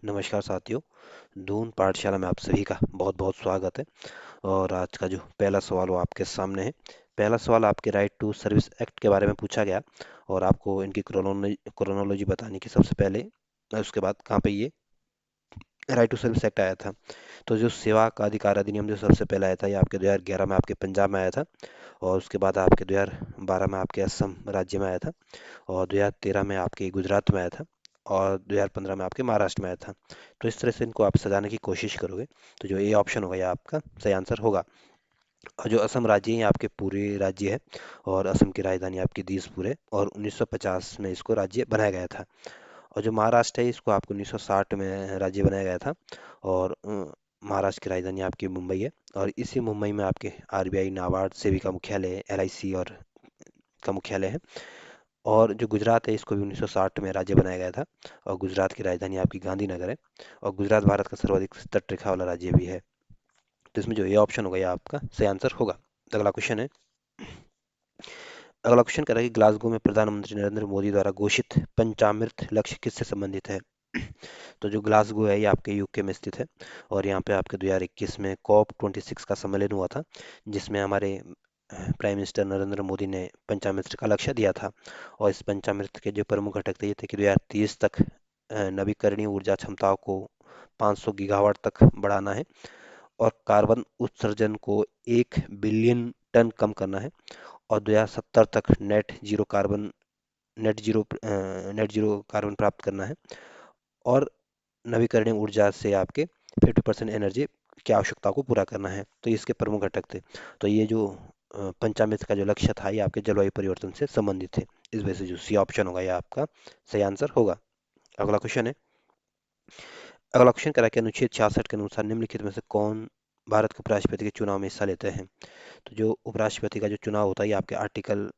नमस्कार साथियों। दून पाठशाला में आप सभी का बहुत बहुत स्वागत है। और आज का जो पहला सवाल वो आपके सामने है। पहला सवाल आपके राइट टू सर्विस एक्ट के बारे में पूछा गया और आपको इनकी क्रोनोलॉजी बताने की सबसे पहले उसके बाद कहाँ पे ये राइट टू सर्विस एक्ट आया था। तो जो सेवा का अधिकार अधिनियम जो सबसे पहले आया था ये आपके 2011 में आपके पंजाब में आया था। और उसके बाद आपके 2012 में आपके असम राज्य में आया था। और 2013 में आपके गुजरात में आया था। और 2015 में आपके महाराष्ट्र में आया था। तो इस तरह से इनको आप सजाने की कोशिश करोगे तो जो ए ऑप्शन होगा ये आपका सही आंसर होगा। और जो असम राज्य है ये आपके पूरे राज्य है। और असम की राजधानी आपकी दिसपुर है और 1950 में इसको राज्य बनाया गया था। और जो महाराष्ट्र है इसको आपको 1960 में राज्य बनाया गया था। और महाराष्ट्र की राजधानी आपकी मुंबई है। और इसी मुंबई में आपके आरबीआई, नाबार्ड, सेबी का मुख्यालय है, एलआईसी और का मुख्यालय है। और जो गुजरात है इसको भी 1960 में राज्य बनाया गया था। और गुजरात की राजधानी आपकी गांधीनगर है। और गुजरात भारत का सर्वाधिक तट रेखा वाला राज्य भी है। तो इसमें जो ये ऑप्शन होगा ये आपका सही आंसर होगा। तो अगला क्वेश्चन है। अगला क्वेश्चन कह रहा है कि ग्लासगो में प्रधानमंत्री नरेंद्र मोदी द्वारा घोषित पंचामृत लक्ष्य किससे संबंधित है। तो जो ग्लासगो है ये आपके यूके में स्थित है। और यहाँ पे आपके 2021 में कॉप 26 का सम्मेलन हुआ था जिसमें हमारे प्राइम मिनिस्टर नरेंद्र मोदी ने पंचामृत का लक्ष्य दिया था। और इस पंचामृत के जो प्रमुख घटक थे ये थे कि 2030 तक नवीकरणीय ऊर्जा क्षमताओं को 500 गीगावाट तक बढ़ाना है। और कार्बन उत्सर्जन को 1 बिलियन टन कम करना है। और 2070 तक नेट जीरो कार्बन प्राप्त करना है। और नवीकरणीय ऊर्जा से आपके 50% एनर्जी की आवश्यकता को पूरा करना है। तो ये इसके प्रमुख घटक थे। तो ये जो पंचामृत का जो लक्ष्य था ये आपके जलवायु परिवर्तन से संबंधित थे। इस वजह से जो सी ऑप्शन होगा ये आपका सही आंसर होगा। अगला क्वेश्चन है। अगला क्वेश्चन करा कि अनुच्छेद 66 के अनुसार निम्नलिखित में से कौन भारत के उपराष्ट्रपति के चुनाव में हिस्सा लेते हैं। तो जो उपराष्ट्रपति का जो चुनाव होता है ये आपके आर्टिकल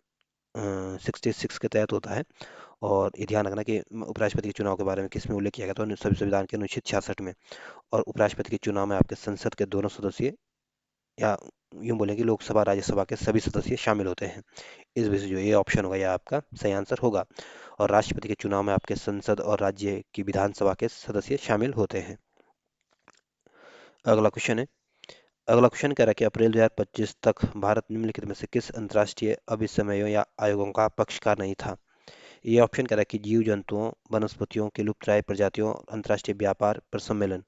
66 के तहत होता है। और ये ध्यान रखना कि उपराष्ट्रपति के चुनाव के बारे में किस में उल्लेख किया गया था, सभी संविधान के अनुच्छेद 66 में। और उपराष्ट्रपति के चुनाव में आपके संसद के दोनों सदस्य या यूं बोलें कि लोकसभा राज्यसभा के सभी सदस्य शामिल होते हैं। इस वजह से जो ये ऑप्शन होगा ये आपका सही आंसर होगा। और राष्ट्रपति के चुनाव में आपके संसद और राज्य की विधानसभा के सदस्य शामिल होते हैं। अगला क्वेश्चन है। अगला क्वेश्चन कह रहा है कि अप्रैल 2025 तक भारत निम्नलिखित में से किस अंतर्राष्ट्रीय अभिसमयों या आयोगों का पक्षकार नहीं था। ये ऑप्शन कह रहा है कि जीव जंतुओं, वनस्पतियों के लुप्तप्राय प्रजातियों, अंतर्राष्ट्रीय व्यापार पर सम्मेलन।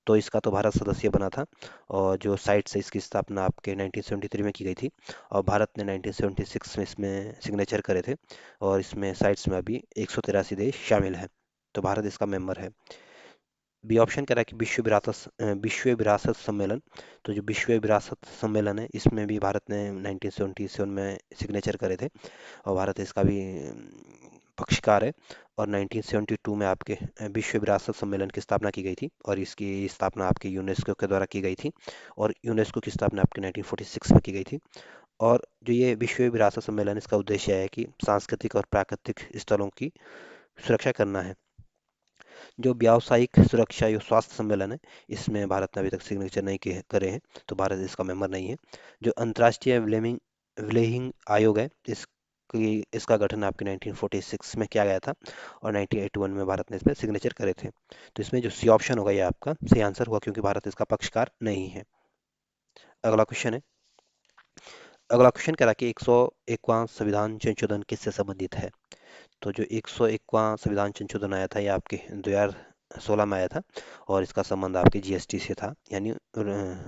तो इसका तो भारत सदस्य बना था। और जो साइट से इसकी स्थापना आपके 1973 में की गई थी। और भारत ने 1976 में इसमें सिग्नेचर करे थे। और इसमें साइट्स में अभी 183 देश शामिल हैं। तो भारत इसका मेंबर है। बी ऑप्शन कह रहा है कि विश्व विरासत सम्मेलन। तो जो विश्व विरासत सम्मेलन है इसमें भी भारत ने 1977 में सिग्नेचर करे थे। और भारत इसका भी पक्षकार है। और 1972 में आपके विश्व विरासत सम्मेलन की स्थापना की गई थी। और इसकी स्थापना आपके यूनेस्को के द्वारा की गई थी। और यूनेस्को की स्थापना आपके 1946 में की गई थी। और जो ये विश्व विरासत सम्मेलन इसका उद्देश्य है कि सांस्कृतिक और प्राकृतिक स्थलों की सुरक्षा करना है। जो व्यावसायिक सुरक्षा या स्वास्थ्य सम्मेलन है इसमें भारत ने अभी तक सिग्नेचर नहीं करे हैं। तो भारत इसका मेंबर नहीं है। जो अंतर्राष्ट्रीय विलेहिंग आयोग है इसका गठन आपके 1946 में किया गया था। और 1981 में भारत ने इसमें सिग्नेचर करे थे। तो इसमें जो सी ऑप्शन होगा ये आपका सही आंसर होगा क्योंकि भारत इसका पक्षकार नहीं है। अगला क्वेश्चन है। अगला क्वेश्चन कह रहा है कि 101वां संविधान संशोधन किससे संबंधित है। तो जो 101वां संविधान संशोधन आया था ये आपके 2016 में आया था। और इसका संबंध आपके जीएसटी से था यानी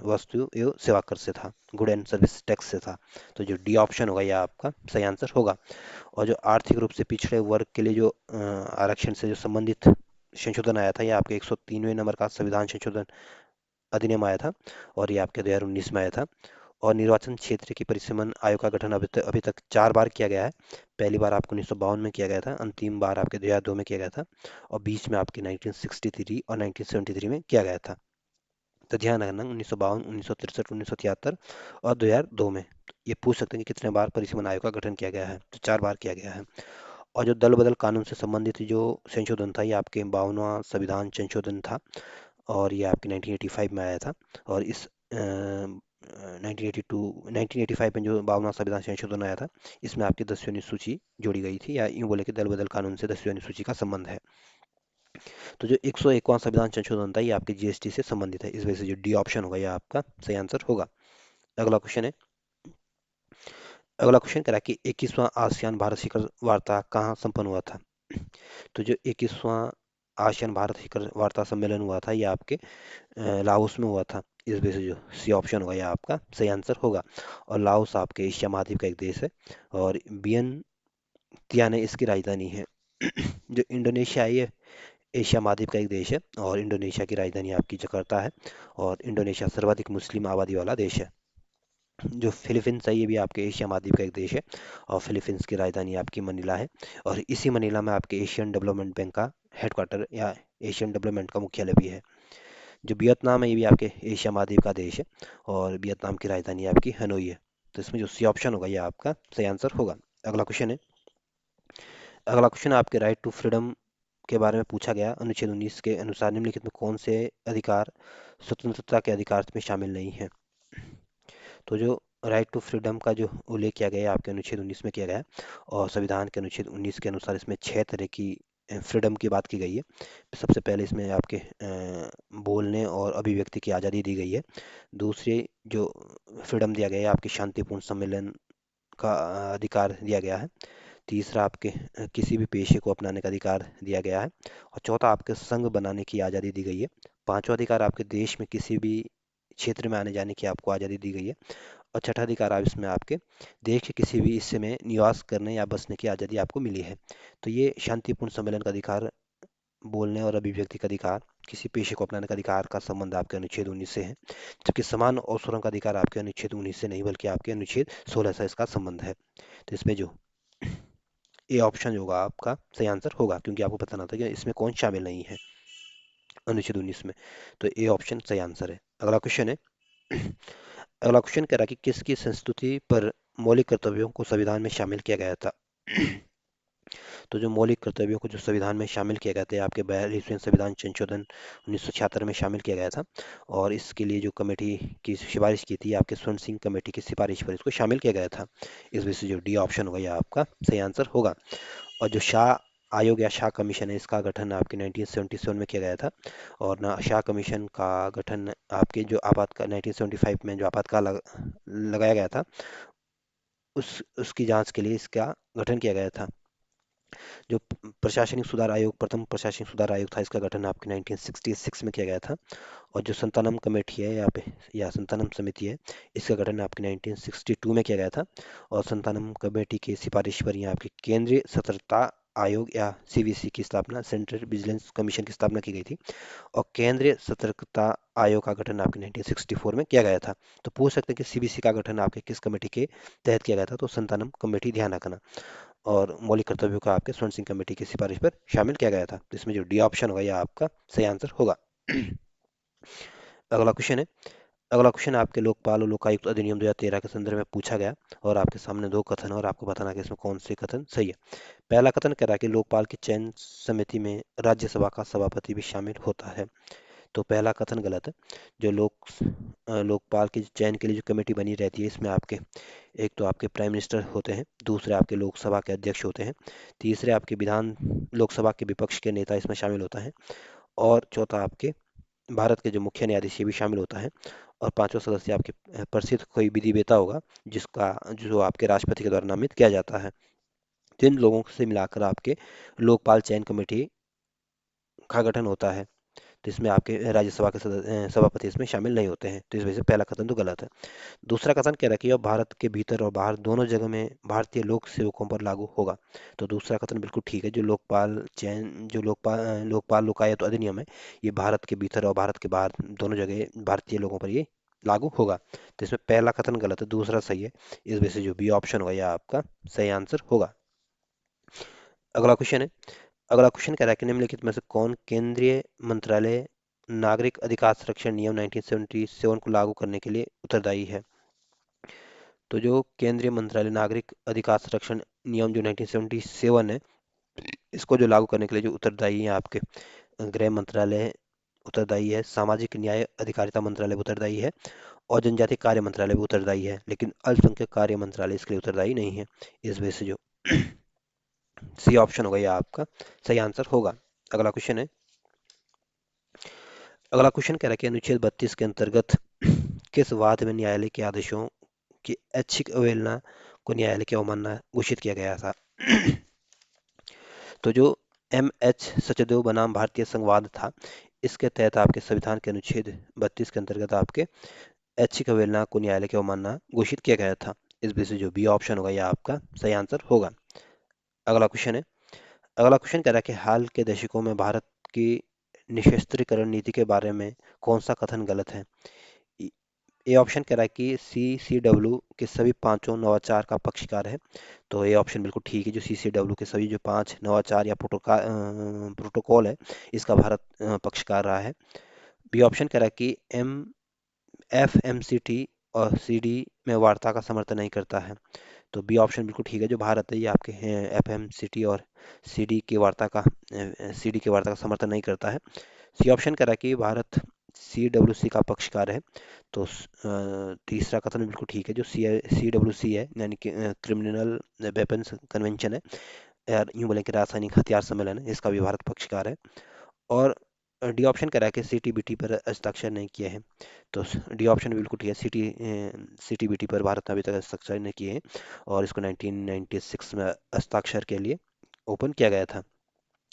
वस्तु एवं सेवा कर से था, गुड एंड सर्विस टैक्स से था। तो जो डी ऑप्शन होगा ये आपका सही आंसर होगा। और जो आर्थिक रूप से पिछड़े वर्ग के लिए जो आरक्षण से जो संबंधित संशोधन आया था ये आपके 103वें नंबर का संविधान संशोधन अधिनियम आया था। और ये आपके 2019 में आया था। और निर्वाचन क्षेत्र की परिसीमन आयोग का गठन अभी तक 4 बार किया गया है। पहली बार आपको 1952 में किया गया था, अंतिम बार आपके 2002 में किया गया था। और बीच में आपके 1963 और 1973 में किया गया था। तो ध्यान रखना 1952, 1963, 1973 और 2002 में। ये पूछ सकते हैं कि कितने बार परिसीमन आयोग का गठन किया गया है, तो 4 बार किया गया है। और जो दल बदल कानून से संबंधित जो संशोधन था ये आपके 52वां संविधान संशोधन था। और ये आपके 1985 में आया था। और इस 1985 में जो 52वां संविधान संशोधन आया था इसमें आपकी 10वीं अनुसूची जोड़ी गई थी, या यूं बोले कि दल बदल कानून से 10वीं अनुसूची का संबंध है। तो जो 101वां संविधान संशोधन था ये आपके जीएसटी से संबंधित है, इस वजह से जो डी ऑप्शन होगा ये आपका सही आंसर होगा। अगला क्वेश्चन है, अगला क्वेश्चन कह रहा है कि 21वां आसियान भारत शिखर वार्ता कहाँ संपन्न हुआ था। तो जो 21वां आसियान भारत शिखर वार्ता सम्मेलन हुआ था ये आपके लाओस में हुआ था, इस वजह से जो सी ऑप्शन होगा यह आपका सही आंसर होगा। और लाओस आपके एशिया महाद्वीप का एक देश है और वियंतियाने इसकी राजधानी है। जो इंडोनेशिया है ये एशिया महाद्वीप का एक देश है और इंडोनेशिया की राजधानी आपकी जकार्ता है और इंडोनेशिया सर्वाधिक मुस्लिम आबादी वाला देश है। जो फिलीपींस है ये भी आपके एशिया महाद्वीप का एक देश है और फिलीपींस की राजधानी आपकी मनीला है और इसी मनीला में आपके एशियन डेवलपमेंट बैंक का हेडक्वार्टर या एशियन डेवलपमेंट का मुख्यालय भी है। जो वियतनाम है ये भी आपके एशिया महाद्वीप का देश है और वियतनाम की राजधानी आपकी हनोई है। तो इसमें जो सी ऑप्शन होगा ये आपका सही आंसर होगा। अगला क्वेश्चन है, अगला क्वेश्चन आपके राइट टू फ्रीडम के बारे में पूछा गया। अनुच्छेद 19 के अनुसार निम्नलिखित में कौन से अधिकार स्वतंत्रता के अधिकार में शामिल नहीं है। तो जो राइट टू फ्रीडम का जो उल्लेख किया गया है आपके अनुच्छेद 19 में किया गया है और संविधान के अनुच्छेद 19 के अनुसार इसमें 6 तरह की फ्रीडम की बात की गई है। सबसे पहले इसमें आपके बोलने और अभिव्यक्ति की आज़ादी दी गई है। दूसरी जो फ्रीडम दिया गया है आपकी शांतिपूर्ण सम्मेलन का अधिकार दिया गया है। तीसरा आपके किसी भी पेशे को अपनाने का अधिकार दिया गया है और चौथा आपके संघ बनाने की आज़ादी दी गई है। पांचवा अधिकार आपके देश में किसी भी क्षेत्र में आने जाने की आपको आज़ादी दी गई है और छठा अधिकार आप इसमें आपके देश के किसी भी हिस्से में निवास करने या बसने की आज़ादी आपको मिली है। तो ये शांतिपूर्ण सम्मेलन का अधिकार, बोलने और अभिव्यक्ति का अधिकार, किसी पेशे को अपनाने का अधिकार का संबंध आपके अनुच्छेद 19 से है, जबकि समान अवसरों का अधिकार आपके अनुच्छेद 19 से नहीं बल्कि आपके अनुच्छेद 16 से इसका संबंध है। तो इसमें जो ए ऑप्शन होगा आपका सही आंसर होगा क्योंकि आपको बताना था कि इसमें कौन शामिल नहीं है अनुच्छेद 19 में। तो ए ऑप्शन सही आंसर है। अगला क्वेश्चन है, अगला क्वेश्चन कह रहा है कि किसकी संस्तुति पर मौलिक कर्तव्यों को संविधान में शामिल किया गया था। तो जो मौलिक कर्तव्यों को जो संविधान में शामिल किया गया था आपके 42वें संविधान संशोधन 1976 में शामिल किया गया था और इसके लिए जो कमेटी की सिफारिश की थी आपके स्वर्ण सिंह कमेटी की सिफारिश पर इसको शामिल किया गया था। इस वजह से जो डी ऑप्शन होगा यह आपका सही आंसर होगा। और जो शाह आयोग या शाह कमीशन है इसका गठन आपके 1977 में किया गया था और ना शाह कमीशन का गठन आपके जो आपातकाल 1975 में जो आपातकाल लगाया गया था उसकी जांच के लिए इसका गठन किया गया था। जो प्रशासनिक सुधार आयोग, प्रथम प्रशासनिक सुधार आयोग था, इसका गठन आपके 1966 में किया गया था और जो संतानम कमेटी है यहाँ पे या संतानम समिति है इसका गठन आपके 1962 में किया गया था और संतानम कमेटी की सिफारिश पर यहाँ आपके केंद्रीय सतर्कता आयोग या सीवीसी की स्थापना, सेंट्रल विजिलेंस कमीशन की स्थापना की गई थी और केंद्रीय सतर्कता आयोग का गठन आपके 1964 में किया गया था। तो पूछ सकते हैं कि सीबीसी का गठन आपके किस कमेटी के तहत किया गया था, तो संतानम कमेटी, ध्यान रखना। और मौलिक कर्तव्यों का आपके स्वर्ण सिंह कमेटी की सिफारिश पर शामिल किया गया था। तो इसमें जो डी ऑप्शन होगा यह आपका सही आंसर होगा। अगला क्वेश्चन है, अगला क्वेश्चन आपके लोकपाल और लोकायुक्त अधिनियम 2013 के संदर्भ में पूछा गया और आपके सामने दो कथन है और आपको बताना है कि इसमें कौन से कथन सही है। पहला कथन कह रहा है कि लोकपाल की चयन समिति में राज्यसभा का सभापति भी शामिल होता है। तो पहला कथन गलत है। जो लोकपाल के चयन के लिए जो कमेटी बनी रहती है इसमें आपके एक तो आपके प्राइम मिनिस्टर होते हैं, दूसरे आपके लोकसभा के अध्यक्ष होते हैं, तीसरे आपके लोकसभा के विपक्ष के नेता इसमें शामिल होता है और चौथा आपके भारत के जो मुख्य न्यायाधीश ये भी शामिल होता है और पांचवा सदस्य आपके प्रसिद्ध कोई विधिवेता होगा जिसका जो आपके राष्ट्रपति के द्वारा नामित किया जाता है। तो इन लोगों से मिलाकर आपके लोकपाल चयन कमेटी का गठन होता है। तो इसमें आपके राज्यसभा के सभापति इसमें शामिल नहीं होते हैं। तो इस वजह से पहला कथन तो गलत है। दूसरा कथन कह रहा है कि यह भारत के भीतर और बाहर दोनों जगह में भारतीय लोक सेवकों पर लागू होगा। तो दूसरा कथन बिल्कुल ठीक है। जो लोकपाल लोकायुक्त अधिनियम है ये भारत के भीतर और भारत के बाहर दोनों जगह भारतीय लोगों पर ये लागू होगा। तो इसमें पहला कथन गलत है, दूसरा सही है। इस वजह से जो बी ऑप्शन होगा यह आपका सही आंसर होगा। अगला क्वेश्चन है, अगला क्वेश्चन कह रहा है कि निम्नलिखित में से कौन केंद्रीय मंत्रालय नागरिक अधिकार संरक्षण नियम 1977 को लागू करने के लिए उत्तरदायी है। तो जो केंद्रीय मंत्रालय नागरिक अधिकार संरक्षण नियम जो 1977 है इसको जो लागू करने के लिए जो उत्तरदायी है आपके गृह मंत्रालय उत्तरदायी है, सामाजिक न्याय अधिकारिता मंत्रालय भी उत्तरदायी है और जनजातीय कार्य मंत्रालय भी उत्तरदायी है, लेकिन अल्पसंख्यक कार्य मंत्रालय इसके लिए उत्तरदायी नहीं है। इस वजह से जो सी ऑप्शन होगा यह आपका सही आंसर होगा। अगला क्वेश्चन है, अगला क्वेश्चन कह रहा है कि अनुच्छेद 32 के अंतर्गत किस वाद में न्यायालय के आदेशों की ऐच्छिक अवहेलना को न्यायालय की अवमानना घोषित किया गया था। तो जो एम.एच. सचदेव बनाम भारतीय संघवाद था, इसके तहत आपके संविधान के अनुच्छेद 32 के अंतर्गत आपके ऐच्छिक अवहेलना को न्यायालय की अवमानना घोषित किया गया था। इस वजह से जो बी ऑप्शन होगा यह आपका सही आंसर होगा। अगला क्वेश्चन है, अगला क्वेश्चन कह रहा है कि हाल के दशकों में भारत की निशस्त्रीकरण नीति के बारे में कौन सा कथन गलत है? ए ऑप्शन कह रहा है कि CCW के सभी पांचों नवाचार का पक्षकार है। तो ये ऑप्शन बिल्कुल ठीक है, जो CCW के सभी जो 5 नवाचार या प्रोटोकॉल है, इसका भारत पक्षकार रहा है। बी ऑप्शन कह रहा है कि FMCT और CD में वार्ता का समर्थन नहीं करता है। तो बी ऑप्शन बिल्कुल ठीक है, जो भारत है ये आपके FMCT और CD की वार्ता का समर्थन नहीं करता है। सी ऑप्शन कह रहा है कि भारत CWC का पक्षकार है। तो तीसरा कथन भी बिल्कुल ठीक है, जो CWC है यानी कि क्रिमिनल वेपन्स कन्वेंशन है, या यूं बोले कि रासायनिक हथियार सम्मेलन है, इसका भी भारत पक्षकार है। और डी ऑप्शन कह रहा है कि CTBT पर हस्ताक्षर नहीं किए हैं। तो डी ऑप्शन बिल्कुल ठीक है, CTBT पर भारत ने अभी तक हस्ताक्षर नहीं किए हैं, और इसको 1996 में हस्ताक्षर के लिए ओपन किया गया था।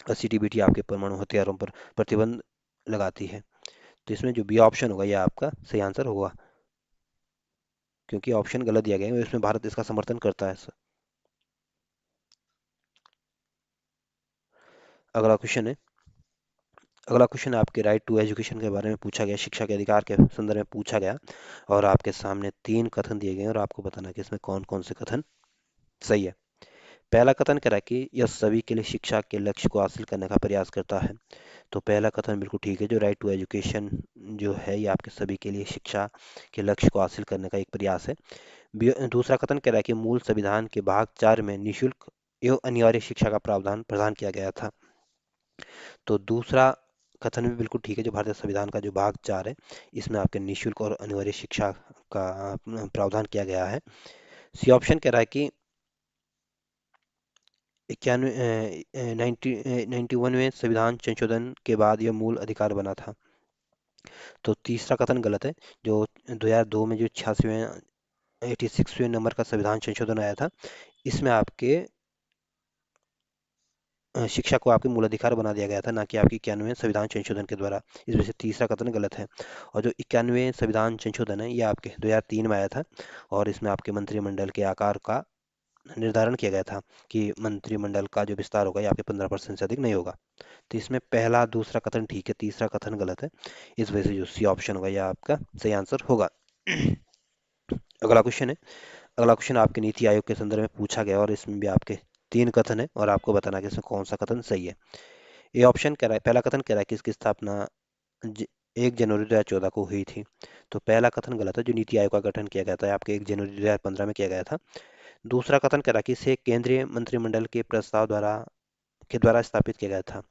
और CTBT आपके परमाणु हथियारों पर प्रतिबंध लगाती है। तो इसमें जो बी ऑप्शन होगा यह आपका सही आंसर होगा, क्योंकि ऑप्शन गलत दिया गया है और इसमें भारत इसका समर्थन करता है। अगला क्वेश्चन है, अगला क्वेश्चन आपके राइट टू एजुकेशन के बारे में पूछा गया, शिक्षा के अधिकार के संदर्भ में पूछा गया, और आपके सामने 3 कथन दिए गए हैं और आपको बताना है कि इसमें कौन कौन से कथन सही है। पहला कथन कह रहा है कि यह सभी के लिए शिक्षा के लक्ष्य को हासिल करने का प्रयास करता है। तो पहला कथन बिल्कुल ठीक है, जो राइट टू एजुकेशन जो है ये आपके सभी के लिए शिक्षा के लक्ष्य को हासिल करने का एक प्रयास है। दूसरा कथन कह रहा है कि मूल संविधान के भाग 4 में निशुल्क एवं अनिवार्य शिक्षा का प्रावधान प्रदान किया गया था। तो दूसरा कथन भी बिल्कुल ठीक है, जो भारतीय संविधान का जो भाग 4 है, इसमें आपके निशुल्क और अनिवार्य शिक्षा का प्रावधान किया गया है। सी ऑप्शन कह रहा है कि 91वें संविधान संशोधन के बाद यह मूल अधिकार बना था। तो तीसरा कथन गलत है, जो 2002 में जो 86वें नंबर का संविधान संशोधन आया था, इसमें आपके शिक्षा को आपके मूलाधिकार बना दिया गया था, ना कि आपके 91वें संविधान संशोधन के द्वारा। इस वजह से तीसरा कथन गलत है। और जो 91वें संविधान संशोधन है, ये आपके 2003 में आया था, और इसमें आपके मंत्रिमंडल के आकार का निर्धारण किया गया था कि मंत्रिमंडल का जो विस्तार होगा ये आपके 15% से अधिक नहीं होगा। तो इसमें पहला दूसरा कथन ठीक है, तीसरा कथन गलत है। इस वजह से जो सी ऑप्शन होगा यह आपका सही आंसर होगा। अगला क्वेश्चन है, अगला क्वेश्चन आपके नीति आयोग के संदर्भ में पूछा गया, और इसमें भी आपके 3 कथन है और आपको बताना है कि इसमें कौन सा कथन सही है। ये ऑप्शन कह रहा है, पहला कथन कह रहा है कि इसकी स्थापना 1 जनवरी 2014 को हुई थी। तो पहला कथन गलत है, जो नीति आयोग का गठन किया गया था आपके 1 जनवरी 2015 में किया गया था। दूसरा कथन कह रहा है कि इसे केंद्रीय मंत्रिमंडल के प्रस्ताव द्वारा स्थापित किया गया था।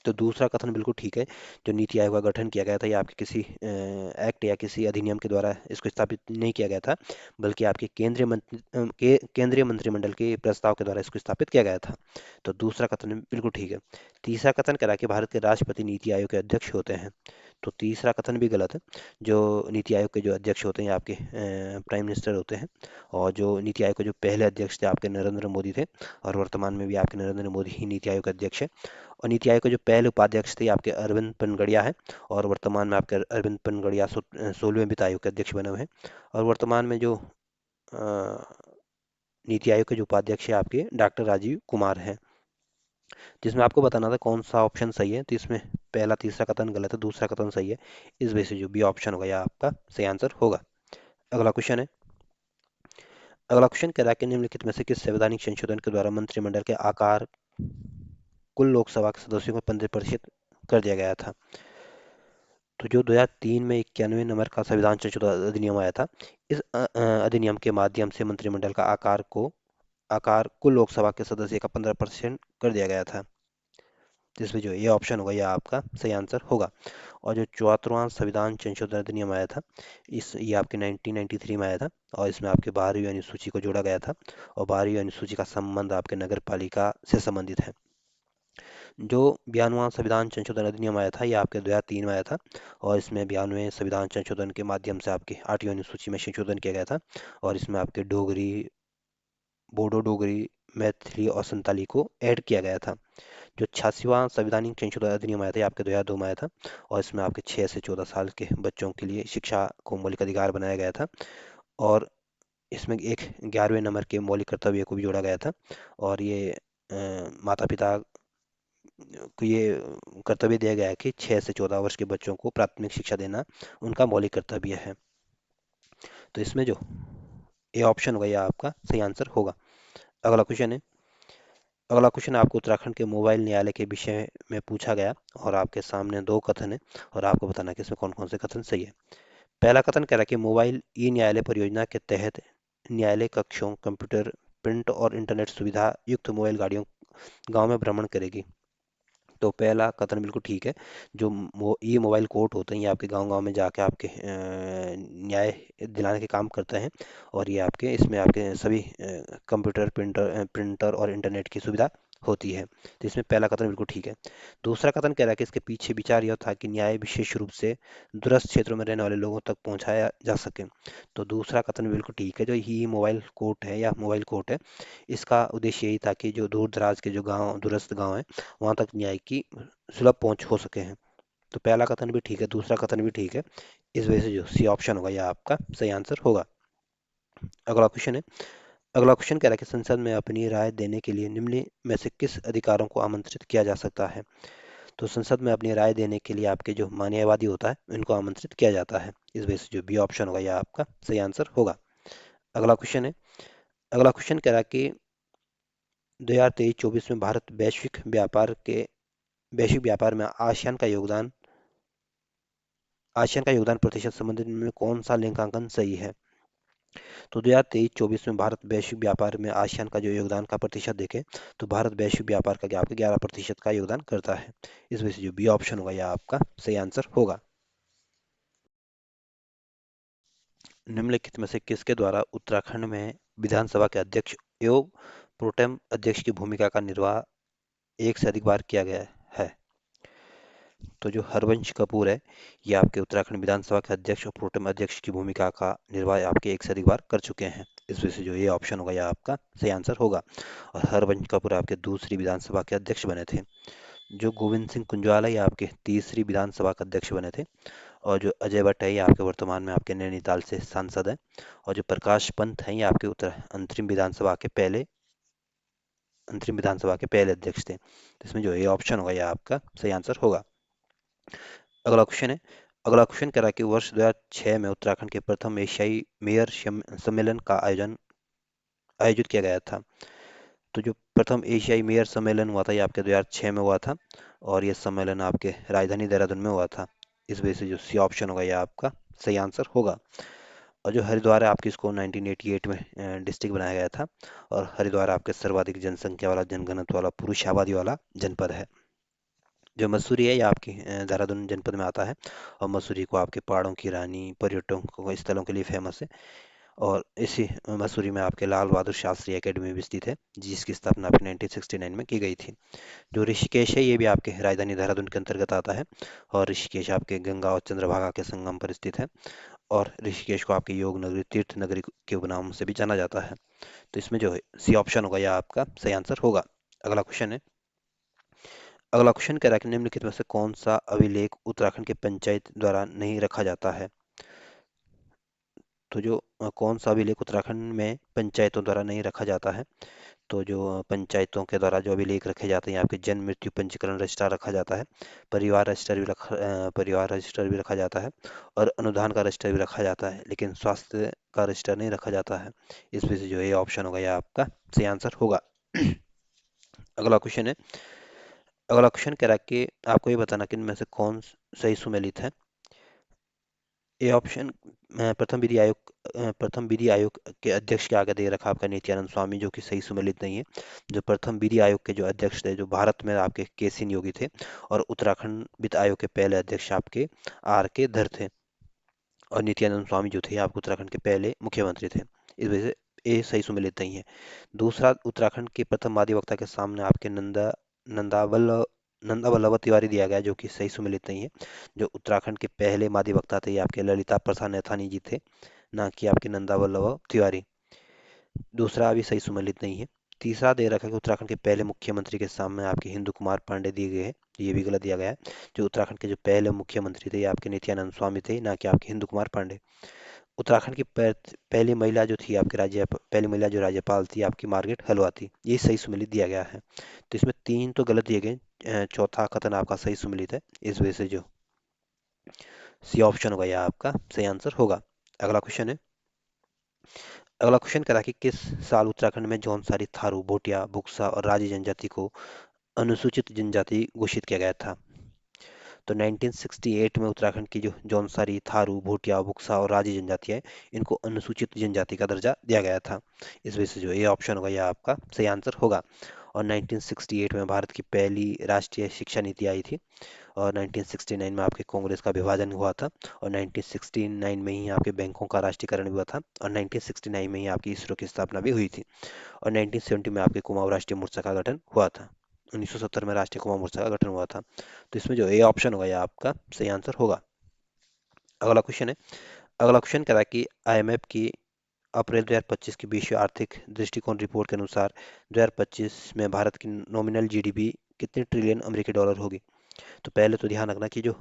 तो दूसरा कथन बिल्कुल ठीक है, जो नीति आयोग का गठन किया गया था ये आपके किसी एक्ट या किसी अधिनियम के द्वारा इसको स्थापित नहीं किया गया था, बल्कि आपके केंद्रीय मंत्रिमंडल के प्रस्ताव के द्वारा इसको स्थापित किया गया था। तो दूसरा कथन बिल्कुल ठीक है। तीसरा कथन कह रहा है कि भारत के राष्ट्रपति नीति आयोग के अध्यक्ष होते हैं। तो तीसरा कथन भी गलत है, जो नीति आयोग के जो अध्यक्ष होते हैं आपके प्राइम मिनिस्टर होते हैं, और जो नीति आयोग के जो पहले अध्यक्ष थे आपके नरेंद्र मोदी थे, और वर्तमान में भी आपके नरेंद्र मोदी ही नीति आयोग के अध्यक्ष है। और नीति आयोग के जो पहले उपाध्यक्ष थे आपके अरविंद पनगड़िया है, और वर्तमान में आपके अरविंद पनगड़िया 16वें वित्त आयोग के अध्यक्ष बने हुए हैं। और वर्तमान में जो नीति आयोग के जो उपाध्यक्ष है आपके डॉक्टर राजीव कुमार हैं। जिसमें आपको बताना था कौन सा ऑप्शन सही है, तो इसमें पहला तीसरा कथन गलत है, दूसरा कथन सही है। इस वजह से जो बी ऑप्शन होगा यह आपका सही आंसर होगा। अगला क्वेश्चन है, अगला क्वेश्चन कह रहा है कि निम्नलिखित में से किस संवैधानिक संशोधन के द्वारा मंत्रिमंडल के आकार कुल लोकसभा के सदस्यों को 15% कर दिया गया था। तो जो 2003 में 91वें नंबर का संविधान संशोधन अधिनियम आया था, इस अधिनियम के माध्यम से मंत्रिमंडल का आकार कुल लोकसभा के सदस्य का 15% कर दिया गया था। जिसमें जो ये ऑप्शन होगा यह आपका सही आंसर होगा। और जो 74वां संविधान संशोधन अधिनियम आया था, ये आपके 1993 में आया था, और इसमें आपके 12वीं अनुसूची को जोड़ा गया था, और 12वीं अनुसूची का संबंध आपके नगर पालिका से संबंधित है। जो 92वां संविधान संशोधन अधिनियम आया था, ये आपके 2003 में आया था। और इसमें 92वें संविधान संशोधन के माध्यम से आपके 8वीं अनुसूची में संशोधन किया गया था। और इसमें आपके डोगरी, बोडो डोगरी, मैथिली और संताली को ऐड किया गया था। जो 86वां संवैधानिक संशोधन अधिनियम आया था, ये आपके 2002 में आया था। और इसमें आपके 6 से 14 साल के बच्चों के लिए शिक्षा को मौलिक अधिकार बनाया गया था। और इसमें एक 11वें नंबर के मौलिक कर्तव्य को भी जोड़ा गया था। और ये माता पिता को ये कर्तव्य दिया गया है कि 6 से 14 वर्ष के बच्चों को प्राथमिक शिक्षा देना उनका मौलिक कर्तव्य है। तो इसमें जो ये ऑप्शन होगा, यह आपका सही आंसर होगा। अगला क्वेश्चन है। अगला क्वेश्चन आपको उत्तराखंड के मोबाइल न्यायालय के विषय में पूछा गया, और आपके सामने दो कथन है, और आपको बताना है कि इसमें कौन कौन से कथन सही है। पहला कथन कह रहा है कि मोबाइल ई न्यायालय परियोजना के तहत न्यायालय कक्षों, कंप्यूटर, प्रिंट और इंटरनेट सुविधा युक्त मोबाइल गाड़ियों गांव में भ्रमण करेगी। तो पहला कथन बिल्कुल ठीक है। जो ये मोबाइल कोर्ट होते हैं, ये आपके गांव-गांव में जाके आपके न्याय दिलाने के काम करते हैं। और ये आपके इसमें आपके सभी कंप्यूटर, प्रिंटर और इंटरनेट की सुविधा होती है। तो इसमें पहला कथन बिल्कुल ठीक है। दूसरा कथन कह रहा है कि इसके पीछे विचार यह था कि न्याय विशेष रूप से दूरस्थ क्षेत्रों में रहने वाले लोगों तक पहुंचाया जा सके। तो दूसरा कथन बिल्कुल ठीक है। जो ये मोबाइल कोर्ट है या मोबाइल कोर्ट है, इसका उद्देश्य यही था कि जो दूर दराज के जो गांव, दूरस्थ गांव है, वहां तक न्याय की सुलभ पहुंच हो सके हैं। तो पहला कथन भी ठीक है, दूसरा कथन भी ठीक है। इस वजह से जो सी ऑप्शन होगा, यह आपका सही आंसर होगा। अगला क्वेश्चन है। अगला क्वेश्चन कह रहा है कि संसद में अपनी राय देने के लिए निम्न में से किस अधिकारों को आमंत्रित किया जा सकता है। तो संसद में अपनी राय देने के लिए आपके जो मान्यवादी होता है, इनको आमंत्रित किया जाता है। इस वजह से जो बी ऑप्शन होगा, यह आपका सही आंसर होगा। अगला क्वेश्चन है। अगला क्वेश्चन कह रहा है कि 2023-24 में भारत वैश्विक व्यापार में आसियान का योगदान प्रतिशत संबंधित में कौन सा लेखांकन सही है। तो 2023-24 में भारत वैश्विक व्यापार में आसियान का जो योगदान का प्रतिशत देखें, तो भारत वैश्विक व्यापार का आपके 11% का योगदान करता है। इस वजह से जो बी ऑप्शन होगा, यह आपका सही आंसर होगा। निम्नलिखित में से किसके द्वारा उत्तराखंड में विधानसभा के अध्यक्ष एवं प्रोटेम अध्यक्ष की भूमिका का निर्वाह एक से अधिक बार किया गया है। तो जो हरवंश कपूर है, ये आपके उत्तराखंड विधानसभा के अध्यक्ष और प्रोटेम अध्यक्ष की भूमिका का निर्वाह आपके एक से अधिक बार कर चुके हैं। इस वजह से जो ये ऑप्शन होगा, यह आपका सही आंसर होगा। और हरवंश कपूर आपके दूसरी विधानसभा के अध्यक्ष बने थे। जो गोविंद सिंह कुंजवाला, ये आपके तीसरी विधानसभा के अध्यक्ष बने थे। और जो अजय भट्ट है, ये आपके वर्तमान में आपके नैनीताल से सांसद हैं। और जो प्रकाश पंत हैं, ये आपके उत्तर अंतरिम विधानसभा के पहले अध्यक्ष थे। तो इसमें जो ये ऑप्शन होगा, यह आपका सही आंसर होगा। अगला क्वेश्चन है। अगला क्वेश्चन कह रहा है कि वर्ष 2006 में उत्तराखंड के प्रथम एशियाई मेयर सम्मेलन का आयोजित किया गया था। तो जो प्रथम एशियाई मेयर सम्मेलन हुआ था, ये आपके 2006 में हुआ था। और ये सम्मेलन आपके राजधानी देहरादून में हुआ था। इस वजह से जो सी ऑप्शन होगा, यह आपका सही आंसर होगा। और जो हरिद्वार है, आपकी इसको 1988 में डिस्ट्रिक्ट बनाया गया था। और हरिद्वार आपके सर्वाधिक जनसंख्या वाला, जनघनत्व वाला, पुरुष आबादी वाला जनपद है। जो मसूरी है, ये आपकी देहरादून जनपद में आता है। और मसूरी को आपके पहाड़ों की रानी, पर्यटकों स्थलों के लिए फेमस है। और इसी मसूरी में आपके लाल बहादुर शास्त्री एकेडमी भी स्थित है, जिसकी स्थापना आपकी 1969 में की गई थी। जो ऋषिकेश है, ये भी आपके राजधानी देहरादून के अंतर्गत आता है। और ऋषिकेश आपके गंगा और चंद्रभागा के संगम पर स्थित है। और ऋषिकेश को आपके योग नगरी, तीर्थ नगरी के उपनाम से भी जाना जाता है। तो इसमें जो है सी ऑप्शन होगा, यह आपका सही आंसर होगा। अगला क्वेश्चन है। अगला क्वेश्चन कह रहा है कि निम्नलिखित में से कौन सा अभिलेख उत्तराखंड के पंचायत द्वारा नहीं रखा जाता है। तो जो कौन सा अभिलेख उत्तराखंड में पंचायतों द्वारा नहीं रखा जाता है। तो जो पंचायतों के द्वारा जो अभिलेख रखे जाते हैं, आपके जन्म मृत्यु पंजीकरण रजिस्टर रखा जाता है। परिवार रजिस्टर भी रखा जाता है। और अनुदान का रजिस्टर भी रखा जाता है, लेकिन स्वास्थ्य का रजिस्टर नहीं रखा जाता है। इस वजह से जो ये ऑप्शन होगा, यह आपका सही आंसर होगा। अगला क्वेश्चन है। अगला क्वेश्चन कह रहा है कि आपको ये बताना कि इनमें से कौन सही सुमेलित है। ए ऑप्शन प्रथम विधि आयोग के अध्यक्ष के आगे दे रखा आपका नित्यानंद स्वामी, जो कि सही सुमेलित नहीं है। जो प्रथम विधि आयोग के जो अध्यक्ष थे, जो भारत में आपके केसिन योगी थे। और उत्तराखंड वित्त आयोग के पहले अध्यक्ष आपके आर के धर थे। और नित्यानंद स्वामी जो थे, आपके उत्तराखंड के पहले मुख्यमंत्री थे। इस वजह से ए सही सुमेलित नहीं है। दूसरा, उत्तराखंड के प्रथम अधिवक्ता के सामने आपके नंदावल नंदा वल्लभ तिवारी दिया गया है, जो कि सही सुमेलित नहीं है। जो उत्तराखंड के पहले मादी वक्ता थे, ये आपके ललिता प्रसाद नैथानी जी थे, ना कि आपके नंदा वल्लभ तिवारी। दूसरा भी सही सुमेलित नहीं है। तीसरा दे रखा है कि उत्तराखंड के पहले मुख्यमंत्री के सामने आपके हिंदू कुमार पांडे दिए गए हैं, ये भी गलत दिया गया है। जो उत्तराखंड के जो पहले मुख्यमंत्री थे, ये आपके नित्यानंद स्वामी थे, ना कि आपके हिंदू कुमार पांडे। उत्तराखंड की पहली महिला जो थी आपके राज्य पहली महिला जो राज्यपाल थी, आपकी मार्गरेट हलवा थी। ये सही सुमेलित दिया गया है। तो इसमें तीन तो गलत दिए गए, चौथा कथन आपका सही सुमेलित है। इस वजह से जो सी ऑप्शन होगा यह आपका सही आंसर होगा। अगला क्वेश्चन है। अगला क्वेश्चन करा कि किस साल उत्तराखंड में जौनसारी, थारू, भोटिया, बुक्सा और राजी जनजाति को अनुसूचित जनजाति घोषित किया गया था? तो 1968 में उत्तराखंड की जो जौनसारी, थारू, भोटिया, बुक्सा और राजी जनजाति है, इनको अनुसूचित जनजाति का दर्जा दिया गया था। इस वजह से जो ये ऑप्शन होगा यह आपका सही आंसर होगा। और 1968 में भारत की पहली राष्ट्रीय शिक्षा नीति आई थी। और 1969 में आपके कांग्रेस का विभाजन हुआ था। और 1969 में ही आपके बैंकों का राष्ट्रीयकरण भी हुआ था। और 1969 में ही आपकी इसरो की स्थापना भी हुई थी। और 1970 में आपके कुमाऊं राष्ट्रीय मोर्चा का गठन हुआ था। 1970 में राष्ट्रीय कुमाऊं मोर्चा का गठन हुआ था। तो इसमें जो ए ऑप्शन होगा यह आपका सही आंसर होगा। अगला क्वेश्चन है। अगला क्वेश्चन कह रहा है कि आईएमएफ की अप्रैल 2025 की विश्व आर्थिक दृष्टिकोण रिपोर्ट के अनुसार 2025 में भारत की नॉमिनल जीडीपी कितने ट्रिलियन अमेरिकी डॉलर होगी? तो पहले तो ध्यान रखना कि जो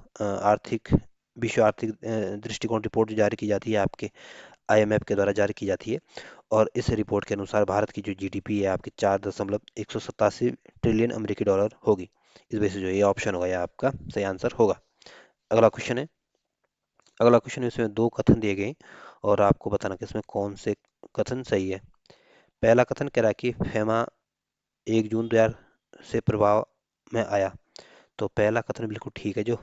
विश्व आर्थिक दृष्टिकोण रिपोर्ट जो जारी की जाती है आपके आईएमएफ के द्वारा जारी की जाती है। और इस रिपोर्ट के अनुसार भारत की जो जीडीपी है आपकी 4,187 ट्रिलियन अमेरिकी डॉलर होगी। इस वजह से जो ये ऑप्शन होगा यह आपका सही आंसर होगा। अगला क्वेश्चन है। अगला क्वेश्चन, इसमें दो कथन दिए गए और आपको बताना कि इसमें कौन से कथन सही है। पहला कथन कह रहा है कि फेमा 1 जून 2000 से प्रभाव में आया। तो पहला कथन बिल्कुल ठीक है। जो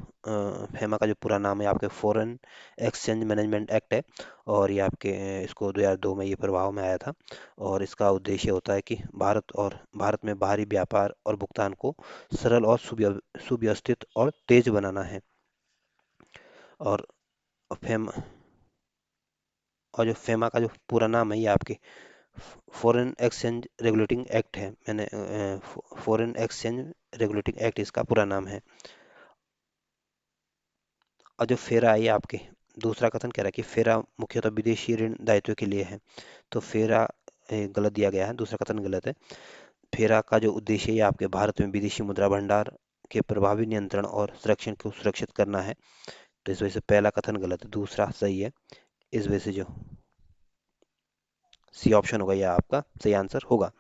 फेमा का जो पूरा नाम है आपके फॉरेन एक्सचेंज मैनेजमेंट एक्ट है। और ये आपके इसको 2002 में ये प्रभाव में आया था। और इसका उद्देश्य होता है कि भारत में बाहरी व्यापार और भुगतान को सरल और सुव्यवस्थित और तेज बनाना है। और फेम और जो फेमा का जो पूरा नाम है ये आपके फॉरेन एक्सचेंज रेगुलेटिंग एक्ट है। मैंने फॉरेन एक्सचेंज रेगुलेटिंग एक्ट इसका पूरा नाम है। और जो फेरा है ये आपके दूसरा कथन कह रहा है कि फेरा मुख्यतः विदेशी ऋण दायित्व के लिए है। तो फेरा गलत दिया गया है, दूसरा कथन गलत है। फेरा का जो उद्देश्य है ये आपके भारत में विदेशी मुद्रा भंडार के प्रभावी नियंत्रण और संरक्षण को सुरक्षित करना है। तो इस वजह से पहला कथन गलत है, दूसरा सही है। इस वजह से जो सी ऑप्शन होगा यह आपका सही आंसर होगा।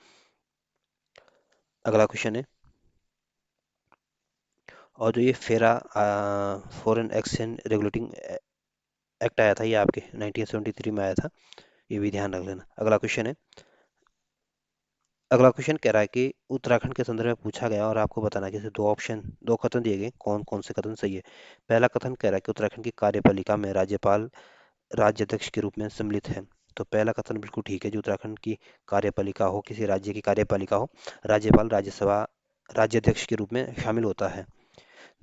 अगला क्वेश्चन है। और जो ये फेरा फॉरेन एक्सचेंज रेगुलेटिंग एक्ट आया था, ये आपके 1973 में आया था, ये भी ध्यान रख लेना। अगला क्वेश्चन कह रहा है कि उत्तराखंड के संदर्भ में पूछा गया और आपको बताना है कि इसे दो कथन दिए गए, कौन कौन से कथन सही है। पहला कथन कह रहा है कि उत्तराखंड की कार्यपालिका में राज्यपाल राज्याध्यक्ष के रूप में सम्मिलित है। तो पहला कथन बिल्कुल ठीक है। जो उत्तराखंड की कार्यपालिका हो, किसी राज्य की कार्यपालिका हो, राज्यपाल राज्यसभा राज्याध्यक्ष के रूप में शामिल होता है।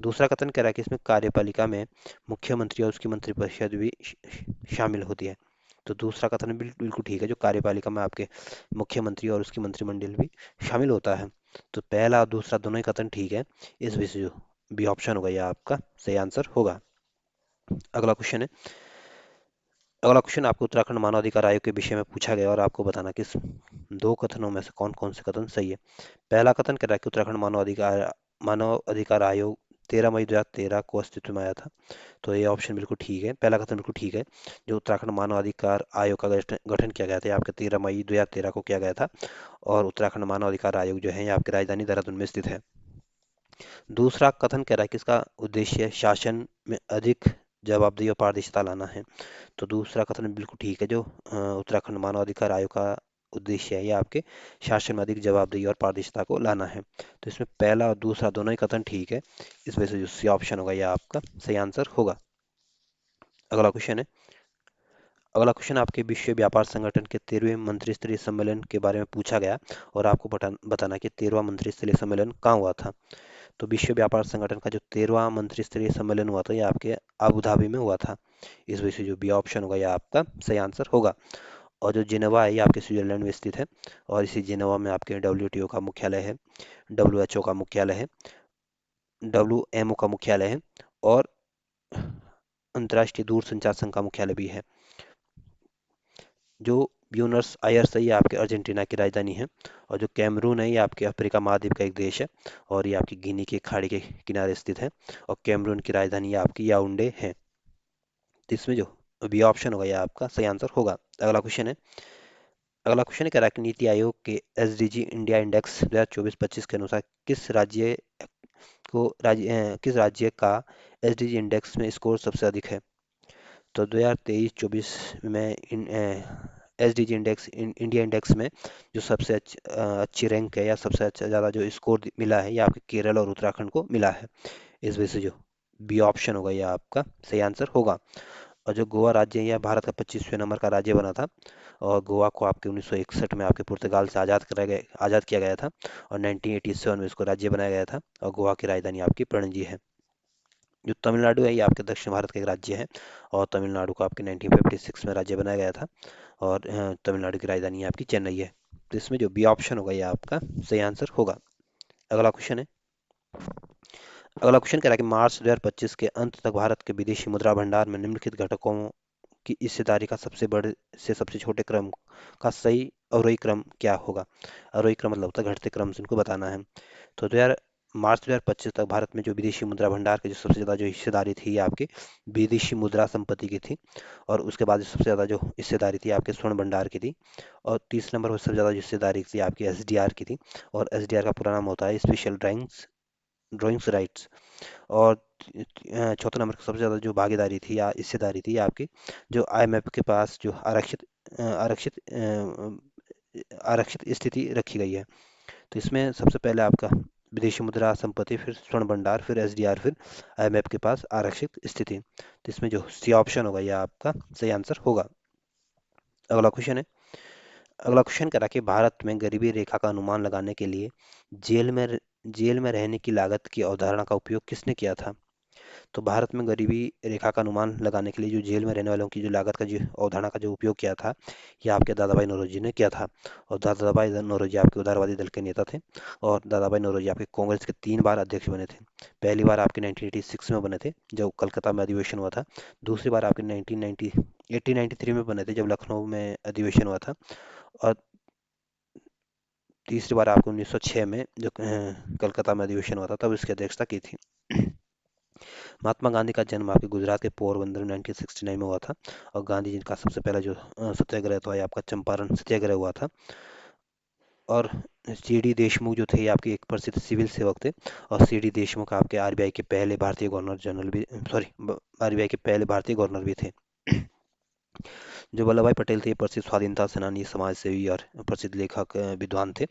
दूसरा कथन कह रहा है कि इसमें कार्यपालिका में मुख्यमंत्री और उसकी मंत्रिपरिषद भी शामिल होती है। तो दूसरा कथन बिल्कुल ठीक है। जो कार्यपालिका में आपके मुख्यमंत्री और उसकी मंत्रिमंडल भी शामिल होता है। तो पहला और दूसरा दोनों ही कथन ठीक है। इस वजह से जो बी ऑप्शन होगा यह आपका सही आंसर होगा। अगला क्वेश्चन है। अगला क्वेश्चन आपको उत्तराखंड मानव अधिकार आयोग के विषय में पूछा गया और आपको बताना कि इस दो कथनों में से कौन कौन से कथन सही है। पहला कथन कह रहा है कि उत्तराखंड मानव अधिकार आयोग 13 मई 2013 को अस्तित्व में आया था। तो ये ऑप्शन बिल्कुल ठीक है, पहला कथन बिल्कुल ठीक है। जो उत्तराखंड मानव अधिकार आयोग का गठन किया गया था, ये आपके 13 मई 2013 को किया गया था। और उत्तराखंड मानव अधिकार आयोग जो है ये आपकी राजधानी देहरादून में स्थित है। दूसरा कथन कह रहा है कि इसका उद्देश्य शासन में अधिक जवाबदेही और पारदर्शिता लाना है। तो दूसरा कथन बिल्कुल ठीक है। जो उत्तराखंड मानव अधिकार आयोग का उद्देश्य है ये आपके शासन में अधिक जवाबदेही और पारदर्शिता को लाना है। तो इसमें पहला और दूसरा दोनों ही कथन ठीक है। इस वजह से जो सी ऑप्शन होगा यह आपका सही आंसर होगा। अगला क्वेश्चन है। अगला क्वेश्चन आपके विश्व व्यापार संगठन के 13वें मंत्रिस्तरीय सम्मेलन के बारे में पूछा गया और आपको बताना कि 13वां मंत्रिस्तरीय सम्मेलन कहाँ हुआ था। तो विश्व व्यापार संगठन का जो 13वां मंत्रिस्तरीय सम्मेलन हुआ था ये आपके अबू धाबी में हुआ था। इस वजह से जो बी ऑप्शन होगा यह आपका सही आंसर होगा। और जो जिनेवा है ये आपके स्विट्जरलैंड में स्थित है। और इसी जिनेवा में आपके डब्ल्यूटीओ का मुख्यालय है, डब्ल्यूएचओ का मुख्यालय है। WMO का मुख्यालय है और अंतर्राष्ट्रीय दूरसंचार संघ का मुख्यालय भी है। जो ब्यूनस आयर्स है ये आपके अर्जेंटीना की राजधानी है। और जो कैमरून है ये आपके अफ्रीका महाद्वीप का एक देश है और ये आपकी गिनी की खाड़ी के किनारे स्थित है। और कैमरून की राजधानी ये आपकी याओंडे है। तो इसमें जो बी ऑप्शन होगा ये आपका सही आंसर होगा। अगला क्वेश्चन है कह रहा है कि नीति आयोग के SDG इंडिया इंडेक्स 2024-25 के अनुसार किस राज्य का SDG इंडेक्स में स्कोर सबसे अधिक है। तो 2023-24 में SDG इंडेक्स इंडिया इंडेक्स में जो सबसे अच्छी रैंक है या सबसे अच्छा ज़्यादा जो स्कोर मिला है ये आपके केरल और उत्तराखंड को मिला है। इस वजह से जो बी ऑप्शन होगा यह आपका सही आंसर होगा। और जो गोवा राज्य है यह भारत का 25वें नंबर का राज्य बना था। और गोवा को आपके 1961 में आपके पुर्तगाल से आज़ाद किया गया था। और 1987 में इसको राज्य बनाया गया था। और गोवा की राजधानी आपकी पणजी है। जो तमिलनाडु है ये आपके दक्षिण भारत का एक राज्य है। और तमिलनाडु को आपके 1956 में राज्य बनाया गया था। और तमिलनाडु की राजधानी आपकी चेन्नई है। तो इसमें जो बी ऑप्शन होगा ये आपका सही आंसर होगा। अगला क्वेश्चन है अगला क्वेश्चन कह रहा है कि मार्च 2025 के अंत तक भारत के विदेशी मुद्रा भंडार में निम्नलिखित घटकों की हिस्सेदारी का सबसे बड़े से सबसे छोटे क्रम का सही अवरोही क्रम क्या होगा। अवरोही क्रम मतलब होता है घटते क्रम से इनको बताना है। तो मार्च 2025 तक भारत में जो विदेशी मुद्रा भंडार की जो सबसे ज़्यादा जो हिस्सेदारी थी ये आपकी विदेशी मुद्रा संपत्ति की थी। और उसके बाद जो सबसे ज़्यादा जो हिस्सेदारी थी आपके स्वर्ण भंडार की थी। और तीसरे नंबर पर सबसे ज़्यादा जो हिस्सेदारी थी आपकी SDR की थी। और SDR का पूरा नाम होता है स्पेशल ड्राइंग्स राइट्स। और चौथा नंबर सबसे ज़्यादा जो भागीदारी थी या हिस्सेदारी थी आपकी जो IMF के पास जो आरक्षित स्थिति रखी गई है। तो इसमें सबसे पहले आपका विदेशी मुद्रा संपत्ति, फिर स्वर्ण भंडार, फिर SDR, फिर IMF के पास आरक्षित स्थिति। तो इसमें जो सी ऑप्शन होगा यह आपका सही आंसर होगा। अगला क्वेश्चन है अगला क्वेश्चन करा कि भारत में गरीबी रेखा का अनुमान लगाने के लिए जेल में रहने की लागत की अवधारणा का उपयोग किसने किया था। तो भारत में गरीबी रेखा का अनुमान लगाने के लिए जो जेल में रहने वालों की जो लागत का जो अवधारणा का जो उपयोग किया था यह आपके दादा भाई नौरोजी ने किया था। और दादा भाई नौरोजी आपके उदारवादी दल के नेता थे। और दादा भाई नौरोजी आपके कांग्रेस के 3 बार अध्यक्ष बने थे। पहली बार आपके 1986 में बने थे जब कलकत्ता में अधिवेशन हुआ था। दूसरी बार आपके 1893 में बने थे जब लखनऊ में अधिवेशन हुआ था। और तीसरी बार आपको 1906 में जो कलकत्ता में अधिवेशन हुआ था तब इसकी अध्यक्षता की थी। महात्मा गांधी का जन्म आपके गुजरात के पोरबंदर में 1969 में हुआ था। और गांधी जी का सबसे पहला जो सत्याग्रह था ये आपका चंपारण सत्याग्रह हुआ था। और CD देशमुख जो थे ये आपके एक प्रसिद्ध सिविल सेवक थे। और CD देशमुख आपके RBI के पहले भारतीय गवर्नर जनरल भी सॉरी RBI के पहले भारतीय गवर्नर भी थे। जो वल्लभ भाई पटेल थे ये प्रसिद्ध स्वाधीनता सेनानी, समाज सेवी और प्रसिद्ध लेखक विद्वान थे।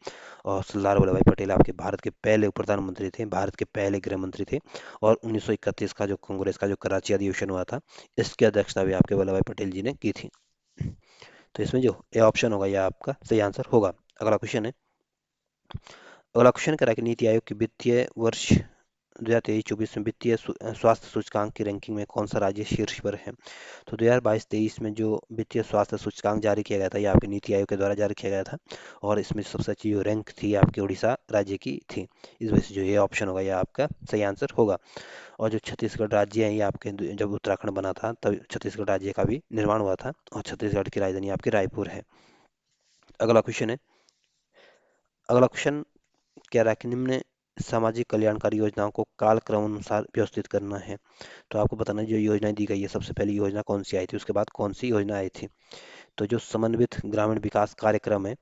और सरदार वल्लभ भाई पटेल आपके भारत के पहले प्रधानमंत्री थे, भारत के पहले गृह मंत्री थे। और 1931 का जो कांग्रेस का जो कराची अधिवेशन हुआ था इसकी अध्यक्षता भी आपके वल्लभ भाई पटेल जी ने की थी। तो इसमें जो ए ऑप्शन होगा यह आपका सही आंसर होगा। अगला क्वेश्चन है अगला क्वेश्चन करा कि नीति आयोग के वित्तीय वर्ष 2023-24 में वित्तीय स्वास्थ्य सूचकांक की रैंकिंग में कौन सा राज्य शीर्ष पर है। तो 2022-23 में जो वित्तीय स्वास्थ्य सूचकांक जारी किया गया था ये आपके नीति आयोग के द्वारा जारी किया गया था। और इसमें सबसे अच्छी जो रैंक थी आपकी उड़ीसा राज्य की थी। इस वजह से जो ये ऑप्शन होगा ये आपका सही आंसर होगा। और जो छत्तीसगढ़ राज्य है ये आपके जब उत्तराखंड बना था तब छत्तीसगढ़ राज्य का भी निर्माण हुआ था। और छत्तीसगढ़ की राजधानी आपकी रायपुर है। अगला क्वेश्चन है अगला क्वेश्चन कह रहा है कि निम्न सामाजिक कल्याणकारी योजनाओं को कालक्रम अनुसार व्यवस्थित करना है। तो आपको बताना है जो योजनाएं दी गई है सबसे पहली योजना कौन सी आई थी उसके बाद कौन सी योजना आई थी। तो जो समन्वित ग्रामीण विकास कार्यक्रम है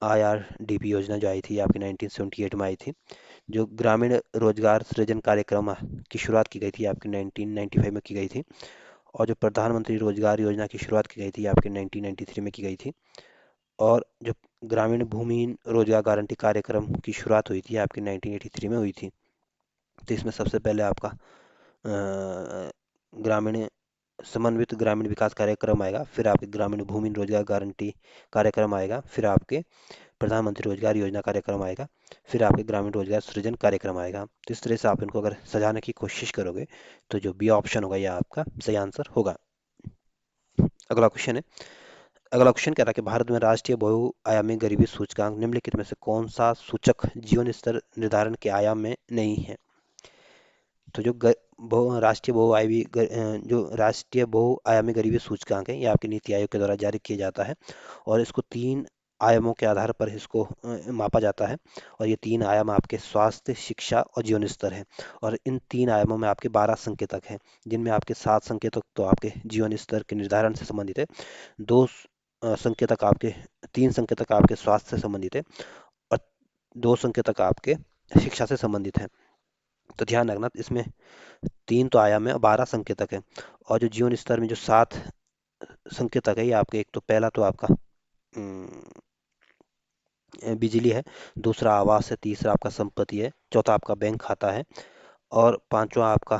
IRDP योजना जो आई थी आपकी 1978 में आई थी। जो ग्रामीण रोजगार सृजन कार्यक्रम की शुरुआत की गई थी आपकी 1995 में की गई थी। और जो प्रधानमंत्री रोजगार योजना की शुरुआत की गई थी आपकी 1993 में की गई थी। और जो ग्रामीण भूमिहीन रोजगार गारंटी कार्यक्रम की शुरुआत हुई थी आपकी 1983 में हुई थी। तो इसमें सबसे पहले आपका ग्रामीण समन्वित ग्रामीण विकास कार्यक्रम आएगा, फिर आपके ग्रामीण भूमिहीन रोजगार गारंटी कार्यक्रम आएगा, फिर आपके प्रधानमंत्री रोजगार योजना कार्यक्रम आएगा, फिर आपके ग्रामीण रोजगार सृजन कार्यक्रम आएगा। तो इस तरह से आप इनको अगर सजाने की कोशिश करोगे तो जो बी ऑप्शन होगा यह आपका सही आंसर होगा। अगला क्वेश्चन है अगला क्वेश्चन कह रहा है कि भारत में राष्ट्रीय बहुआयामी गरीबी सूचकांक निम्नलिखित में से कौन सा सूचक जीवन स्तर निर्धारण के आयाम में नहीं है। तो जो राष्ट्रीय बहुआयामी गरीबी सूचकांक है, ये आपके नीति आयोग के द्वारा जारी किया जाता है और इसको 3 आयामों के आधार पर इसको मापा जाता है। और ये 3 आयाम आपके स्वास्थ्य, शिक्षा और जीवन स्तर है। और इन 3 आयामों में आपके 12 संकेतक हैं, जिनमें आपके 7 संकेतक तो आपके जीवन स्तर के निर्धारण से संबंधित है, दो संकेतक आपके 3 संकेतक आपके स्वास्थ्य से संबंधित है और 2 संकेतक आपके शिक्षा से संबंधित है। तो ध्यान रखना, इसमें 3 तो आयाम है और 12 संकेतक है। और जो जीवन स्तर में जो 7 संकेतक है, ये आपके एक तो पहला तो आपका बिजली है, दूसरा आवास है, तीसरा आपका संपत्ति है, चौथा आपका बैंक खाता है और पांचवा आपका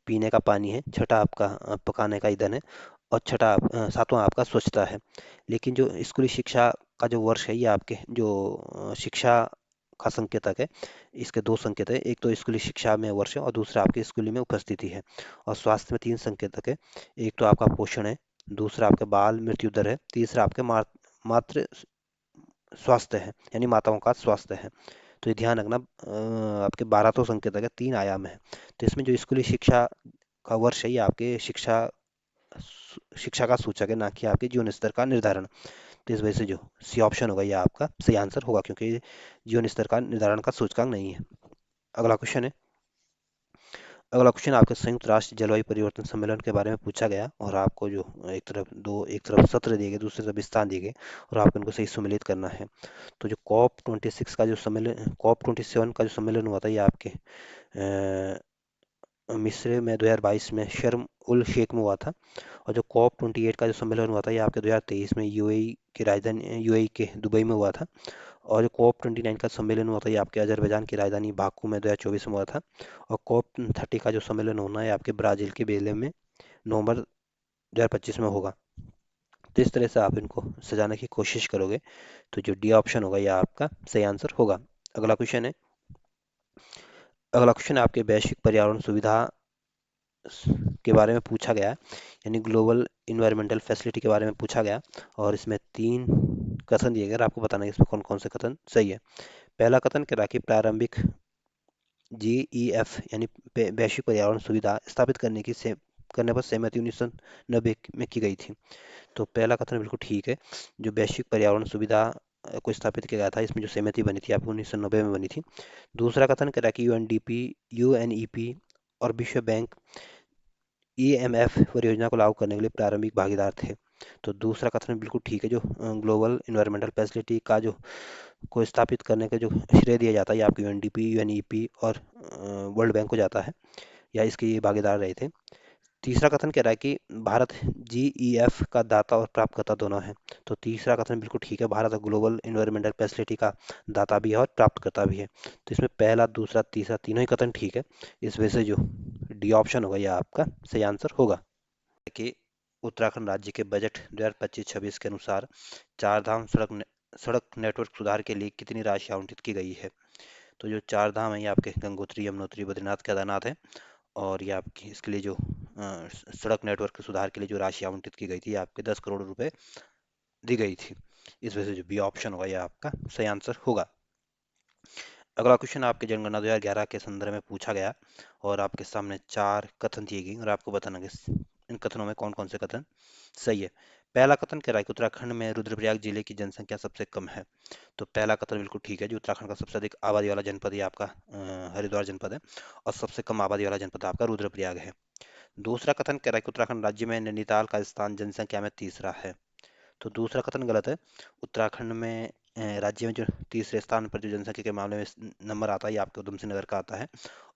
पीने का पानी है, छठा आपका पकाने का ईंधन है और सातवां आपका स्वच्छता है। लेकिन जो स्कूली शिक्षा का जो वर्ष है, ये आपके जो शिक्षा का संकेतक है, इसके 2 संकेत है, एक तो स्कूली शिक्षा में वर्ष है और दूसरा आपके स्कूली में उपस्थिति है। और स्वास्थ्य में 3 संकेतक है, एक तो आपका पोषण है, दूसरा आपका बाल मृत्यु दर है, तीसरा आपके मातृ स्वास्थ्य है, यानी माताओं का स्वास्थ्य है। तो ये ध्यान रखना, आपके 12 तो संकेतक है, 3 आयाम है। तो इसमें जो स्कूली शिक्षा का वर्ष है, ये आपके शिक्षा का सूचक है, ना कि आपके जीवन स्तर का निर्धारण। तो इस वजह से जो सी ऑप्शन होगा, ये आपका सही आंसर होगा, क्योंकि ये जीवन स्तर का निर्धारण का सूचकांक नहीं है। अगला क्वेश्चन है, अगला क्वेश्चन आपके संयुक्त राष्ट्र जलवायु परिवर्तन सम्मेलन के बारे में पूछा गया और आपको जो एक तरफ सत्र दिए गए, दूसरी तरफ स्थान दिए गए और आपको इनको सही सुमेलित करना है। तो जो COP27 का जो सम्मेलन हुआ था, ये आपके मिस्र में 2022 में शर्म उल शेख में हुआ था। और जो COP28 का जो सम्मेलन हुआ था, ये आपके 2023 में यूएई के दुबई में हुआ था। और जो COP29 का सम्मेलन हुआ था, ये आपके अजरबैजान की राजधानी बाकू में 2024 में हुआ था। और COP30 का जो सम्मेलन होना है, आपके ब्राजील के बेलेम में नवंबर 2025 में होगा। तो इस तरह से आप इनको सजाने की कोशिश करोगे तो जो डी ऑप्शन होगा, यह आपका सही आंसर होगा। अगला क्वेश्चन है, अगला क्वेश्चन आपके वैश्विक पर्यावरण सुविधा के बारे में पूछा गया है, यानी ग्लोबल इन्वायरमेंटल फैसिलिटी के बारे में पूछा गया। और इसमें 3 कथन दिए गए, आपको बताना है इसमें कौन कौन से कथन सही है। पहला कथन कह रहा है कि प्रारंभिक GEF यानी वैश्विक पर्यावरण सुविधा स्थापित करने पर सहमति 1990 में की गई थी। तो पहला कथन बिल्कुल ठीक है। जो वैश्विक पर्यावरण सुविधा को स्थापित किया गया था, इसमें जो सहमति बनी थी आपको 1990 में बनी थी। दूसरा कथन कह रहा है कि UNEP और विश्व बैंक EMF परियोजना को लागू करने के लिए प्रारंभिक भागीदार थे। तो दूसरा कथन बिल्कुल ठीक है। जो ग्लोबल इन्वायरमेंटल फैसिलिटी का जो को स्थापित करने का जो श्रेय दिया जाता है, ये आपको UNDP, UNEP और वर्ल्ड बैंक को जाता है, या इसके ये भागीदार रहे थे। तीसरा कथन कह रहा है कि भारत GEF का दाता और प्राप्तकर्ता दोनों है। तो तीसरा कथन बिल्कुल ठीक है, भारत ग्लोबल इन्वायरमेंटल फैसिलिटी का दाता भी है और प्राप्तकर्ता भी है। तो इसमें पहला, दूसरा, तीसरा तीनों ही कथन ठीक है। इस वजह से जो डी ऑप्शन होगा, यह आपका सही आंसर होगा। कि उत्तराखंड राज्य के बजट 2025-26 के अनुसार चार धाम सड़क नेटवर्क सुधार के लिए कितनी राशि आवंटित की गई है। तो जो चार धाम है, ये आपके गंगोत्री, यमुनोत्री, बद्रीनाथ, केदारनाथ है। और ये आपकी इसके लिए जो सड़क नेटवर्क के सुधार के लिए जो राशि आवंटित की गई थी, ये आपके 10 करोड़ रुपए दी गई थी। इस वजह से जो बी ऑप्शन होगा, यह आपका सही आंसर होगा। अगला क्वेश्चन आपके जनगणना 2011 के संदर्भ में पूछा गया और आपके सामने 4 कथन दिए गए और आपको बताना कि इन कथनों में कौन कौन से कथन सही है। पहला कथन कह रहा है कि उत्तराखंड में रुद्रप्रयाग जिले की जनसंख्या सबसे कम है। तो पहला कथन बिल्कुल ठीक है। जो उत्तराखंड का सबसे अधिक आबादी वाला जनपद है, आपका हरिद्वार जनपद है और सबसे कम आबादी वाला जनपद आपका रुद्रप्रयाग है। दूसरा कथन कह रहा है कि उत्तराखंड राज्य में नैनीताल का स्थान जनसंख्या में तीसरा है। तो दूसरा कथन गलत है। उत्तराखंड में राज्य में जो तीसरे स्थान पर जो जनसंख्या के मामले में नंबर आता है, ये आपके उधम सिंह नगर का आता है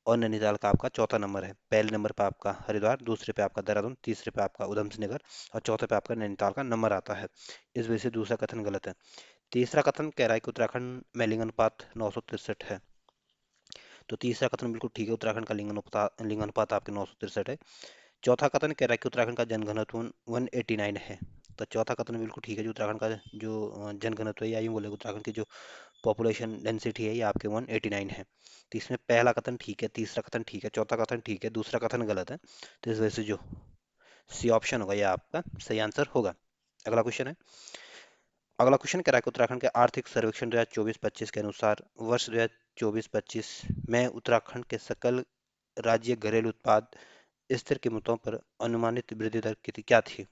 और नैनीताल का आपका चौथा नंबर है। पहले नंबर पे आपका हरिद्वार, दूसरे पे आपका देहरादून, तीसरे पे आपका उधम सिंह नगर और चौथे पे आपका नैनीताल का नंबर आता है। इस वजह से दूसरा कथन गलत है। तीसरा कथन कह रहा है कि उत्तराखंड में लिंगानुपात 963 है। तो तीसरा कथन बिल्कुल ठीक है, उत्तराखंड का लिंगानुपात आपके 963 है। चौथा कथन कह रहा है कि उत्तराखंड का जनघनत्व 189 है। तो चौथा कथन बिल्कुल ठीक है। जो उत्तराखंड का जो जनघनत्व है, या यूँ बोले उत्तराखंड की जो पॉपुलेशन डेंसिटी है, ये आपके 189 है। तो इसमें पहला कथन ठीक है, तीसरा कथन ठीक है, चौथा कथन ठीक है, दूसरा कथन गलत है। तो इस वजह से जो सी ऑप्शन होगा, यह आपका सही आंसर होगा। अगला क्वेश्चन है, अगला क्वेश्चन कह रहा है कि उत्तराखंड के आर्थिक सर्वेक्षण 2024-25 के अनुसार वर्ष 2024-25 में उत्तराखंड के सकल राज्य घरेलू उत्पाद स्थिर कीमतों पर अनुमानित वृद्धि दर कितनी क्या थी?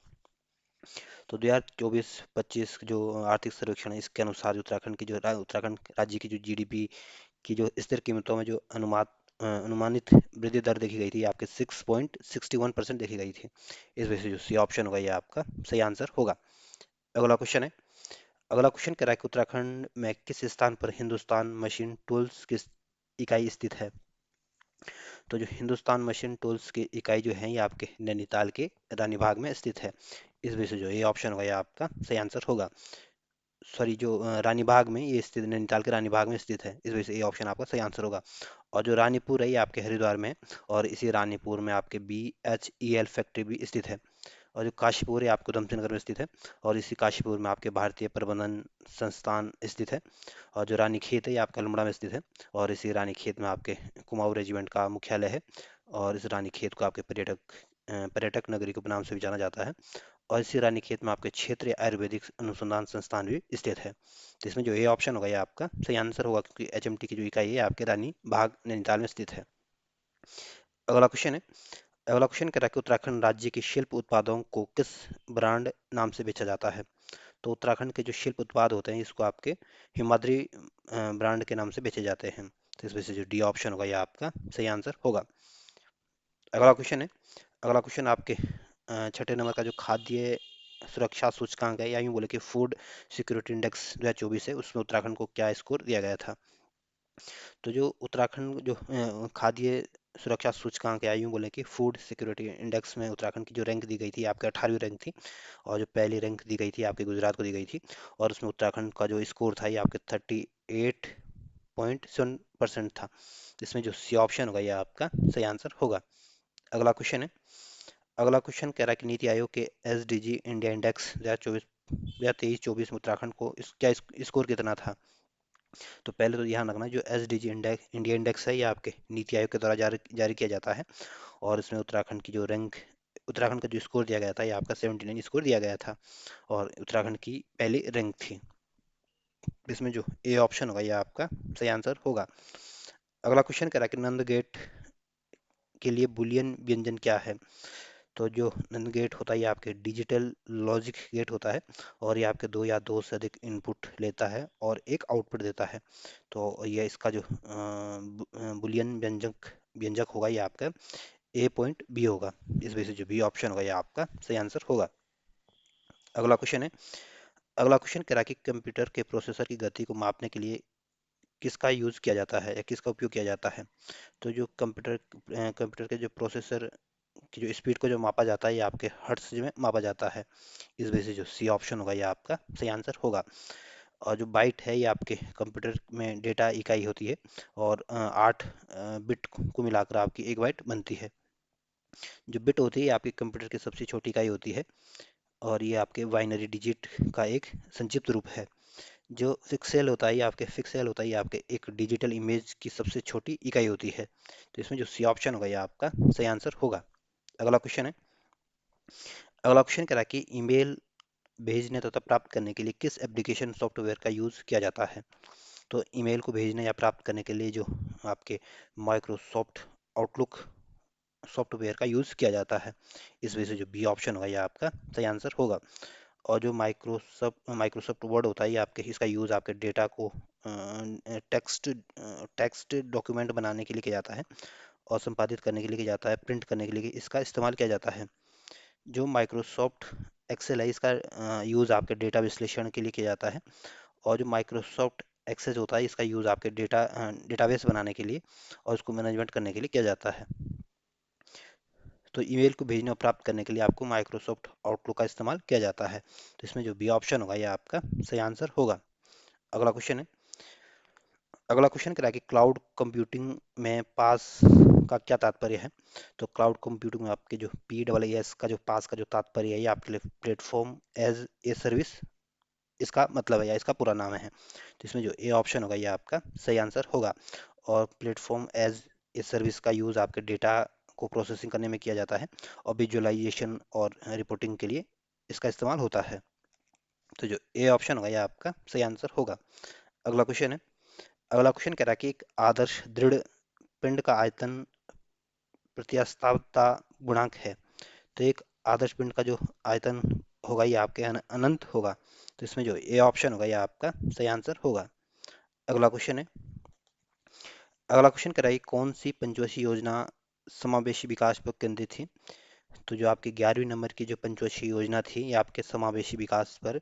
तो 2024-25 जो आर्थिक सर्वेक्षण है इसके अनुसार जो उत्तराखंड की जो उत्तराखंड राज्य की जो जीडीपी की जो स्थिर कीमतों में जो अनुमानित वृद्धि दर देखी गई थी आपके 6.61% देखी गई थी। इस वजह से जो सी ऑप्शन होगा ये आपका सही आंसर होगा। अगला क्वेश्चन है। अगला क्वेश्चन कह रहा है कि उत्तराखंड में किस स्थान पर हिंदुस्तान मशीन टूल्स की इकाई स्थित है? तो जो हिंदुस्तान मशीन टूल्स की इकाई जो है ये आपके नैनीताल के रानी बाग में स्थित है। इस वजह से जो ये ऑप्शन होगा ये आपका सही आंसर होगा। सॉरी जो रानी बाग में ये स्थित नैनीताल के रानी बाग में स्थित है, इस वजह से ये ऑप्शन आपका सही आंसर होगा। और जो रानीपुर है ये आपके हरिद्वार में है, और इसी रानीपुर में आपके BHEL फैक्ट्री भी स्थित है। और जो काशीपुर है आपको उधमसिंह नगर में स्थित है, और इसी काशीपुर में आपके भारतीय प्रबंधन संस्थान स्थित है। और जो रानीखेत है ये आपका अल्मोड़ा में स्थित है, और इसी रानीखेत में आपके कुमाऊं रेजिमेंट का मुख्यालय है। और इस रानीखेत को आपके पर्यटक नगरी के नाम से भी जाना जाता है। और इसी रानीखेत में आपके क्षेत्रीय आयुर्वेदिक अनुसंधान संस्थान भी स्थित है। तो इसमें जो ये ऑप्शन होगा ये आपका सही आंसर होगा, क्योंकि HMT की जो इकाई है आपके रानी बाग नैनीताल में स्थित है। अगला क्वेश्चन है। अगला क्वेश्चन कह रहा है कि उत्तराखंड राज्य के शिल्प उत्पादों को किस ब्रांड नाम से बेचा जाता है? तो उत्तराखंड के जो शिल्प उत्पाद होते हैं इसको आपके हिमाद्री ब्रांड के नाम से बेचे जाते हैं। तो इस वजह से जो डी ऑप्शन होगा ये आपका सही आंसर होगा। अगला क्वेश्चन है। अगला क्वेश्चन आपके छठे नंबर का जो खाद्य सुरक्षा सूचकांक है, या यूँ बोले कि फूड सिक्योरिटी इंडेक्स 2024 है, उसमें उत्तराखंड को क्या स्कोर दिया गया था? तो जो उत्तराखंड जो खाद्य सुरक्षा सूचकांक है, या यूँ बोले कि फूड सिक्योरिटी इंडेक्स में उत्तराखंड की जो रैंक दी गई थी आपके 18वीं रैंक थी। और जो पहली रैंक दी गई थी आपके गुजरात को दी गई थी। और उसमें उत्तराखंड का जो स्कोर था ये आपके 38.7% था। इसमें जो सी ऑप्शन होगा ये आपका सही आंसर होगा। अगला क्वेश्चन है। अगला क्वेश्चन कह रहा है कि नीति आयोग के SDG इंडिया इंडेक्स 2023-24 में उत्तराखंड को क्या स्कोर कितना था? तो पहले तो ध्यान रखना, जो SDG इंडेक्स इंडिया इंडेक्स है ये आपके नीति आयोग के द्वारा जारी जारी किया जाता है। और इसमें उत्तराखंड का जो स्कोर दिया गया था ये आपका 79 स्कोर दिया गया था। और उत्तराखंड की पहली रैंक थी। इसमें जो ए ऑप्शन होगा ये आपका सही आंसर होगा। अगला क्वेश्चन कह रहा है कि नंद गेट के लिए बुलियन व्यंजन क्या है? तो जो नंद गेट होता है ये आपके डिजिटल लॉजिक गेट होता है, और ये आपके दो या दो से अधिक इनपुट लेता है और एक आउटपुट देता है। तो ये इसका जो बुलियन व्यंजक व्यंजक होगा ये आपका A.B होगा। इस वजह से जो बी ऑप्शन होगा ये आपका सही आंसर होगा। अगला क्वेश्चन है। अगला क्वेश्चन कह रहा है कि कंप्यूटर के प्रोसेसर की गति को मापने के लिए किसका यूज़ किया जाता है या किसका उपयोग किया जाता है? तो जो कंप्यूटर के जो प्रोसेसर की जो स्पीड को जो मापा जाता है ये आपके हर्ट्ज में मापा जाता है। इस वजह से जो सी ऑप्शन होगा ये आपका सही आंसर होगा। और जो बाइट है ये आपके कंप्यूटर में डेटा इकाई होती है, और 8 बिट को मिलाकर आपकी एक बाइट बनती है। जो बिट होती है आपके कंप्यूटर की सबसे छोटी इकाई होती है, और ये आपके बाइनरी डिजिट का एक संक्षिप्त रूप है। जो पिक्सेल होता है ये आपके एक डिजिटल इमेज की सबसे छोटी इकाई होती है। तो इसमें जो सी ऑप्शन होगा ये आपका सही आंसर होगा। अगला क्वेश्चन है। अगला क्वेश्चन कह रहा है कि ईमेल भेजने तथा प्राप्त करने के लिए किस एप्लीकेशन सॉफ्टवेयर का यूज़ किया जाता है? तो ईमेल को भेजने या प्राप्त करने के लिए जो आपके माइक्रोसॉफ्ट आउटलुक सॉफ्टवेयर का यूज़ किया जाता है। इस वजह से जो बी ऑप्शन होगा ये आपका सही आंसर होगा। और जो माइक्रोसॉफ्ट वर्ड होता है ये आपके इसका यूज़ आपके डेटा को टेक्स्ट टेक्स्ट डॉक्यूमेंट बनाने के लिए किया जाता है, और संपादित करने के लिए किया जाता है, प्रिंट करने के लिए इसका इस्तेमाल किया जाता है। जो माइक्रोसॉफ्ट एक्सेल है इसका यूज़ आपके डेटा विश्लेषण के लिए किया जाता है। और जो माइक्रोसॉफ्ट एक्सेस होता है इसका यूज़ आपके डेटाबेस बनाने के लिए और उसको मैनेजमेंट करने के लिए किया जाता है। तो ईमेल को भेजने और प्राप्त करने के लिए आपको माइक्रोसॉफ्ट आउटलुक का इस्तेमाल किया जाता है। तो इसमें जो बी ऑप्शन होगा ये आपका सही आंसर होगा। अगला क्वेश्चन है। अगला क्वेश्चन कह रहा है कि क्लाउड कंप्यूटिंग में पास का क्या तात्पर्य है? तो क्लाउड कंप्यूटिंग में आपके जो PaaS का जो पास का जो तात्पर्य है ये आपके लिए प्लेटफॉर्म एज ए सर्विस इसका मतलब है, या इसका पूरा नाम है। तो इसमें जो ए ऑप्शन होगा ये आपका सही आंसर होगा। और प्लेटफॉर्म एज ए सर्विस का यूज़ आपके डेटा को प्रोसेसिंग करने में किया जाता है, और विजुअलाइजेशन और रिपोर्टिंग के लिए इसका इस्तेमाल होता है। तो जो ए ऑप्शन होगा ये आपका सही आंसर होगा। अगला क्वेश्चन है। अगला क्वेश्चन कह रहा है कि एक आदर्श दृढ़ पिंड का आयतन प्रत्यास्थता गुणांक है। तो एक आदर्श पिंड का जो आयतन होगा ये आपके अनंत होगा। तो इसमें जो ए ऑप्शन होगा ये आपका सही आंसर होगा। अगला क्वेश्चन है। अगला क्वेश्चन कह रहा है कौन सी पंचवर्षीय योजना समावेशी विकास पर केंद्रित थी। तो जो आपकी 11वीं नंबर की जो पंचवर्षीय योजना थी ये आपके समावेशी विकास पर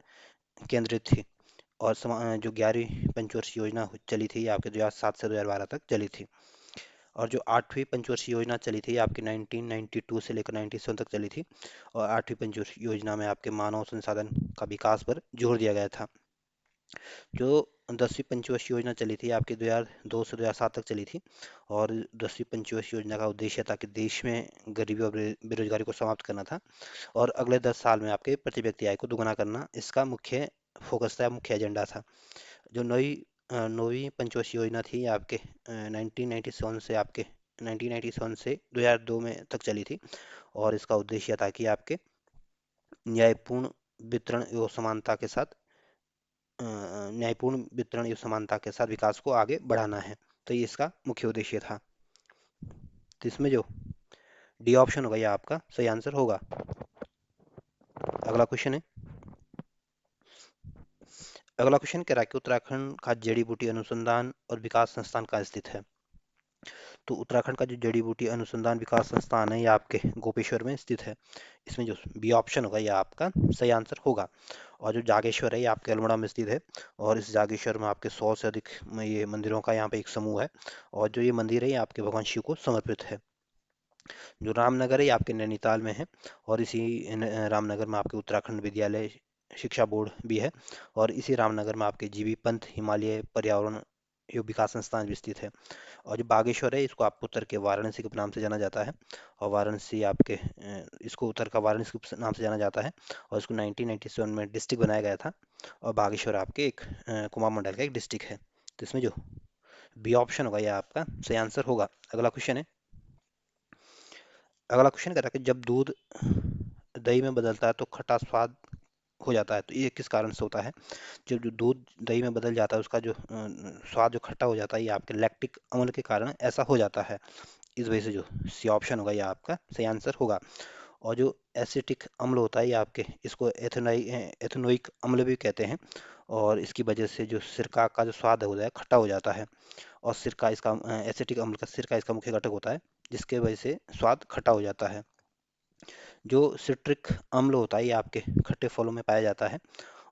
केंद्रित थी। और जो 11वीं पंचवर्षीय योजना चली थी ये आपके 2007 से 2012 तक चली थी। और जो 8वीं पंचवर्षीय योजना चली थी आपकी 1992 से लेकर 97 तक चली थी। और 8वीं पंचवर्षीय योजना में आपके मानव संसाधन का विकास पर जोर दिया गया था। जो 10वीं पंचवर्षीय योजना चली थी आपकी 2002 से 2007 तक चली थी। और 10वीं पंचवर्षीय योजना का उद्देश्य था कि देश में गरीबी और बेरोजगारी को समाप्त करना था। और अगले 10 साल में आपके प्रति व्यक्ति आय को दुगना करना इसका मुख्य फोकस था, मुख्य एजेंडा था। जो नौवीं पंचवर्षीय योजना थी ये आपके 1997 से 2002 में तक चली थी। और इसका उद्देश्य था कि आपके न्यायपूर्ण वितरण एवं समानता के साथ विकास को आगे बढ़ाना है। तो ये इसका मुख्य उद्देश्य था। तो इसमें जो डी ऑप्शन होगा ये आपका सही आंसर होगा। अगला क्वेश्चन है। अगला क्वेश्चन कह रहा है कि उत्तराखंड का जड़ी बूटी अनुसंधान और विकास संस्थान कहाँ स्थित है। तो उत्तराखंड का जो जड़ी बूटी अनुसंधान विकास संस्थान है ये आपके गोपेश्वर में स्थित है। इसमें जो बी ऑप्शन होगा ये आपका सही आंसर होगा। और जो जागेश्वर है ये आपके अल्मोड़ा में स्थित है। और इस जागेश्वर में आपके 100 से अधिक ये मंदिरों का यहाँ पे एक समूह है। और जो ये मंदिर है ये आपके भगवान शिव को समर्पित है। जो रामनगर है ये आपके नैनीताल में है। और इसी रामनगर में आपके उत्तराखंड विद्यालय शिक्षा बोर्ड भी है। और इसी रामनगर में आपके जीबी पंत हिमालय पर्यावरण एवं विकास संस्थान भी स्थित है। और जो बागेश्वर है इसको आपको उत्तर के वाराणसी के नाम से जाना जाता है। और वाराणसी आपके इसको उत्तर का वाराणसी के नाम से जाना जाता है। और इसको 1997 में डिस्ट्रिक्ट बनाया गया था। और बागेश्वर आपके एक कुमार मंडल का एक डिस्ट्रिक्ट है। तो इसमें जो बी ऑप्शन होगा यह आपका सही आंसर होगा। अगला क्वेश्चन है। अगला क्वेश्चन कह रहा है कि जब दूध दही में बदलता है तो खट्टा स्वाद हो जाता है। तो ये किस कारण से होता है। जब जो दूध दही में बदल जाता है उसका जो स्वाद जो खट्टा हो जाता है ये आपके लैक्टिक अम्ल के कारण ऐसा हो जाता है। इस वजह से जो सी ऑप्शन होगा ये आपका सही आंसर होगा। और जो एसिटिक अम्ल होता है ये आपके इसको एथेनोइक अम्ल भी कहते हैं। और इसकी वजह से जो सिरका का जो स्वाद होता है खट्टा हो जाता है। और सिरका इसका एसिटिक अम्ल का सिरका इसका मुख्य घटक होता है जिसके वजह से स्वाद खट्टा हो जाता है। जो सिट्रिक अम्ल होता है ये आपके खट्टे फलों में पाया जाता है।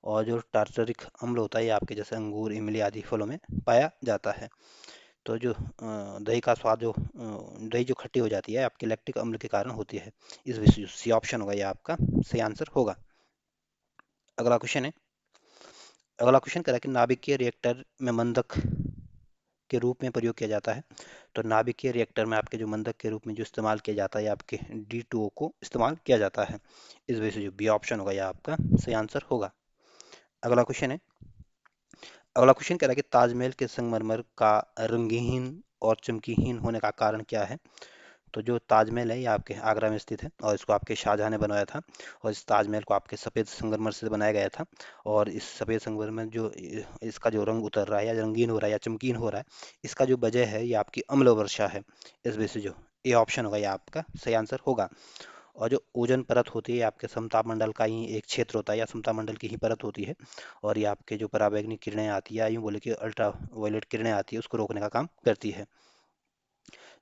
और जो टार्टरिक अम्ल होता है ये आपके जैसे अंगूर इमली आदि फलों में पाया जाता है। तो जो दही का स्वाद जो दही जो खट्टी हो जाती है आपके लैक्टिक अम्ल के कारण होती है। इस वजह से सी ऑप्शन होगा ये आपका सही आंसर होगा। अगला क्वेश्चन है। अगला क्वेश्चन कह रहा है कि नाभिकीय रिएक्टर में मंदक के रूप में प्रयोग किया जाता है। तो नाभिकीय रिएक्टर में आपके जो मंदक के रूप में जो इस्तेमाल किया जाता है आपके D2O को इस्तेमाल किया जाता है। इस वजह से जो बी ऑप्शन होगा यह आपका सही आंसर होगा। अगला क्वेश्चन है। अगला क्वेश्चन कह रहा है कि ताजमहल के संगमरमर का रंगहीन और चमकीहीन होने का कारण क्या है। तो जो ताजमहल है ये आपके आगरा में स्थित है और इसको आपके शाहजहां ने बनवाया था। और इस ताजमहल को आपके सफ़ेद संगमरमर से बनाया गया था। और इस सफ़ेद संगमरमर जो इसका जो रंग उतर रहा है या रंगीन हो रहा है या चमकीन हो रहा है इसका जो वजह है ये आपकी अम्ल वर्षा है। इस वजह से जो ए ऑप्शन होगा ये आपका सही आंसर होगा। और जो ओजोन परत होती है आपके समताप मंडल का ही एक क्षेत्र होता है या समताप मंडल की ही परत होती है। और ये आपके जो पराबैंगनी किरणें आती है यूँ बोले कि अल्ट्रा वायलेट किरणें आती है उसको रोकने का काम करती है।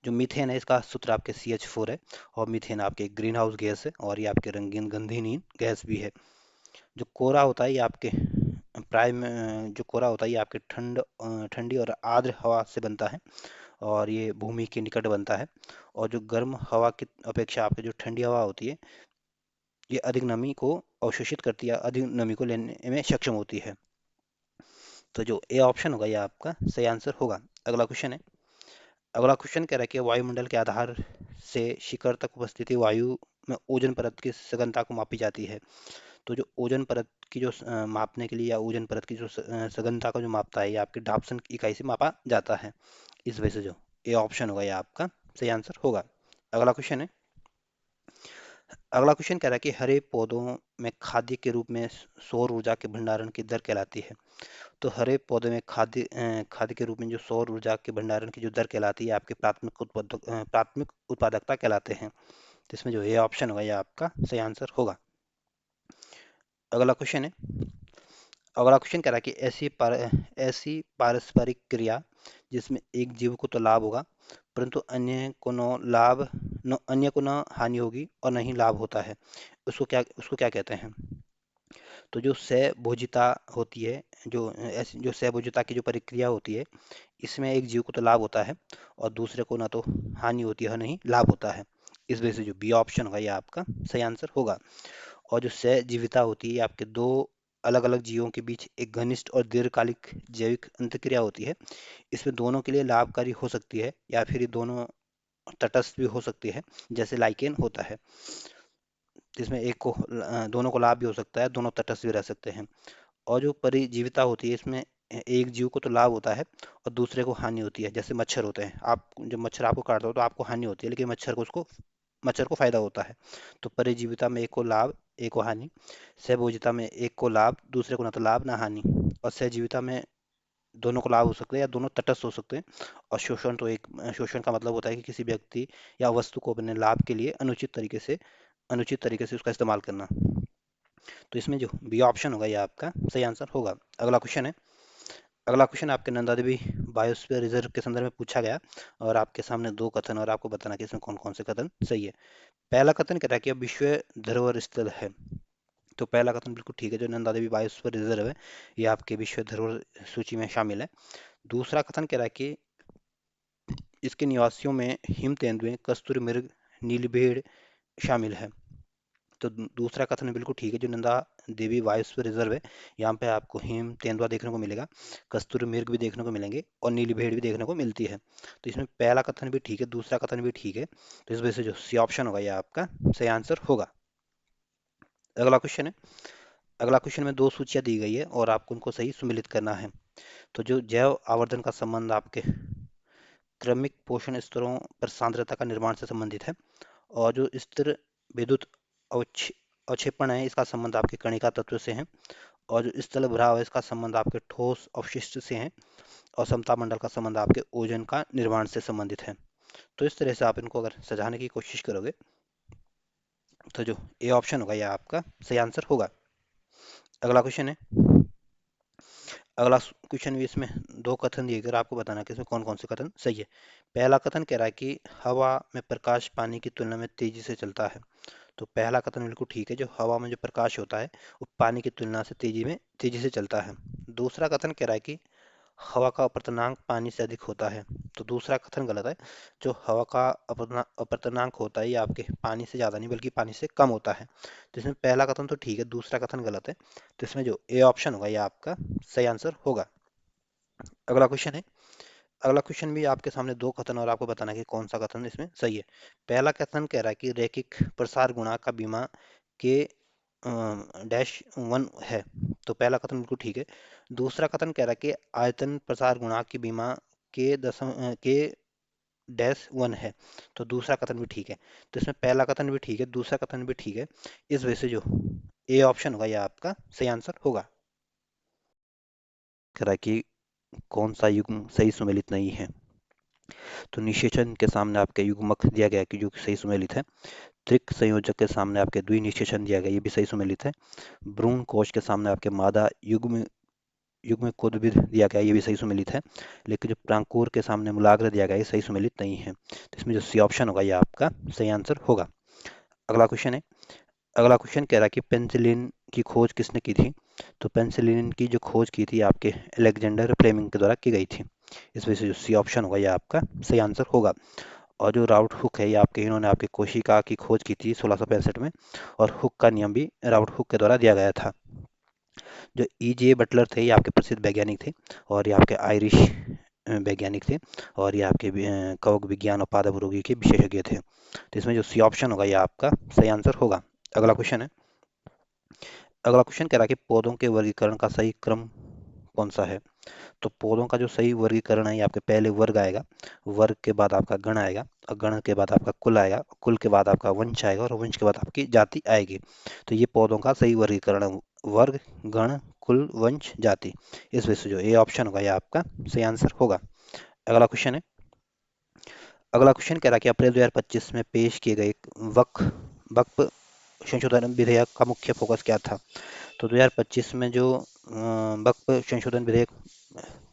जो मीथेन है इसका सूत्र आपके CH4 है। और मीथेन आपके ग्रीन हाउस गैस है और ये आपके रंगीन गंधहीन गैस भी है। जो कोरा होता है ये आपके जो कोरा होता है ये आपके ठंडी और आर्द्र हवा से बनता है। और ये भूमि के निकट बनता है। और जो गर्म हवा की अपेक्षा आपकी जो ठंडी हवा होती है ये अधिक नमी को अवशोषित करती है, अधिक नमी को लेने में सक्षम होती है। तो जो ए ऑप्शन होगा ये आपका सही आंसर होगा। अगला क्वेश्चन है। अगला क्वेश्चन कह रहा है कि वायुमंडल के आधार से शिखर तक उपस्थिति वायु में ओजोन परत की सघनता को मापी जाती है। तो जो ओजोन परत की जो मापने के लिए या ओजोन परत की जो सघनता को जो मापता है ये आपके डाप्सन इकाई से मापा जाता है। इस वजह से जो ए ऑप्शन होगा ये आपका सही आंसर होगा। अगला क्वेश्चन है। अगला क्वेश्चन कह रहा है कि हरे पौधों में खाद्य के रूप में सौर ऊर्जा के भंडारण की दर कहलाती है। तो हरे पौधे में खाद्य के रूप में जो सौर ऊर्जा के भंडारण की जो दर कहलाती है आपके प्राथमिक उत्पादकता कहलाते हैं। तो इसमें जो ए ऑप्शन होगा ये आपका सही आंसर होगा। अगला क्वेश्चन है, अगला क्वेश्चन कह रहा है कि ऐसी पारस्परिक क्रिया जिसमें एक जीव को तो लाभ होगा परंतु अन्य को न हानि होगी और न ही लाभ होता है, उसको क्या कहते हैं। तो जो सहभोजिता होती है, जो सहभोजिता की जो प्रक्रिया होती है, इसमें एक जीव को तो लाभ होता है और दूसरे को ना तो हानि होती है और नहीं लाभ होता है। इस वजह से जो बी ऑप्शन होगा ये आपका सही आंसर होगा। और जो सहजीविता होती है ये आपके दो अलग अलग जीवों के बीच एक घनिष्ठ और दीर्घकालिक जैविक अंतक्रिया होती है। इसमें दोनों के लिए लाभकारी हो सकती है या फिर ये दोनों तटस्थ भी हो सकती है, जैसे लाइकेन होता है। इसमें दोनों को लाभ भी हो सकता है, दोनों तटस्थ भी रह सकते हैं। और जो परिजीविता होती है इसमें एक जीव को तो लाभ होता है और दूसरे को हानि होती है, जैसे मच्छर होते हैं। आप जब मच्छर आपको काटता हो तो आपको हानि होती है लेकिन मच्छर को फायदा होता है। तो परिजीविता में एक को लाभ एक को हानि, सहभोजिता में एक को लाभ दूसरे को ना तो लाभ ना हानि, और सहजीविता में दोनों को लाभ हो सकते हैं या दोनों तटस्थ हो सकते हैं। और शोषण का मतलब होता है कि किसी व्यक्ति या वस्तु को अपने लाभ के लिए अनुचित तरीके से उसका इस्तेमाल करना। तो इसमें जो बी ऑप्शन होगा ये आपका सही आंसर होगा। अगला क्वेश्चन है, अगला क्वेश्चन आपके नंदा देवी बायोस्फीयर रिजर्व के संदर्भ में पूछा गया और आपके सामने दो कथन और आपको बताना कि इसमें कौन कौन से कथन सही है। पहला कथन कहता है कि अब विश्व धरोहर स्थल है। तो पहला कथन बिल्कुल ठीक है, जो नंदा देवी बायोस्फीयर रिजर्व है ये आपके विश्व धरोहर सूची में शामिल है। दूसरा कथन कह रहा है कि इसके निवासियों में हिम तेंदुए, कस्तूरी मृग, नीलभेड़ शामिल है। तो दूसरा कथन बिल्कुल ठीक है, जो नंदा देवी बायोस्फीयर रिजर्व है यहाँ पे आपको हिम तेंदुआ देखने को मिलेगा, कस्तूरी मृग भी देखने को मिलेंगे और नीली भेड़ भी देखने को मिलती है। तो इसमें पहला कथन भी ठीक है, दूसरा कथन भी ठीक है। तो इस वजह से जो सी ऑप्शन होगा ये आपका सही आंसर होगा। अगला क्वेश्चन है, अगला क्वेश्चन में दो सूचियां दी गई है और आपको उनको सही सुमेलित करना है। तो जो जैव आवर्धन का संबंध आपके क्रमिक पोषण स्तरों पर सांद्रता का निर्माण से संबंधित है, और जो स्थिर विद्युत अवक्ष- अवक्षेपण है इसका संबंध आपके कणिका तत्व से है, और जो स्थल भराव है इसका संबंध आपके ठोस अवशिष्ट से है, और समता मंडल का संबंध आपके ओजन का निर्माण से संबंधित है। तो इस तरह से आप इनको अगर सजाने की कोशिश करोगे तो जो ए ऑप्शन होगा यह आपका सही आंसर होगा। अगला क्वेश्चन है, अगला क्वेश्चन भी इसमें दो कथन दिए गए, आपको बताना कि इसमें कौन कौन से कथन सही है। पहला कथन कह रहा है कि हवा में प्रकाश पानी की तुलना में तेजी से चलता है। तो पहला कथन बिल्कुल ठीक है, जो हवा में जो प्रकाश होता है वो पानी की तुलना से तेजी से चलता है। दूसरा कथन कह रहा है कि हवा का अपवर्तनांक पानी से अधिक होता है। तो दूसरा कथन गलत है, जो हवा का अपवर्तनांक होता है ये आपके पानी से ज़्यादा नहीं बल्कि पानी से कम होता है। तो इसमें पहला कथन तो ठीक है, दूसरा कथन गलत है। तो इसमें जो ए ऑप्शन होगा ये आपका सही आंसर होगा। अगला क्वेश्चन है, अगला क्वेश्चन भी आपके सामने दो कथन और आपको बताना है कि कौन सा कथन इसमें सही है। पहला कथन कह रहा है कि रैखिक प्रसार गुणांक का बीमा के डैश वन है। तो पहला कथन बिल्कुल ठीक है। दूसरा कथन कह रहा है कि आयतन प्रसार गुणांक की बीमा के डैश वन है। तो दूसरा कथन भी ठीक है। तो इसमें पहला कथन भी ठीक है, दूसरा कथन भी ठीक है। इस वजह से जो ए ऑप्शन होगा यह आपका सही आंसर होगा। कह रहा है कि कौन सा युग्म सही सुमेलित नहीं है। तो निषेचन के सामने आपके युग्मक दिया गया कि जो सही सुमेलित है। त्रिक संयोजक के सामने आपके द्विनिषेचन दिया गया, ये भी सही सुमेलित है। भ्रूण कोश के सामने आपके मादा युग्म कोद भी दिया गया, ये भी सही सुमेलित है। लेकिन जो प्रांकुर के सामने मूलाग्र दिया गया ये सही सुमेलित नहीं है। तो इसमें जो सी ऑप्शन होगा ये आपका सही आंसर होगा। अगला क्वेश्चन है, अगला क्वेश्चन कह रहा है कि पेंसिलिन की खोज किसने की थी। तो पेंसिलिन की जो खोज की थी आपके अलेक्जेंडर फ्लेमिंग के द्वारा की गई थी। इस वजह से जो सी ऑप्शन होगा ये आपका सही आंसर होगा। और जो राउट हुक है ये आपके इन्होंने आपके कोशिका की खोज की थी 1665 में, और हुक का नियम भी राउट हुक के द्वारा दिया गया था। जो E.J. बटलर थे ये आपके प्रसिद्ध वैज्ञानिक थे और ये आपके आयरिश वैज्ञानिक थे, और ये आपके कवक विज्ञान और पादप रोगी के विशेषज्ञ थे। तो इसमें जो सी ऑप्शन होगा ये आपका सही आंसर होगा। अगला क्वेश्चन है, अगला क्वेश्चन कह रहा है कि पौधों के वर्गीकरण का सही क्रम कौन सा है। तो पौधों का जो सही वर्गीकरण है, ये आपके पहले वर्ग आएगा, वर्ग के बाद आपका गण आएगा, और गण के बाद आपका कुल आएगा, कुल के बाद आपका वंश आएगा, और वंश के बाद आपकी जाति आएगी। तो ये पौधों का सही वर्गीकरण है, वर्ग, गण, कुल, वंश, जाति। इस वजह से जो ए ऑप्शन होगा ये आपका सही आंसर होगा। अगला क्वेश्चन है, अगला क्वेश्चन कह रहा है कि अप्रैल 2025 में पेश किए गए वक्फ वक्फ संशोधन विधेयक का मुख्य फोकस क्या था? तो 2025 में जो वक्फ संशोधन विधेयक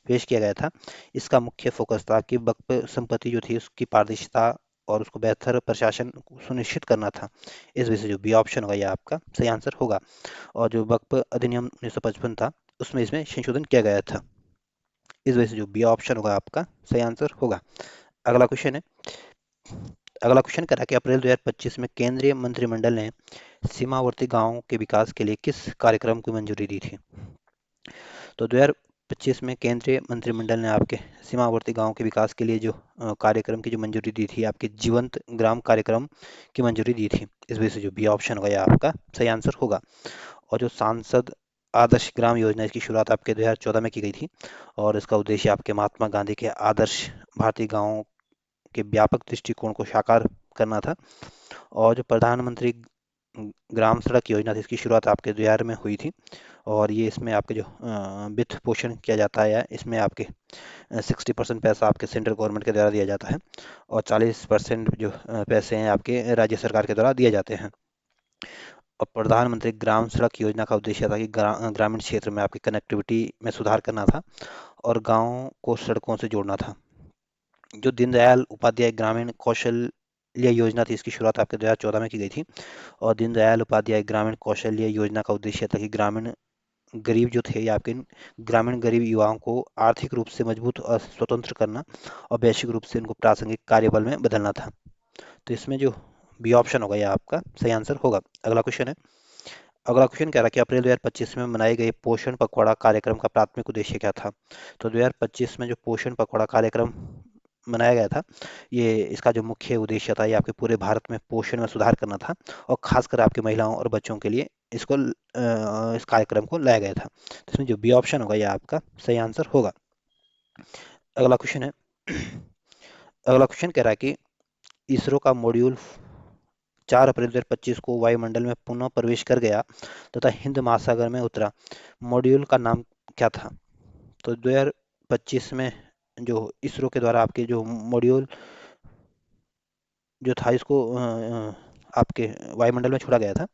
पेश किया गया था, इसका मुख्य फोकस था कि वक्फ संपत्ति जो थी उसकी पारदर्शिता और उसको बेहतर प्रशासन सुनिश्चित करना था। इस वजह से जो बी ऑप्शन होगा ये आपका सही आंसर होगा। और जो वक्फ अधिनियम 1955 था, उसमें इसमें संशोधन किया गया था। इस वजह से जो बी ऑप्शन होगा आपका सही आंसर होगा। अगला क्वेश्चन है, अगला क्वेश्चन करा कि अप्रैल 2025 में केंद्रीय मंत्रिमंडल ने सीमावर्ती गांवों के विकास के लिए किस कार्यक्रम को मंजूरी दी थी? तो 2025 में केंद्रीय मंत्रिमंडल ने आपके सीमावर्ती गांवों के विकास के लिए जो कार्यक्रम की जो मंजूरी दी थी, आपके जीवंत ग्राम कार्यक्रम की मंजूरी दी थी। इस वजह से जो बी ऑप्शन होगा ये आपका सही आंसर होगा। और जो सांसद आदर्श ग्राम योजना, इसकी शुरुआत आपके 2014 में की गई थी, और इसका उद्देश्य आपके महात्मा गांधी के आदर्श भारतीय गांवों के व्यापक दृष्टिकोण को साकार करना था। और जो प्रधानमंत्री ग्राम सड़क योजना थी, इसकी शुरुआत आपके 2000 में हुई थी, और ये इसमें आपके जो वित्त पोषण किया जाता है, इसमें आपके 60% पैसा आपके सेंट्रल गवर्नमेंट के द्वारा दिया जाता है, और 40% जो पैसे हैं आपके राज्य सरकार के द्वारा दिए जाते हैं। और प्रधानमंत्री ग्राम सड़क योजना का उद्देश्य था कि ग्रामीण क्षेत्र में आपकी कनेक्टिविटी में सुधार करना था और गाँव को सड़कों से जोड़ना था। जो दीनदयाल उपाध्याय ग्रामीण कौशल्य योजना थी, इसकी शुरुआत आपके 2014 में की गई थी, और दीनदयाल उपाध्याय ग्रामीण कौशल्य योजना का उद्देश्य था कि ग्रामीण गरीब जो थे या आपके ग्रामीण गरीब युवाओं को आर्थिक रूप से मजबूत और स्वतंत्र करना, और वैश्विक रूप से उनको प्रासंगिक कार्यबल में बदलना था। तो इसमें जो बी ऑप्शन होगा यह आपका सही आंसर होगा। अगला क्वेश्चन है, अगला क्वेश्चन कह रहा है कि अप्रैल 2025 में मनाए गए पोषण पखवाड़ा कार्यक्रम का प्राथमिक उद्देश्य क्या था? तो 2025 में जो पोषण पखवाड़ा कार्यक्रम मनाया गया था, ये इसका जो मुख्य उद्देश्य था, ये आपके पूरे भारत में पोषण में सुधार करना था, और खासकर आपके महिलाओं और बच्चों के लिए इसको इस कार्यक्रम को लाया गया था। तो इसमें जो बी ऑप्शन होगा ये आपका सही आंसर होगा। अगला क्वेश्चन है, अगला क्वेश्चन कह रहा है कि इसरो का मॉड्यूल 4 अप्रैल 2025 को वायुमंडल में पुनः प्रवेश कर गया तथा हिंद महासागर में उतरा। मॉड्यूल का नाम क्या था? तो 2025 में जो इसरो के द्वारा आपके जो मॉड्यूल जो था, इसको आपके वायुमंडल में छोड़ा गया था,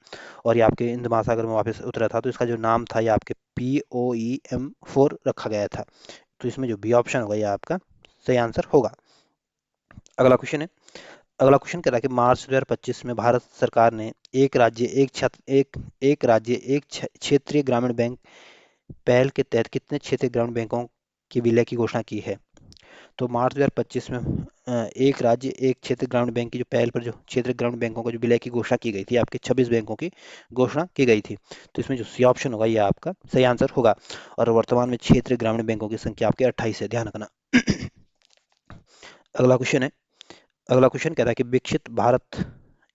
और ये आपके हिंद महासागर में वापस उतरा था। तो इसका जो नाम था ये आपके POEM-4 रखा गया था। तो इसमें जो बी ऑप्शन होगा ये आपका सही आंसर होगा। अगला क्वेश्चन है, अगला क्वेश्चन कह रहा है कि मार्च 2025 में भारत सरकार ने एक राज्य एक छात्र एक राज्य एक क्षेत्रीय ग्रामीण बैंक पहल के तहत कितने क्षेत्रीय ग्रामीण बैंकों के विलय की घोषणा की है? तो मार्च 2025 में एक राज्य एक क्षेत्र ग्रामीण बैंक की जो पहल पर जो क्षेत्रीय ग्रामीण बैंकों को जो विलय की घोषणा की गई थी, आपके 26 बैंकों की घोषणा की गई थी। तो इसमें जो सी ऑप्शन होगा ये आपका सही आंसर होगा। और वर्तमान में क्षेत्रीय ग्रामीण बैंकों की संख्या आपके 28 है, ध्यान रखना। अगला क्वेश्चन है, अगला क्वेश्चन कह रहा है कि विकसित भारत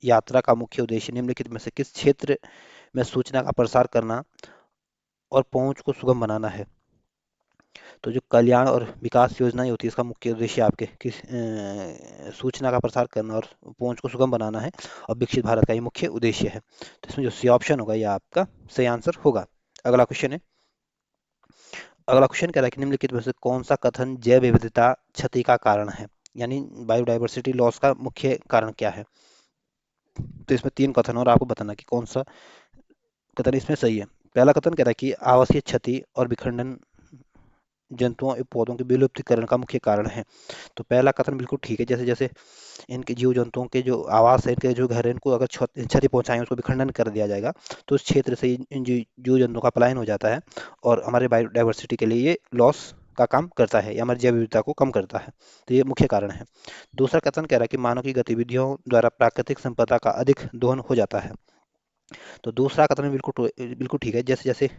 यात्रा का मुख्य उद्देश्य निम्नलिखित में से किस क्षेत्र में सूचना का प्रसार करना और पहुंच को सुगम बनाना है? तो जो कल्याण और विकास योजनाएं होती है, इसका मुख्य उद्देश्य आपके किस सूचना का प्रसार करना और पहुंच को सुगम बनाना है, और विकसित भारत का ये मुख्य उद्देश्य है। तो इसमें जो सी ऑप्शन होगा ये आपका सही आंसर होगा। अगला क्वेश्चन है, अगला क्वेश्चन कह रहा है कि निम्नलिखित में से कौन सा कथन जैव विविधता क्षति का कारण है, यानी बायोडाइवर्सिटी लॉस का मुख्य कारण क्या है? तो इसमें 3 कथन और आपको बताना कि कौन सा कथन इसमें सही है। पहला कथन कह रहा है कि आवासीय क्षति और विखंडन जंतुओं और पौधों के विलुप्तीकरण का मुख्य कारण है। तो पहला कथन बिल्कुल ठीक है, जैसे जैसे इनके जीव जंतुओं के जो आवास है, इनके जो घर है, इनको अगर क्षति पहुंचाएं, उसको विखंडन कर दिया जाएगा, तो उस क्षेत्र से इन जीव जंतुओं का पलायन हो जाता है, और हमारे बायोडाइवर्सिटी के लिए ये लॉस का काम करता है, या हमारी जैव विविधता को कम करता है। तो ये मुख्य कारण है। दूसरा कथन कह रहा है कि मानव की गतिविधियों द्वारा प्राकृतिक संपदा का अधिक दोहन हो जाता है। तो दूसरा कथन बिल्कुल ठीक है, जैसे जैसे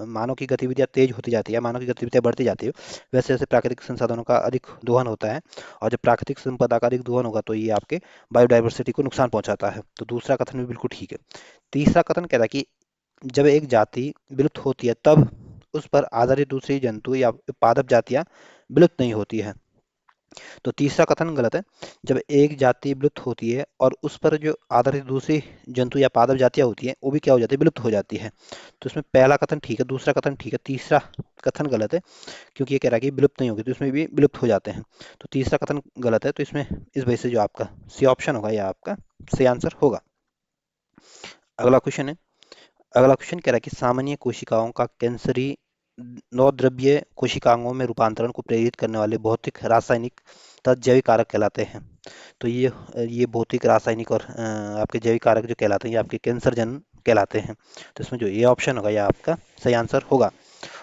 मानव की गतिविधियां तेज होती जाती है, मानव की गतिविधियां बढ़ती जाती है, वैसे वैसे प्राकृतिक संसाधनों का अधिक दोहन होता है, और जब प्राकृतिक संपदा का अधिक दोहन होगा तो ये आपके बायोडाइवर्सिटी को नुकसान पहुंचाता है। तो दूसरा कथन भी बिल्कुल ठीक है। तीसरा कथन कह रहा है कि जब एक जाति विलुप्त होती है तब उस पर आधारित दूसरी जंतु या पादप जातियां विलुप्त नहीं होती है। तो तीसरा कथन गलत है। जब एक जाति विलुप्त होती है और उस पर जो आधारित दूसरी जंतु या पादप जातियां होती हैं वो भी क्या हो जाती है, विलुप्त हो जाती है। तो इसमें पहला कथन ठीक है, दूसरा कथन ठीक है, तीसरा कथन गलत है, क्योंकि ये कह रहा है कि विलुप्त नहीं होगी, तो इसमें भी विलुप्त हो जाते हैं। तो तीसरा कथन गलत है, तो इसमें इस वजह से जो आपका सी ऑप्शन होगा या आपका सही आंसर होगा। अगला क्वेश्चन है। अगला क्वेश्चन कह रहा है कि सामान्य कोशिकाओं का कैंसरी नौद्रव्य कोशिकाओं में रूपांतरण को प्रेरित करने वाले भौतिक, रासायनिक तथा जैविक कारक कहलाते हैं। तो ये भौतिक, रासायनिक और आपके जैविक कारक जो कहलाते हैं ये आपके कैंसर जन कहलाते हैं। तो इसमें जो ए ऑप्शन होगा यह आपका सही आंसर होगा।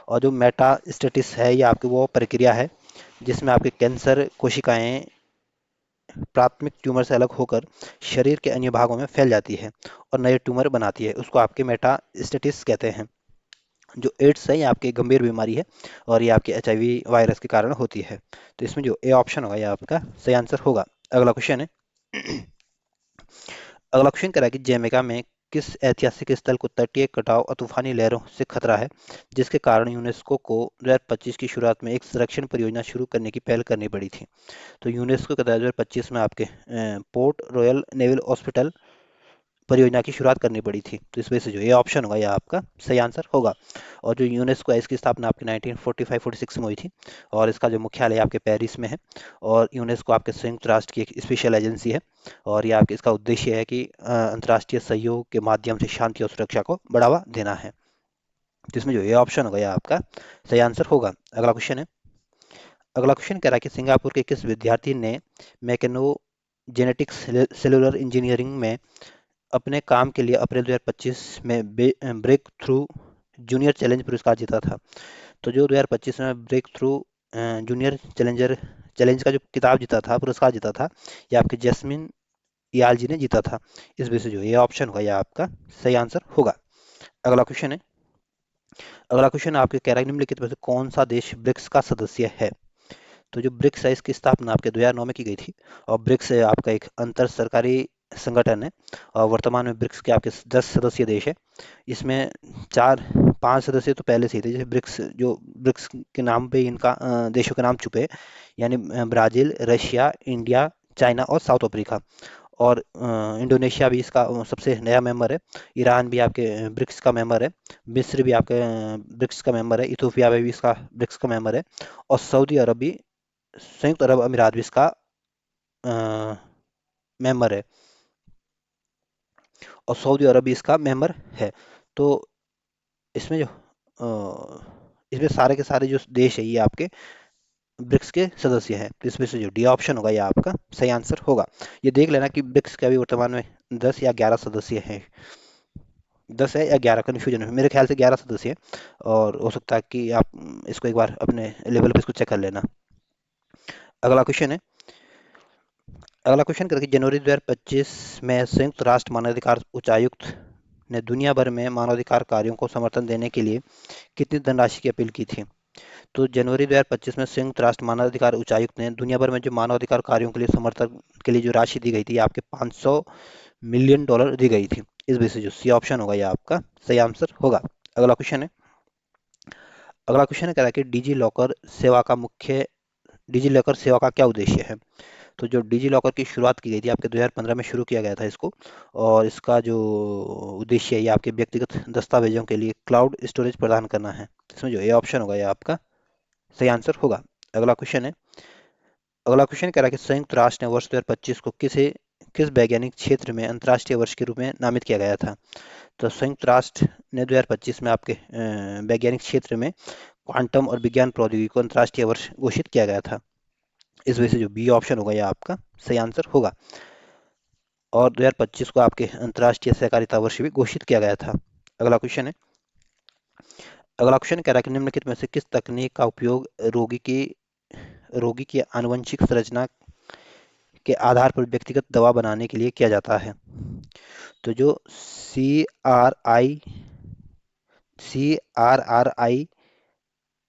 और जो मेटास्टेटिस है ये आपकी वो प्रक्रिया है जिसमें आपके कैंसर कोशिकाएं प्राथमिक ट्यूमर से अलग होकर शरीर के अन्य भागों में फैल जाती है और नए ट्यूमर बनाती है, उसको आपके मेटास्टेटिस कहते हैं। जो एड्स है ये आपकी गंभीर बीमारी है और ये आपके एचआईवी वायरस के कारण होती है। तो इसमें जो ए ऑप्शन होगा ये आपका सही आंसर होगा। अगला क्वेश्चन है। अगला क्वेश्चन कह रहा है कि जमैका में किस ऐतिहासिक स्थल को तटीय कटाव और तूफानी लहरों से खतरा है, जिसके कारण यूनेस्को को 2025 की शुरुआत में एक संरक्षण परियोजना शुरू करने की पहल करनी पड़ी थी। तो यूनेस्को के तहत 2025 में आपके पोर्ट रॉयल नेवल हॉस्पिटल परियोजना की शुरुआत करनी पड़ी थी। तो इस वजह से जो ये ऑप्शन होगा यह आपका सही आंसर होगा। और जो यूनेस्को है इसकी स्थापना आपकी 1945-46 में हुई थी और इसका जो मुख्यालय आपके पेरिस में है। और यूनेस्को आपके संयुक्त राष्ट्र की एक स्पेशल एजेंसी है और ये आपके इसका उद्देश्य है कि अंतर्राष्ट्रीय सहयोग के माध्यम से शांति और सुरक्षा को बढ़ावा देना है। तो इसमें जो ये ऑप्शन होगा यह आपका सही आंसर होगा। अगला क्वेश्चन है। अगला क्वेश्चन कह रहा है कि सिंगापुर के किस विद्यार्थी ने मैकेनो जेनेटिक्स सेलुलर इंजीनियरिंग में अपने काम के लिए अप्रैल 2025 में ब्रेक थ्रू जूनियर चैलेंज पुरस्कार जीता था। तो जो 2025 में ब्रेक थ्रू जूनियर चैलेंज का जो किताब जीता था, पुरस्कार जीता था, ये आपके जैस्मिन याल जी ने जीता था। इस वजह से जो ये ऑप्शन होगा यह आपका सही आंसर होगा। अगला क्वेश्चन है। अगला क्वेश्चन आपके कह रहा है निम्नलिखित में से कौन सा देश ब्रिक्स का सदस्य है। तो जो ब्रिक्स है इसकी स्थापना आपके 2009 में की गई थी और ब्रिक्स आपका एक अंतर सरकारी संगठन है और वर्तमान में ब्रिक्स के आपके 10 सदस्य देश है। इसमें 4-5 सदस्य तो पहले से ही थे, जैसे ब्रिक्स के नाम पे इनका देशों के नाम छुपे, यानी ब्राजील, रशिया, इंडिया, चाइना और साउथ अफ्रीका। और इंडोनेशिया भी इसका सबसे नया मेंबर है। ईरान भी आपके ब्रिक्स का मेंबर है। मिस्र भी आपके ब्रिक्स का मेंबर है। इथोपिया भी इसका ब्रिक्स का मेंबर है। और सऊदी अरब भी, संयुक्त अरब अमीरात भी इसका मेंबर है। और सऊदी अरब भी इसका मेंबर है। तो इसमें जो इसमें सारे के सारे जो देश है ये आपके ब्रिक्स के सदस्य हैं। तो इसमें से जो डी ऑप्शन होगा ये आपका सही आंसर होगा। ये देख लेना कि ब्रिक्स के अभी वर्तमान में 10 या 11 सदस्य हैं। 10 है या 11, कन्फ्यूजन है, मेरे ख्याल से 11 सदस्य हैं। और हो सकता है कि आप इसको एक बार अपने लेवल पे इसको चेक कर लेना। अगला क्वेश्चन है। अगला क्वेश्चन करके जनवरी 2025 में संयुक्त राष्ट्र मानवाधिकार उच्चायुक्त ने दुनिया भर में मानवाधिकार कार्यों को समर्थन देने के लिए कितनी धनराशि की अपील की थी। तो जनवरी 2025 में संयुक्त राष्ट्र मानवाधिकार उच्चायुक्त ने दुनिया भर में जो मानवाधिकार कार्यों के लिए समर्थन के लिए जो राशि दी गई थी आपके 500 मिलियन डॉलर दी गई थी। इस वजह से जो सी ऑप्शन होगा यह आपका सही आंसर होगा। अगला क्वेश्चन है। अगला क्वेश्चन है कह रहा है कि डिजी लॉकर सेवा का क्या उद्देश्य है। तो जो डिजी लॉकर की शुरुआत की गई थी आपके 2015 में शुरू किया गया था इसको। और इसका जो उद्देश्य है ये आपके व्यक्तिगत दस्तावेजों के लिए क्लाउड स्टोरेज प्रदान करना है। इसमें जो ए ऑप्शन होगा ये आपका सही आंसर होगा। अगला क्वेश्चन है। अगला क्वेश्चन कह रहा है कि संयुक्त राष्ट्र ने वर्ष 2025 को किस वैज्ञानिक क्षेत्र में अंतर्राष्ट्रीय वर्ष के रूप में नामित किया गया था। तो संयुक्त राष्ट्र ने 2025 में आपके वैज्ञानिक क्षेत्र में क्वांटम और विज्ञान प्रौद्योगिकी को अंतर्राष्ट्रीय वर्ष घोषित किया गया था। इस वजह से जो बी ऑप्शन होगा यह आपका सही आंसर होगा। और 2025 को आपके अंतर्राष्ट्रीय सहकारिता वर्ष भी घोषित किया गया था। अगला क्वेश्चन है। अगला क्वेश्चन कह रहा है कि निम्नलिखित में से किस तकनीक का उपयोग रोगी की आनुवंशिक संरचना के आधार पर व्यक्तिगत दवा बनाने के लिए किया जाता है। तो जो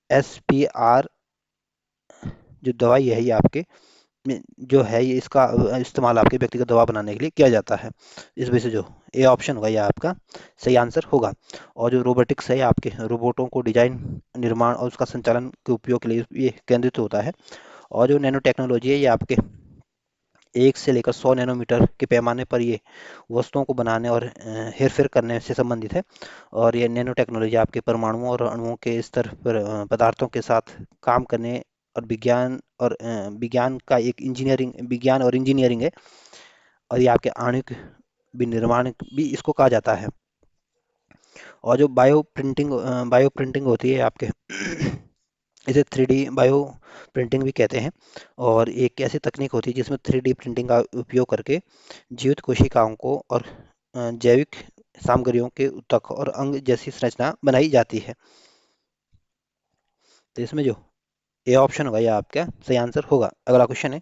CRISPR जो दवाई है ये आपके में जो है ये इसका इस्तेमाल आपके व्यक्तिगत दवा बनाने के लिए किया जाता है। इस वजह से जो ए ऑप्शन होगा ये आपका सही आंसर होगा। और जो रोबोटिक्स है ये आपके रोबोटों को डिजाइन, निर्माण और उसका संचालन के उपयोग के लिए ये केंद्रित होता है। और जो नैनो टेक्नोलॉजी है ये आपके 1 से लेकर 100 नैनोमीटर के पैमाने पर ये वस्तुओं को बनाने और हेरफेर करने से संबंधित है। और ये नैनो टेक्नोलॉजी आपके परमाणुओं और अणुओं के स्तर पर पदार्थों के साथ काम करने और विज्ञान का एक विज्ञान और इंजीनियरिंग है। और ये आपके आणविक विनिर्माण भी इसको कहा जाता है। और जो बायो प्रिंटिंग होती है आपके इसे 3D बायो प्रिंटिंग भी कहते हैं। और एक ऐसी तकनीक होती है जिसमें 3D प्रिंटिंग का उपयोग करके जीवित कोशिकाओं को और जैविक सामग्रियों के ऊतक और अंग जैसी संरचना बनाई जाती है। तो इसमें जो ए ऑप्शन होगा यह आपका सही आंसर होगा। अगला क्वेश्चन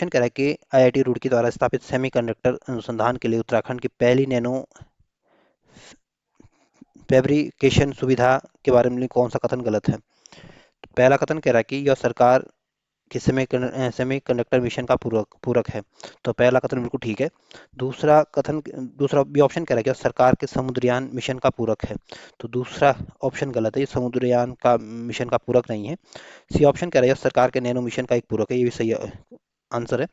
कह रहा है कि आईआईटी रुड़की द्वारा स्थापित सेमीकंडक्टर अनुसंधान के लिए उत्तराखंड की पहली नैनो फैब्रिकेशन सुविधा के बारे में कौन सा कथन गलत है? तो पहला कथन कह रहा है कि यह सरकार कि सेमीकंडक्टर मिशन का पूरक पूरक है। तो पहला कथन बिल्कुल ठीक है। दूसरा बी ऑप्शन कह रहा है कि सरकार के समुद्रयान मिशन का पूरक है। तो दूसरा ऑप्शन गलत है, ये समुद्रयान का मिशन का पूरक नहीं है। सी ऑप्शन कह रहा है सरकार के नैनो मिशन का एक पूरक है, ये भी सही आंसर है।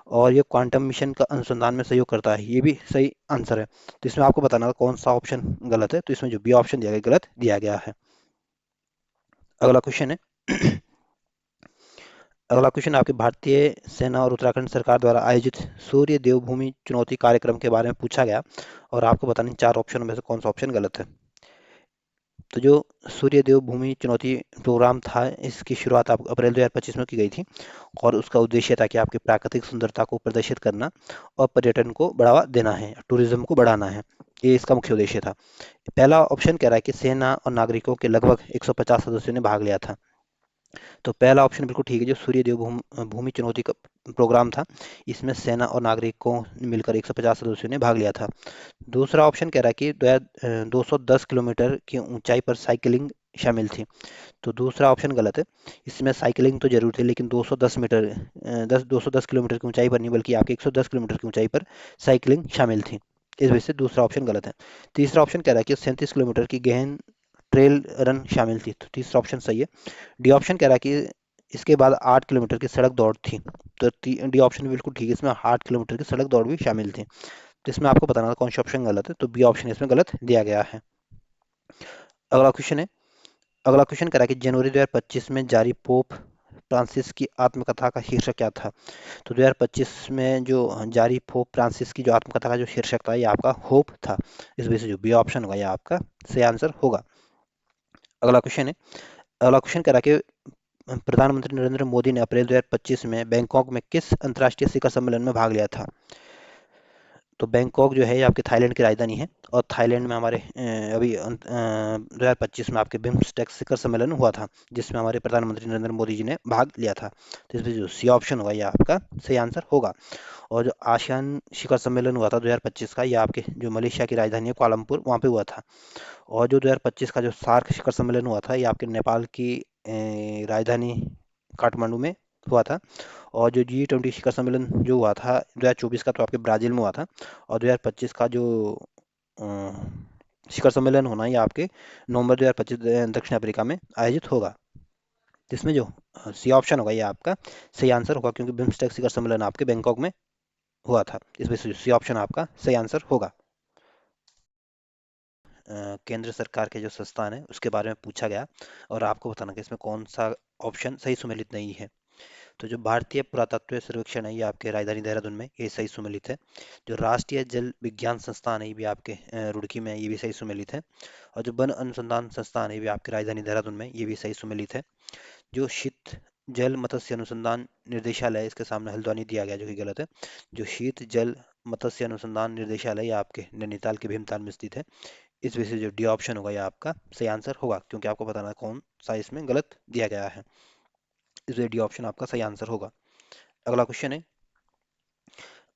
और ये क्वांटम मिशन का अनुसंधान में सहयोग करता है, ये भी सही आंसर है। तो इसमें आपको बताना है कौन सा ऑप्शन गलत है। तो इसमें जो बी ऑप्शन दिया गया गलत दिया गया है। अगला क्वेश्चन है अगला क्वेश्चन आपके भारतीय सेना और उत्तराखंड सरकार द्वारा आयोजित सूर्य देवभूमि चुनौती कार्यक्रम के बारे में पूछा गया। और आपको बताना है 4 ऑप्शनों में से कौन सा ऑप्शन गलत है। तो जो सूर्य देवभूमि चुनौती प्रोग्राम था इसकी शुरुआत आप अप्रैल 2025 में की गई थी। और उसका उद्देश्य था कि आपकी प्राकृतिक सुंदरता को प्रदर्शित करना और पर्यटन को बढ़ावा देना है, टूरिज्म को बढ़ाना है। ये इसका मुख्य उद्देश्य था। पहला ऑप्शन कह रहा है कि सेना और नागरिकों के लगभग 150 सदस्यों ने भाग लिया था। तो पहला ऑप्शन बिल्कुल ठीक है, जो सूर्य देव भूमि चुनौती का प्रोग्राम था इसमें सेना और नागरिकों ने मिलकर 150 सदस्यों ने भाग लिया था। दूसरा ऑप्शन कह रहा है कि 210 किलोमीटर की ऊंचाई पर साइकिलिंग शामिल थी। तो दूसरा ऑप्शन गलत है। इसमें साइकिलिंग तो जरूर थी लेकिन 210 किलोमीटर की ऊंचाई पर नहीं बल्कि आपके 110 किलोमीटर की ऊंचाई पर साइकिलिंग शामिल थी। इस वजह से दूसरा ऑप्शन गलत है। तीसरा ऑप्शन कह रहा है कि 37 किलोमीटर की गहन ट्रेल रन शामिल थी। तो तीसरा ऑप्शन सही है। डी ऑप्शन कह रहा है कि इसके बाद 8 किलोमीटर की सड़क दौड़ थी। तो डी ऑप्शन बिल्कुल ठीक है, इसमें 8 किलोमीटर की सड़क दौड़ भी शामिल थी। तो इसमें आपको बताना था कौन सा ऑप्शन गलत है। तो बी ऑप्शन इसमें गलत दिया गया है। अगला क्वेश्चन है अगला क्वेश्चन कह रहा है कि जनवरी 2025 में जारी पोप फ्रांसिस की आत्मकथा का शीर्षक क्या था? तो 2025 में जो जारी पोप फ्रांसिस की जो आत्मकथा का जो शीर्षक था ये आपका होप था। इस वजह से जो बी ऑप्शन होगा ये आपका सही आंसर होगा। अगला क्वेश्चन है अगला क्वेश्चन कह रहा है कि प्रधानमंत्री नरेंद्र मोदी ने अप्रैल 2025 में बैंकॉक में किस अंतर्राष्ट्रीय शिखर सम्मेलन में भाग लिया था? तो बैंकॉक जो है ये आपके थाईलैंड की राजधानी है। और थाईलैंड में हमारे 2025 में आपके बिम्स्टेक शिखर सम्मेलन हुआ था जिसमें हमारे प्रधानमंत्री नरेंद्र मोदी जी ने भाग लिया था। तो इसमें जो सी ऑप्शन होगा ये आपका सही आंसर होगा। और जो आसियान शिखर सम्मेलन हुआ था 2025 का, ये आपके जो मलेशिया की राजधानी है कुआलालंपुर वहाँ पे हुआ था। और जो 2025 का जो सार्क शिखर सम्मेलन हुआ था ये आपके नेपाल की राजधानी काठमांडू में हुआ था। और जो G20 शिखर सम्मेलन जो हुआ था 2024 का तो आपके ब्राजील में हुआ था। और 2025 का जो अ, शिखर सम्मेलन होना ये आपके नवंबर 2025 दक्षिण अफ्रीका में आयोजित होगा। जिसमें जो सी ऑप्शन होगा ये आपका सही आंसर होगा क्योंकि बिम्स्टेक शिखर सम्मेलन आपके बैंकॉक में हुआ था। इसमें सी ऑप्शन आपका सही आंसर होगा। केंद्र सरकार के जो संस्थान है उसके बारे में पूछा गया। और आपको बताना कि इसमें कौन सा ऑप्शन सही सुमेलित नहीं है। तो जो भारतीय पुरातत्व सर्वेक्षण है ये आपके राजधानी देहरादून में ये सही सुमेलित है। जो राष्ट्रीय जल विज्ञान संस्थान है ये भी आपके रुड़की में है, ये भी सही सुमेलित है। और जो वन अनुसंधान संस्थान है ये भी आपके राजधानी देहरादून में ये भी सही सुमेलित है। जो शीत जल मत्स्य अनुसंधान निर्देशालय है, इसके सामने हल्द्वानी दिया गया जो कि गलत है। जो शीत जल मत्स्य अनुसंधान निर्देशालय ये आपके नैनीताल के भीमताल में स्थित है। इस वजह से जो डी ऑप्शन होगा ये आपका सही आंसर होगा क्योंकि आपको बताना है कौन सा इसमें गलत दिया गया है। इस वजह डी ऑप्शन आपका सही आंसर होगा। अगला क्वेश्चन है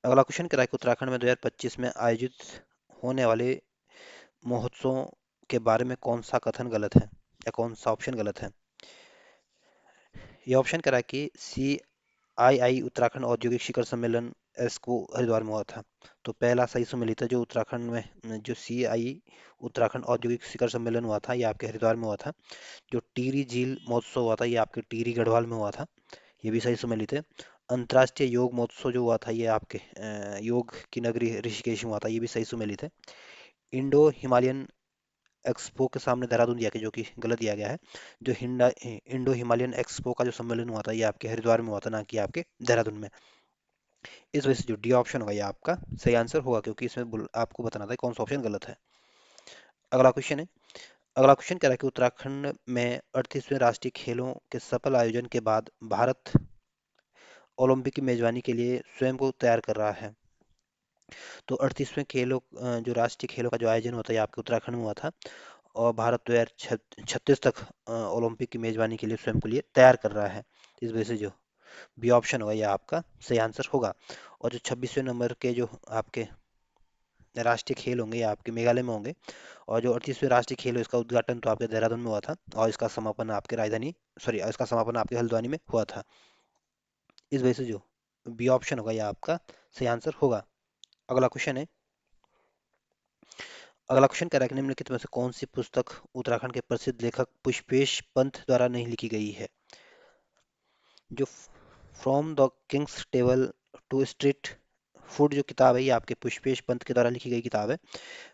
अगला क्वेश्चन कह रहा है कि उत्तराखंड में 2025 में आयोजित होने वाले महोत्सवों के बारे में कौन सा कथन गलत है या कौन सा ऑप्शन गलत है। ये ऑप्शन कह रहा है कि सी आई उत्तराखंड औद्योगिक शिखर सम्मेलन एस्को हरिद्वार में हुआ था। तो पहला सही सुमेलित है जो उत्तराखंड में जो CI उत्तराखंड औद्योगिक शिखर सम्मेलन हुआ था, ये आपके हरिद्वार में हुआ था। जो टिहरी झील महोत्सव हुआ था, ये आपके टिहरी गढ़वाल में हुआ था, ये भी सही सुमेलित है। अंतर्राष्ट्रीय योग महोत्सव जो हुआ था, ये आपके योग की नगरी ऋषिकेश में हुआ था, ये भी सही सुमेलित है। इंडो हिमालयन एक्सपो के सामने देहरादून दिया गया, जो कि गलत दिया गया है। जो हिंडा इंडो हिमालयन एक्सपो का जो सम्मेलन हुआ था, ये आपके हरिद्वार में हुआ था, ना कि आपके देहरादून में। इस वजह से जो डी ऑप्शन होगा ये आपका सही आंसर होगा, क्योंकि इसमें आपको बताना था कौन सा ऑप्शन गलत है। अगला क्वेश्चन है। अगला क्वेश्चन कह रहा है कि उत्तराखंड में 38वें राष्ट्रीय खेलों के सफल आयोजन के बाद भारत ओलंपिक की मेजबानी के लिए स्वयं को तैयार कर रहा है। तो 38वें खेलों जो राष्ट्रीय खेलों का जो आयोजन होता है, ये आपके उत्तराखंड में हुआ था। और भारत 2036 तक ओलंपिक की मेजबानी के लिए स्वयं को लिए तैयार कर रहा है। इस वजह से जो बी ऑप्शन होगा, ये आपका सही आंसर होगा। और जो 26वें नंबर के जो आपके राष्ट्रीय खेल होंगे, ये आपके मेघालय में होंगे। और जो 38वें राष्ट्रीय खेल है, इसका उद्घाटन तो आपके देहरादून में हुआ था, और इसका समापन आपके राजधानी सॉरी इसका समापन आपके हल्द्वानी में हुआ था। इस वजह से जो बी ऑप्शन होगा, ये आपका सही आंसर होगा। अगला क्वेश्चन है। अगला क्वेश्चन कह रहा है कि निम्नलिखित में से कौन सी पुस्तक उत्तराखंड के प्रसिद्ध लेखक पुष्पेश पंत द्वारा नहीं लिखी गई है। जो from the king's table to street food जो किताब है, ये आपके पुष्पेश पंत के द्वारा लिखी गई किताब है।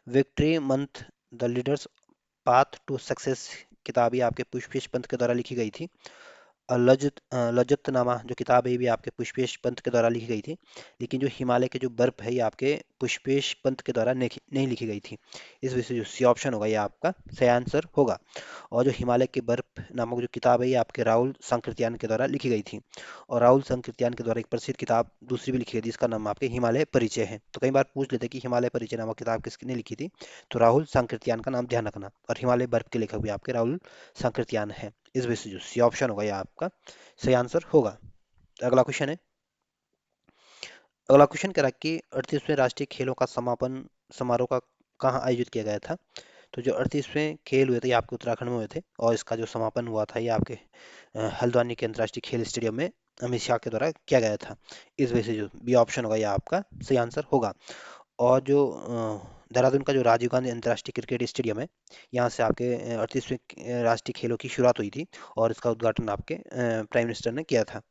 Victory month the leader's path to success किताब ये आपके पुष्पेश पंत के द्वारा लिखी गई थी। लजतनामा जो किताब है, ये भी आपके पुष्पेश पंत के द्वारा लिखी गई थी। लेकिन जो हिमालय के जो बर्फ है, ये आपके पुष्पेश पंत के द्वारा नहीं लिखी गई थी। इस वजह से जो सी ऑप्शन होगा, ये आपका सही आंसर होगा। और जो हिमालय के बर्फ नामक जो किताब है, ये आपके राहुल सांकृत्यायन के द्वारा लिखी गई थी। और राहुल सांकृत्यायन के द्वारा एक प्रसिद्ध किताब दूसरी भी लिखी गई थी, जिसका नाम आपके हिमालय परिचय है। तो कई बार पूछ लेते हैं कि हिमालय परिचय नामक किताब किसने लिखी थी, तो राहुल सांकृत्यायन का नाम ध्यान रखना। और हिमालय बर्फ के लेखक भी आपके राहुल सांकृत्यायन है। इस वजह से जो सी ऑप्शन होगा, ये आपका सही आंसर होगा। अगला क्वेश्चन है। अगला क्वेश्चन कह रहा है कि 38वें राष्ट्रीय खेलों का समापन समारोह का कहाँ आयोजित किया गया था। तो जो 38वें खेल हुए थे, ये आपके उत्तराखंड में हुए थे, और इसका जो समापन हुआ था, ये आपके हल्द्वानी के अंतर्राष्ट्रीय खेल स्टेडियम में अमित शाह के द्वारा किया गया था। इस वजह से जो बी ऑप्शन होगा, ये आपका सही आंसर होगा। और जो देहरादून का जो राजीव गांधी अंतर्राष्ट्रीय क्रिकेट स्टेडियम है, यहाँ से आपके 38वें राष्ट्रीय खेलों की शुरुआत हुई थी, और इसका उद्घाटन आपके प्राइम मिनिस्टर ने किया था।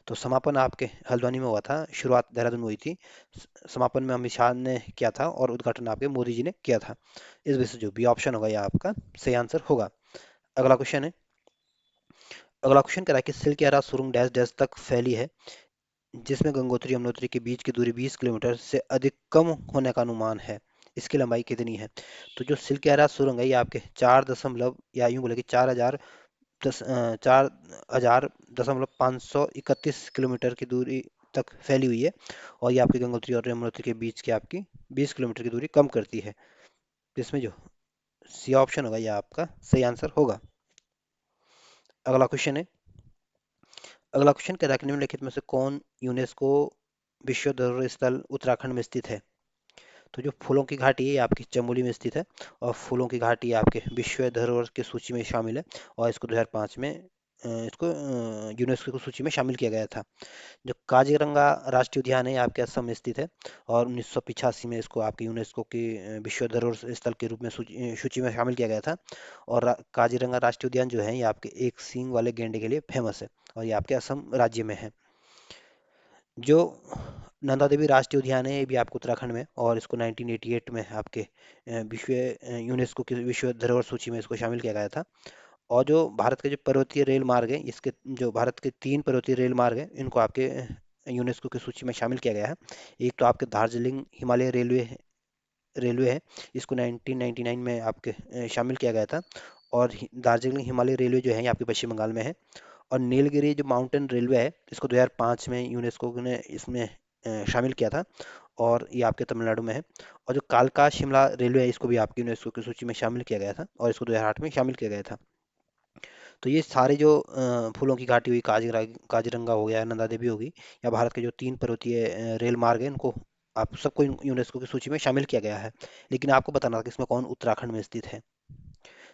तो समापन आपके हल्द्वानी में हुआ था, शुरुआत देहरादून में हुई थी। समापन में अमित शाह ने किया था, और उद्घाटन आपके मोदी जी ने किया था। इस वजह से जो बी ऑप्शन होगा, ये आपका सही आंसर होगा। अगला क्वेश्चन है। अगला क्वेश्चन कह रहा है कि सिलक्यारा सुरुंग डैश डैश तक फैली है, जिसमें गंगोत्री यमुनोत्री के बीच की दूरी 20 किलोमीटर से अधिक कम होने का अनुमान है। इसकी लंबाई कितनी है। तो जो सिलक्यारा सुरंग है, ये आपके 4 या यूं बोले कि 4,531 की दूरी तक फैली हुई है। और ये आपकी गंगोत्री और यमुनोत्री के बीच की आपकी 20 किलोमीटर की दूरी कम करती है। जिसमें जो सी ऑप्शन होगा, ये आपका सही आंसर होगा। अगला क्वेश्चन है। अगला क्वेश्चन कह रहा है कि निम्नलिखित में से कौन यूनेस्को विश्व धरोहर स्थल उत्तराखंड में स्थित है। तो जो फूलों की घाटी है, ये आपकी चमोली में स्थित है। और फूलों की घाटी आपके विश्व धरोहर की सूची में शामिल है। और इसको 2005 में इसको यूनेस्को की सूची में शामिल किया गया था। जो काजीरंगा राष्ट्रीय उद्यान है, ये आपके असम में स्थित है। और 1985 में इसको आपके यूनेस्को की विश्व धरोहर स्थल के रूप में सूची में शामिल किया गया था। और काजीरंगा राष्ट्रीय उद्यान जो है, ये आपके एक सींग वाले गैंडे के लिए फेमस है, और ये आपके असम राज्य में है। जो नंदा देवी राष्ट्रीय उद्यान है, ये भी आपको उत्तराखंड में, और इसको 1988 में आपके यूनेस्को की विश्व धरोहर सूची में इसको शामिल किया गया था। और जो भारत के जो पर्वतीय रेल मार्ग है, इसके जो भारत के 3 पर्वतीय रेल मार्ग हैं, इनको आपके यूनेस्को की सूची में शामिल किया गया है। एक तो आपके दार्जिलिंग हिमालय रेलवे है, इसको 1999 में आपके शामिल किया गया था। और दार्जिलिंग हिमालय रेलवे जो है, ये आपके पश्चिम बंगाल में है। और नीलगिरी जो माउंटेन रेलवे है, इसको 2005 में यूनेस्को ने इसमें शामिल किया था, और ये आपके तमिलनाडु में है। और जो कालका शिमला रेलवे है, इसको भी आपकी यूनेस्को की सूची में शामिल किया गया था, और इसको 2008 में शामिल किया गया था। तो ये सारे जो फूलों की घाटी हुई, काजीरंगा हो गया, नंदा देवी होगी, या भारत के जो 3 पर्वतीय रेल मार्ग है, इनको आप सबको यूनेस्को की सूची में शामिल किया गया है। लेकिन आपको बताना था कि इसमें कौन उत्तराखंड में स्थित है।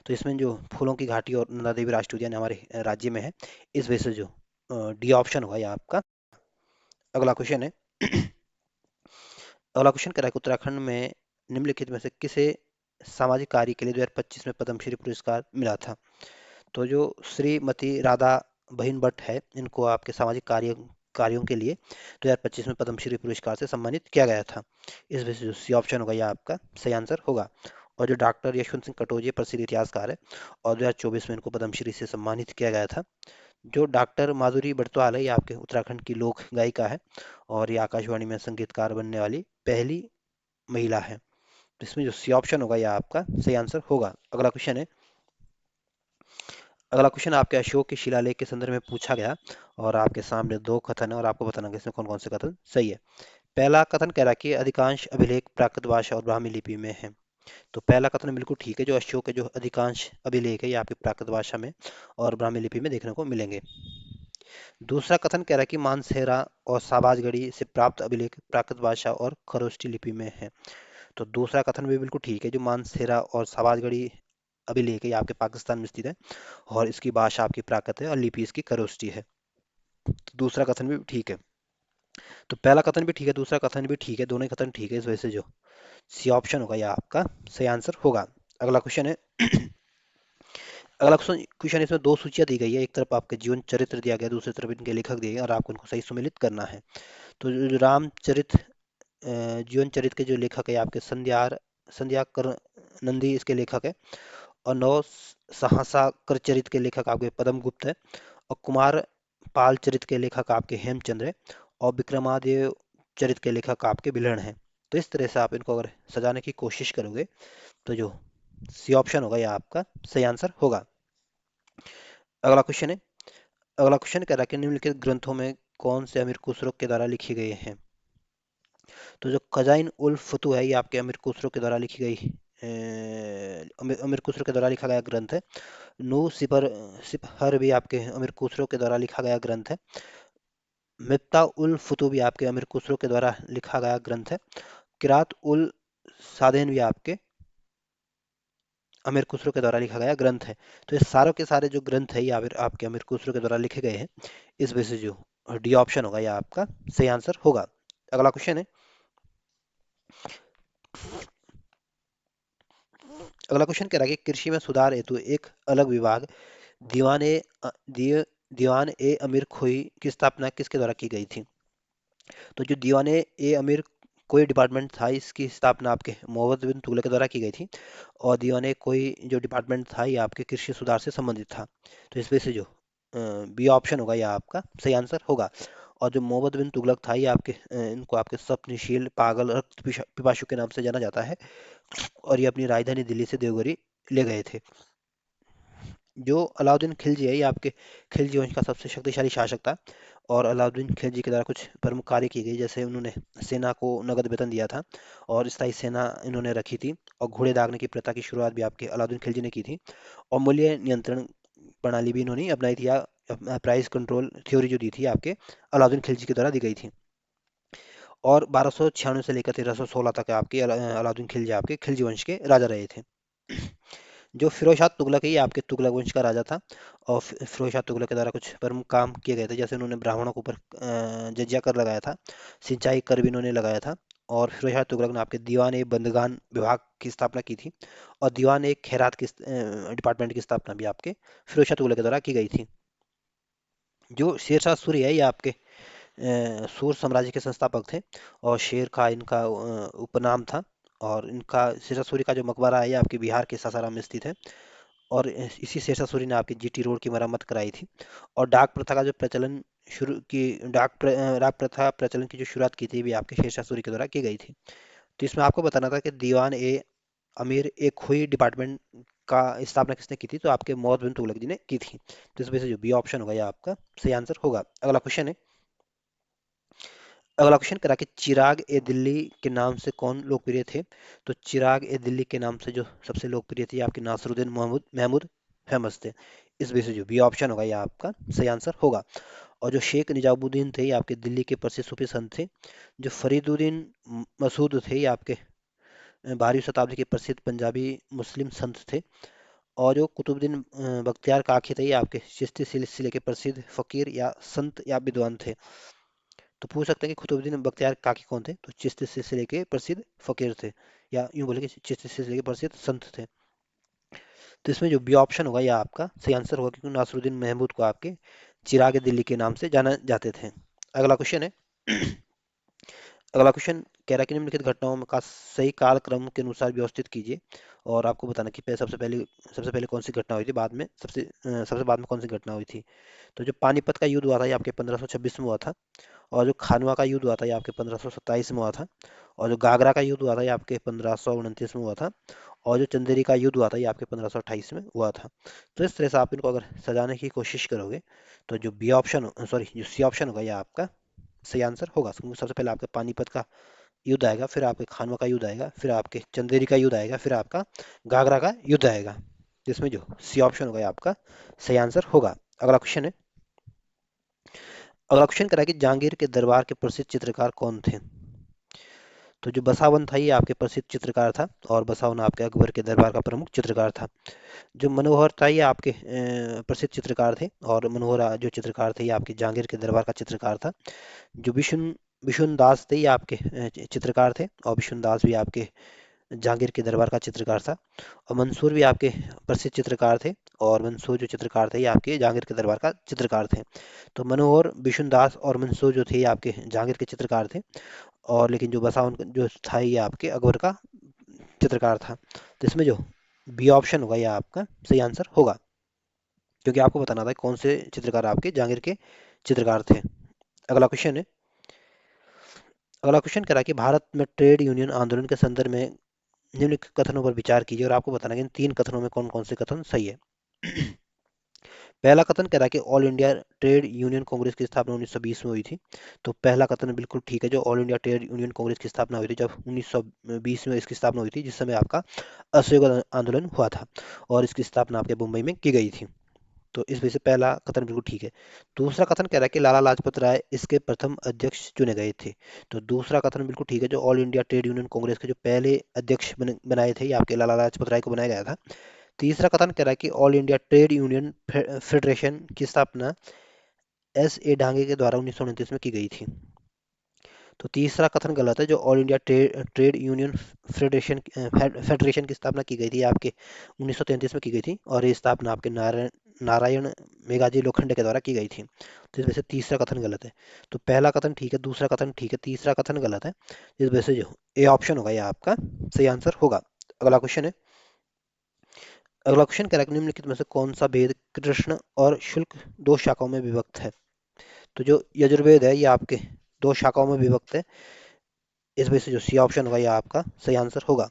तो इसमें जो फूलों की घाटी और नंदा देवी राष्ट्रीय उद्यान हमारे राज्य में है। इस वजह से जो डी ऑप्शन होगा, ये आपका अगला क्वेश्चन है अगला क्वेश्चन कह रहा है कि उत्तराखंड में निम्नलिखित में से किसे सामाजिक कार्य के लिए 2025 में पद्मश्री पुरस्कार मिला था। तो जो श्रीमती राधा बहिन भट्ट है, इनको आपके सामाजिक कार्यों के लिए 2025 में पद्मश्री पुरस्कार से सम्मानित किया गया था। इस वजह से जो सी ऑप्शन होगा यह आपका सही आंसर होगा। और जो डॉक्टर यशवंत सिंह कटोच प्रसिद्ध इतिहासकार है और 2024 में इनको पद्मश्री से सम्मानित किया गया था। जो डॉक्टर माधुरी बड़तवाल है, ये आपके उत्तराखंड की लोक गायिका है और ये आकाशवाणी में संगीतकार बनने वाली पहली महिला है। तो इसमें जो सी ऑप्शन होगा यह आपका सही आंसर होगा। अगला क्वेश्चन आपके अशोक के शिलालेख के संदर्भ में पूछा गया और आपके सामने दो कथन है और आपको बताना है कि इसमें कौन कौन से कथन सही है। पहला कथन कह रहा है कि अधिकांश अभिलेख प्राकृत भाषा और ब्राह्मी लिपि में है। तो पहला कथन बिल्कुल ठीक है, जो अशोक के जो अधिकांश अभिलेख है ये आपकी प्राकृत भाषा में और ब्राह्मी लिपि में देखने को मिलेंगे। दूसरा कथन कह रहा है कि मानसेरा और साबाजगढ़ी से प्राप्त अभिलेख प्राकृत भाषा और खरोष्ठी लिपि में है। तो दूसरा कथन भी बिल्कुल ठीक है, जो मानसेरा और साबाजगढ़ी अभिलेख है ये आपके पाकिस्तान में स्थित है और इसकी भाषा आपकी प्राकृत है और लिपि इसकी खरोष्ठी है। तो दूसरा कथन भी ठीक है। तो पहला कथन भी ठीक है, दूसरा कथन भी ठीक है, दोनों ही कथन ठीक है। इस वजह से जो सी ऑप्शन होगा यह आपका सही आंसर होगा। अगला क्वेश्चन है अगला क्वेश्चन इसमें दो सूचियां दी गई है, एक तरफ आपके जीवन चरित्र दिया गया, दूसरी तरफ इनके लेखक दिए गए और आपको इनको सही सुमेलित करना है। तो जो रामचरित जीवन चरित्र के जो लेखक है आपके संध्या कर नंदी इसके लेखक है और नव सहसा कर चरित के लेखक आपके पदम गुप्त है और कुमार पाल चरित के लेखक आपके हेमचंद्र है और विक्रमादेव चरित के लेखक आपके बिलहण हैं। तो इस तरह से आप इनको अगर सजाने की कोशिश करोगे तो जो सी ऑप्शन होगा यह आपका सही आंसर होगा। अगला क्वेश्चन है अगला क्वेश्चन कह रहा है कि निम्नलिखित ग्रंथों में कौन से अमीर खुसरो के द्वारा लिखे गए हैं। तो जो खजाइन उल फतू है ये आपके अमीर खुसरो के द्वारा लिखी गई अमीर खुसरो के द्वारा लिखा गया ग्रंथ है। नू सिपहर भी आपके अमीर खुसरो के द्वारा लिखा गया ग्रंथ है। मिफ्ता उल फतू भी आपके अमीर खुसरो के द्वारा लिखा गया ग्रंथ है। किरात उल सादेन भी आपके अमीर खुसरो के द्वारा लिखा गया ग्रंथ है। तो ये सारों के सारे जो ग्रंथ है ये आपके अमीर खुसरो के द्वारा लिखे गए हैं। इस वजह से जो डी ऑप्शन होगा यह आपका सही आंसर होगा। अगला क्वेश्चन है अगला क्वेश्चन कह रहा है कि कृषि में सुधार हेतु एक अलग विभाग दीवान ए दीवान ए अमीर खोई की स्थापना किसके द्वारा की गई थी। तो जो दीवान ए अमीर कोई डिपार्टमेंट था इसकी स्थापना आपके मोहम्मद बिन तुगलक के द्वारा की गई थी और दीवान ए कोई जो डिपार्टमेंट था ये आपके कृषि सुधार से संबंधित था। तो इस वजह से जो बी ऑप्शन होगा यह आपका सही आंसर होगा। और जो मोहम्मद बिन तुगलक था ये इनको आपके स्वप्नशील पागल रक्त पिपासु के नाम से जाना जाता है और ये अपनी राजधानी दिल्ली से देवगिरी ले गए थे। जो अलाउद्दीन खिलजी है ये आपके खिलजी वंश का सबसे शक्तिशाली शासक था और अलाउद्दीन खिलजी के द्वारा कुछ प्रमुख कार्य किए गए, जैसे उन्होंने सेना को नगद वेतन दिया था और स्थायी सेना इन्होंने रखी थी और घोड़े दागने की प्रथा की शुरुआत भी आपके अलाउद्दीन खिलजी ने की थी और मूल्य नियंत्रण प्रणाली भी इन्होंने अपनाई थी या प्राइस कंट्रोल थ्योरी जो दी थी आपके अलाउद्दीन खिलजी के द्वारा दी गई थी। और 1296 से लेकर 1316 तक आपके अलाउद्दीन खिलजी आपके खिलजी वंश के राजा रहे थे। जो फिरोज शाह तुगलक है ये आपके तुगलक वंश का राजा था और फिरोज शाह तुगलक के द्वारा कुछ प्रमुख काम किए गए थे, जैसे उन्होंने ब्राह्मणों के ऊपर जजिया कर लगाया था, सिंचाई कर भी इन्होंने लगाया था और फिरोज शाह तुगलक ने आपके दीवान ए बंदगान विभाग की स्थापना की थी और दीवान ए खैरात की डिपार्टमेंट की स्थापना भी आपके फिरोज शाह तुगलक के द्वारा की गई थी। जो शेरशाह सूरी है ये आपके सूर साम्राज्य के संस्थापक थे और शेर का इनका उपनाम था और इनका शेरशाह सूरी का जो मकबरा है ये आपके बिहार के सासाराम में स्थित है और इसी शेरशाह सूरी ने आपकी जीटी रोड की मरम्मत कराई थी और डाक प्रथा का जो प्रचलन शुरू की डाक प्रथा प्रचलन की जो शुरुआत की थी भी आपके शेरशाह सूरी के द्वारा की गई थी। तो इसमें आपको बताना था कि दीवान ए अमीर एक हुई डिपार्टमेंट का स्थापना किसने की थी, तो आपके मौत बिन तुगलक जी ने की थी। तो इस वजह से जो बी ऑप्शन होगा यह आपका सही आंसर होगा। अगला क्वेश्चन करा कि चिराग ए दिल्ली के नाम से कौन लोकप्रिय थे। तो चिराग ए दिल्ली के नाम से जो सबसे लोकप्रिय थे आपके नासरुद्दीन महमूद महमूद फेमस थे। इस वजह से जो बी ऑप्शन होगा यह आपका सही आंसर होगा। और जो शेख निजामुद्दीन थे ये आपके दिल्ली के प्रसिद्ध सूफी संत थे। जो फरीदुद्दीन मसूद थे ये आपके 12वीं शताब्दी के प्रसिद्ध पंजाबी मुस्लिम संत थे। और जो कुतुबुद्दीन बख्तियार काकी थे ये आपके चिश्ती सिलसिले के प्रसिद्ध फकीर या संत या विद्वान थे। तो पूछ सकते हैं कि कुतुबुद्दीन बख्तियार काकी कौन थे, तो चिश्ती सिलसिले के प्रसिद्ध फकीर थे, या यूं बोले कि चिश्ती सिलसिले के प्रसिद्ध संत थे। तो इसमें जो बी ऑप्शन होगा यह आपका सही आंसर होगा, क्योंकि नासरुद्दीन महमूद को आपके चिराग दिल्ली के नाम से जाना जाते थे। अगला क्वेश्चन है अगला क्वेश्चन कह रहा है कि निम्नलिखित घटनाओं में का सही कालक्रम के अनुसार व्यवस्थित कीजिए, और आपको बताना कि सबसे पहले कौन सी घटना हुई थी, बाद में सबसे बाद में कौन सी घटना हुई थी। तो जो पानीपत का युद्ध हुआ था ये आपके 1526 में हुआ था, और जो खानवा का युद्ध हुआ था ये आपके 1527 में हुआ था, और जो गागरा का युद्ध हुआ था ये आपके 1529 में हुआ था, और जो चंदेरी का युद्ध हुआ था ये आपके 1528 में हुआ था। तो इस तरह से आप इनको अगर सजाने की कोशिश करोगे, तो जो बी ऑप्शन सॉरी जो सी ऑप्शन होगा ये आपका सही आंसर होगा, क्योंकि सबसे पहले आपके पानीपत का युद्ध आएगा, फिर आपके खानवा का युद्ध आएगा, फिर आपके चंदेरी का युद्ध आएगा, फिर आपका गागरा का युद्ध आएगा, जिसमें जो सी ऑप्शन होगा ये आपका सही आंसर होगा। अगला क्वेश्चन है अगला क्वेश्चन करा कि जहांगीर के दरबार के प्रसिद्ध चित्रकार कौन थे। तो जो बसावन था ये आपके प्रसिद्ध चित्रकार था, और बसावन आपके अकबर के दरबार का प्रमुख चित्रकार था। जो मनोहर था ये आपके प्रसिद्ध चित्रकार थे, और मनोहर जो चित्रकार थे ये आपके जहांगीर के दरबार का चित्रकार था। जो विशुन दास थे ये आपके चित्रकार थे, और विशुन दास भी आपके जहांगीर के दरबार का चित्रकार था। और मंसूर भी आपके प्रसिद्ध चित्रकार थे, और मंसूर जो चित्रकार थे ये आपके जहांगीर के दरबार का चित्रकार थे। तो मनोहर, विशुन दास और मंसूर जो थे ये आपके जहांगीर के चित्रकार थे, और लेकिन जो बसावन जो था ये आपके अकबर का चित्रकार था। तो इसमें जो बी ऑप्शन होगा ये आपका सही आंसर होगा, क्योंकि आपको बताना था कौन से चित्रकार आपके जहांगीर के चित्रकार थे। अगला क्वेश्चन है अगला क्वेश्चन कह रहा है कि भारत में ट्रेड यूनियन आंदोलन के संदर्भ में निम्नलिखित कथनों पर विचार कीजिए, और आपको बताना है कि इन तीन कथनों में कौन कौन से कथन सही है। पहला कथन कह रहा है कि all India trade union Congress की स्थापना 1920 में हुई थी। तो पहला कथन बिल्कुल ठीक है, जो all India trade union Congress की स्थापना हुई थी जब 1920 में इसकी स्थापना हुई थी, जिस समय आपका असहयोग आंदोलन हुआ था, और इसकी स्थापना आपके मुंबई में की गई थी। तो इस वजह से पहला कथन बिल्कुल ठीक है। दूसरा कथन कह रहा है कि लाला लाजपत राय इसके प्रथम अध्यक्ष चुने गए थे। तो दूसरा कथन बिल्कुल ठीक है, जो all India trade union Congress के जो पहले अध्यक्ष बनाए थे ये आपके लाला लाजपत राय को बनाया गया था। तीसरा कथन कह रहा है कि all India trade union federation की स्थापना एस ए डांगे के द्वारा 1929 में की गई थी। तो तीसरा कथन गलत है, जो all India trade union federation की स्थापना की गई थी आपके 1933 में की गई थी, और ये स्थापना आपके नारायण मेघाजी लोखंडे के द्वारा की गई थी। तो इस वजह से तीसरा कथन गलत है। तो पहला कथन ठीक है, दूसरा कथन ठीक है, तीसरा कथन गलत है। इस वजह से जो ए ऑप्शन होगा ये आपका सही आंसर होगा। अगला क्वेश्चन है अगला क्वेश्चन कह रहा है कि निम्नलिखित में से कौन सा वेद कृष्ण और शुक्ल दो शाखाओं में विभक्त है। तो जो यजुर्वेद है ये आपके दो शाखाओं में विभक्त है। इस वजह से जो सी ऑप्शन होगा ये आपका सही आंसर होगा।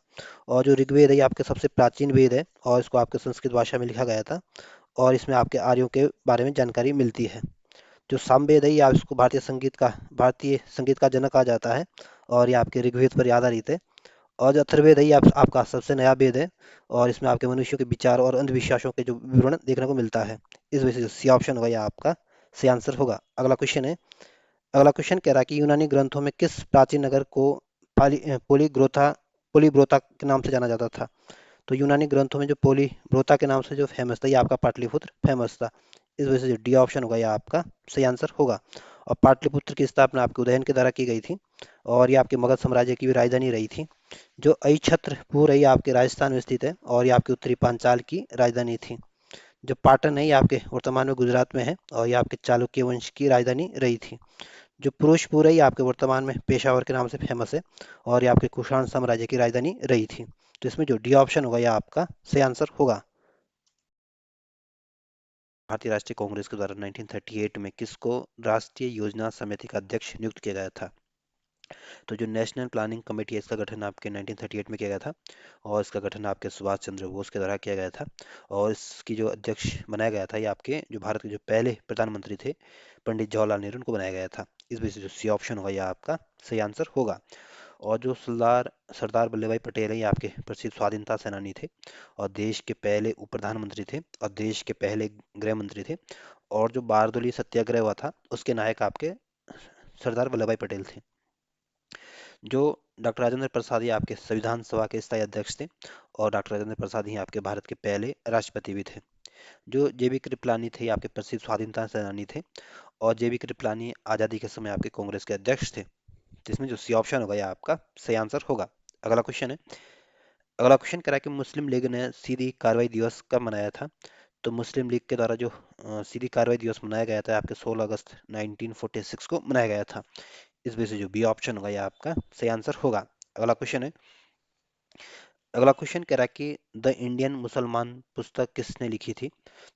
और जो ऋग्वेद है ये आपके सबसे प्राचीन वेद है, और इसको आपके संस्कृत भाषा में लिखा गया था, और इसमें आपके आर्यों के बारे में जानकारी मिलती है। जो सामवेद है ये आप इसको भारतीय संगीत का जनक कहा जाता है, और ये आपके ऋग्वेद पर आधारित है। और जो अथर्ववेद है ये आपका सबसे नया वेद है, और इसमें आपके मनुष्यों के विचार और अंधविश्वासों के जो विवरण देखने को मिलता है। इस वजह से जो सी ऑप्शन होगा ये आपका सही आंसर होगा। अगला क्वेश्चन कह रहा है कि यूनानी ग्रंथों में किस प्राचीन नगर को पोलीग्रोथा पोलीब्रोता के नाम से जाना जाता था। तो यूनानी ग्रंथों में जो पोलीब्रोता के नाम से जो फेमस था ये आपका पाटलिपुत्र फेमस था। इस वजह से जो डी ऑप्शन होगा ये आपका सही आंसर होगा। और पाटलिपुत्र की स्थापना आपके उदयन के द्वारा की गई थी, और ये आपके मगध साम्राज्य की भी राजधानी रही थी। जो अहिछत्रपुर है ये आपके राजस्थान में स्थित है, और ये आपके उत्तरी पांचाल की राजधानी थी। जो पाटन है ये आपके वर्तमान में गुजरात में है, और ये आपके चालुक्य वंश की राजधानी रही थी। जो फिरोजपुर है ये आपके वर्तमान में पेशावर के नाम से फेमस है, और ये आपके कुषाण साम्राज्य की राजधानी रही थी। तो इसमें जो डी ऑप्शन होगा यह आपका सही आंसर होगा। भारतीय राष्ट्रीय कांग्रेस के द्वारा 1938 में किसको राष्ट्रीय योजना समिति का अध्यक्ष नियुक्त किया गया था। तो जो नेशनल प्लानिंग कमेटी है इसका गठन आपके 1938 में किया गया था, और इसका गठन आपके सुभाष चंद्र बोस के द्वारा किया गया था, और इसकी जो अध्यक्ष बनाया गया था ये आपके जो भारत के जो पहले प्रधानमंत्री थे पंडित जवाहरलाल नेहरू को बनाया गया था। इस वजह से जो सी ऑप्शन होगा यह आपका सही आंसर होगा। और जो सरदार सरदार वल्लभ भाई पटेल हैं ये आपके प्रसिद्ध स्वाधीनता सेनानी थे, और देश के पहले उप प्रधानमंत्री थे, और देश के पहले गृह मंत्री थे, और जो बारदोली सत्याग्रह हुआ था उसके नायक आपके सरदार वल्लभ भाई पटेल थे। जो डॉक्टर राजेंद्र प्रसाद ये आपके संविधान सभा के स्थायी अध्यक्ष थे, और डॉक्टर राजेंद्र प्रसाद ही आपके भारत के पहले राष्ट्रपति भी थे। जो जेबी कृपलानी थे ये आपके प्रसिद्ध स्वाधीनता सेनानी थे, और जेबी कृपलानी आज़ादी के समय आपके कांग्रेस के अध्यक्ष थे। जिसमें जो सी ऑप्शन होगा ये आपका सही आंसर होगा। अगला क्वेश्चन है, अगला क्वेश्चन कह रहा है कि मुस्लिम लीग ने सीधी कार्रवाई दिवस कब मनाया था। तो मुस्लिम लीग के द्वारा जो सीधी कार्रवाई दिवस मनाया गया था आपके 16 अगस्त 1946 को मनाया गया था। इस वजह से जो बी ऑप्शन होगा ये आपका सही आंसर होगा। अगला क्वेश्चन है, अगला क्वेश्चन कह रहा है कि द इंडियन मुसलमान पुस्तक किसने लिखी थी।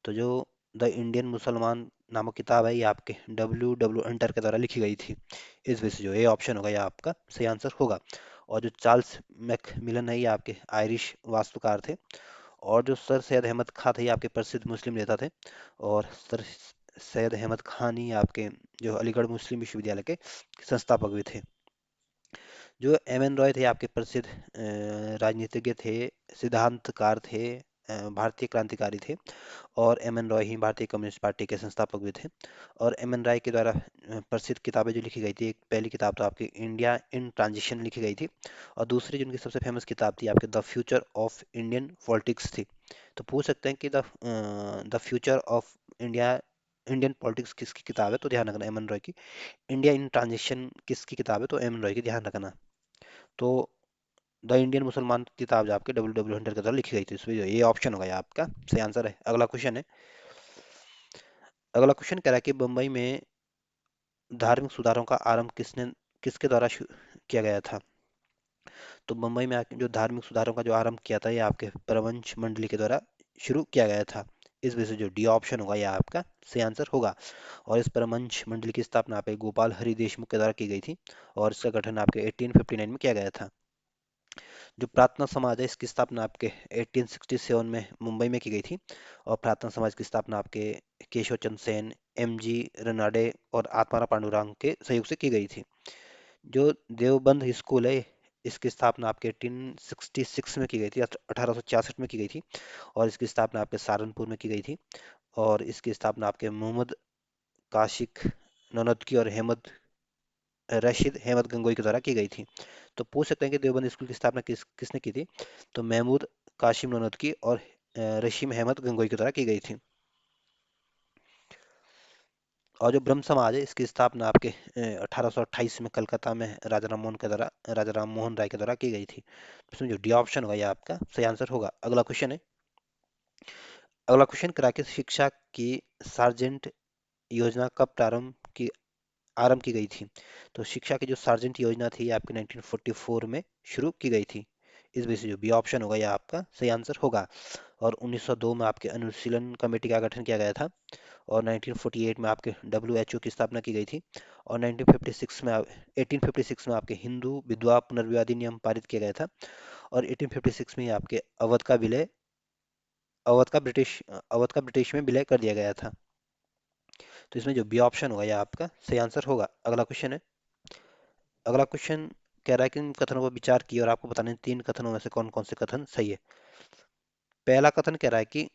तो जो द इंडियन मुसलमान नामक किताब है ये आपके डब्ल्यू हंटर के द्वारा लिखी गई थी। इस वजह से जो ए ऑप्शन होगा ये आपका सही आंसर होगा। और जो चार्ल्स मैकमिलन है ये आपके आयरिश वास्तुकार थे। और जो सर सैयद अहमद खां थे ये आपके प्रसिद्ध मुस्लिम नेता थे। और सर सैयद अहमद खान ही आपके जो अलीगढ़ मुस्लिम विश्वविद्यालय के संस्थापक भी थे। जो एम एन रॉय थे आपके प्रसिद्ध राजनीतिज्ञ थे, सिद्धांतकार थे, भारतीय क्रांतिकारी थे। और एम एन रॉय ही भारतीय कम्युनिस्ट पार्टी के संस्थापक भी थे। और एम एन रॉय के द्वारा प्रसिद्ध किताबें जो लिखी गई थी, एक पहली किताब तो आपकी इंडिया इन ट्रांजिशन लिखी गई थी। और दूसरी जो उनकी सबसे फेमस किताब थी आपके the future of Indian politics थी। तो पूछ सकते हैं कि the future of India Indian politics किसकी किताब है, तो ध्यान रखना एम एन रॉय की। इंडिया इन ट्रांजिशन किसकी किताब है, तो एम एन रॉय की, ध्यान रखना। तो द इंडियन मुसलमान किताब जो आपके डब्ल्यू हंटर के द्वारा लिखी गई थी, इसमें जो ये ऑप्शन होगा ये आपका सही आंसर है। अगला क्वेश्चन है, अगला क्वेश्चन कह रहा है कि बम्बई में धार्मिक सुधारों का आरंभ किसके द्वारा किया गया था। तो बम्बई में जो धार्मिक सुधारों का जो आरंभ किया था ये आपके प्रवंश मंडली के द्वारा शुरू किया गया था। इस वजह से जो डी ऑप्शन होगा ये आपका सही आंसर होगा। और इस परमंश मंडली की स्थापना आपके गोपाल हरि देशमुख के द्वारा की गई थी। और इसका गठन आपके 1859 में किया गया था। जो प्रार्थना समाज है इसकी स्थापना आपके 1867 में मुंबई में की गई थी। और प्रार्थना समाज की स्थापना आपके केशव चंद्र सेन, एम जी रनाडे और आत्माराम पांडुरंग के सहयोग से की गई थी। जो देवबंद स्कूल है इसकी स्थापना आपके 1866 में की गई थी, 1866 में की गई थी। और इसकी स्थापना आपके सहारनपुर में की गई थी। और इसकी स्थापना आपके मोहम्मद काशिक ननदकी और हेमद रशीद अहमद गंगोई के द्वारा की गई थी। तो पूछ सकते हैं कि देवबंद स्कूल की स्थापना किसने की थी। तो महमूद काशिम ननदकी और रशीम अहमद गंगोई के द्वारा की गई थी। और जो ब्रह्म समाज है इसकी स्थापना आपके 1828 में कलकत्ता में राजा राम मोहन राय के द्वारा की गई थी। इसमें जो डी ऑप्शन होगा ये आपका सही आंसर होगा। अगला क्वेश्चन है, अगला क्वेश्चन करा के शिक्षा की सार्जेंट योजना कब आरंभ की गई थी। तो शिक्षा की जो सार्जेंट योजना थी ये आपकी 1944 में शुरू की गई थी। इस वजह से जो बी ऑप्शन होगा ये आपका सही आंसर होगा। और 1902 में आपके अनुशीलन कमेटी का गठन किया गया था। और 1948 में आपके डब्ल्यूएचओ की स्थापना की गई थी। और 1856 में आपके हिंदू विधवा पुनर्विवाह अधिनियम पारित किया गया था। और 1856 में ही आपके अवध का ब्रिटिश में विलय कर दिया गया था। तो इसमें जो बी ऑप्शन होगा यह आपका सही आंसर होगा। अगला क्वेश्चन है, अगला क्वेश्चन कह रहा है कि इन कथनों पर विचार किए और आपको बताने हैं तीन कथनों में से कौन कौन से कथन सही है। पहला कथन कह रहा है कि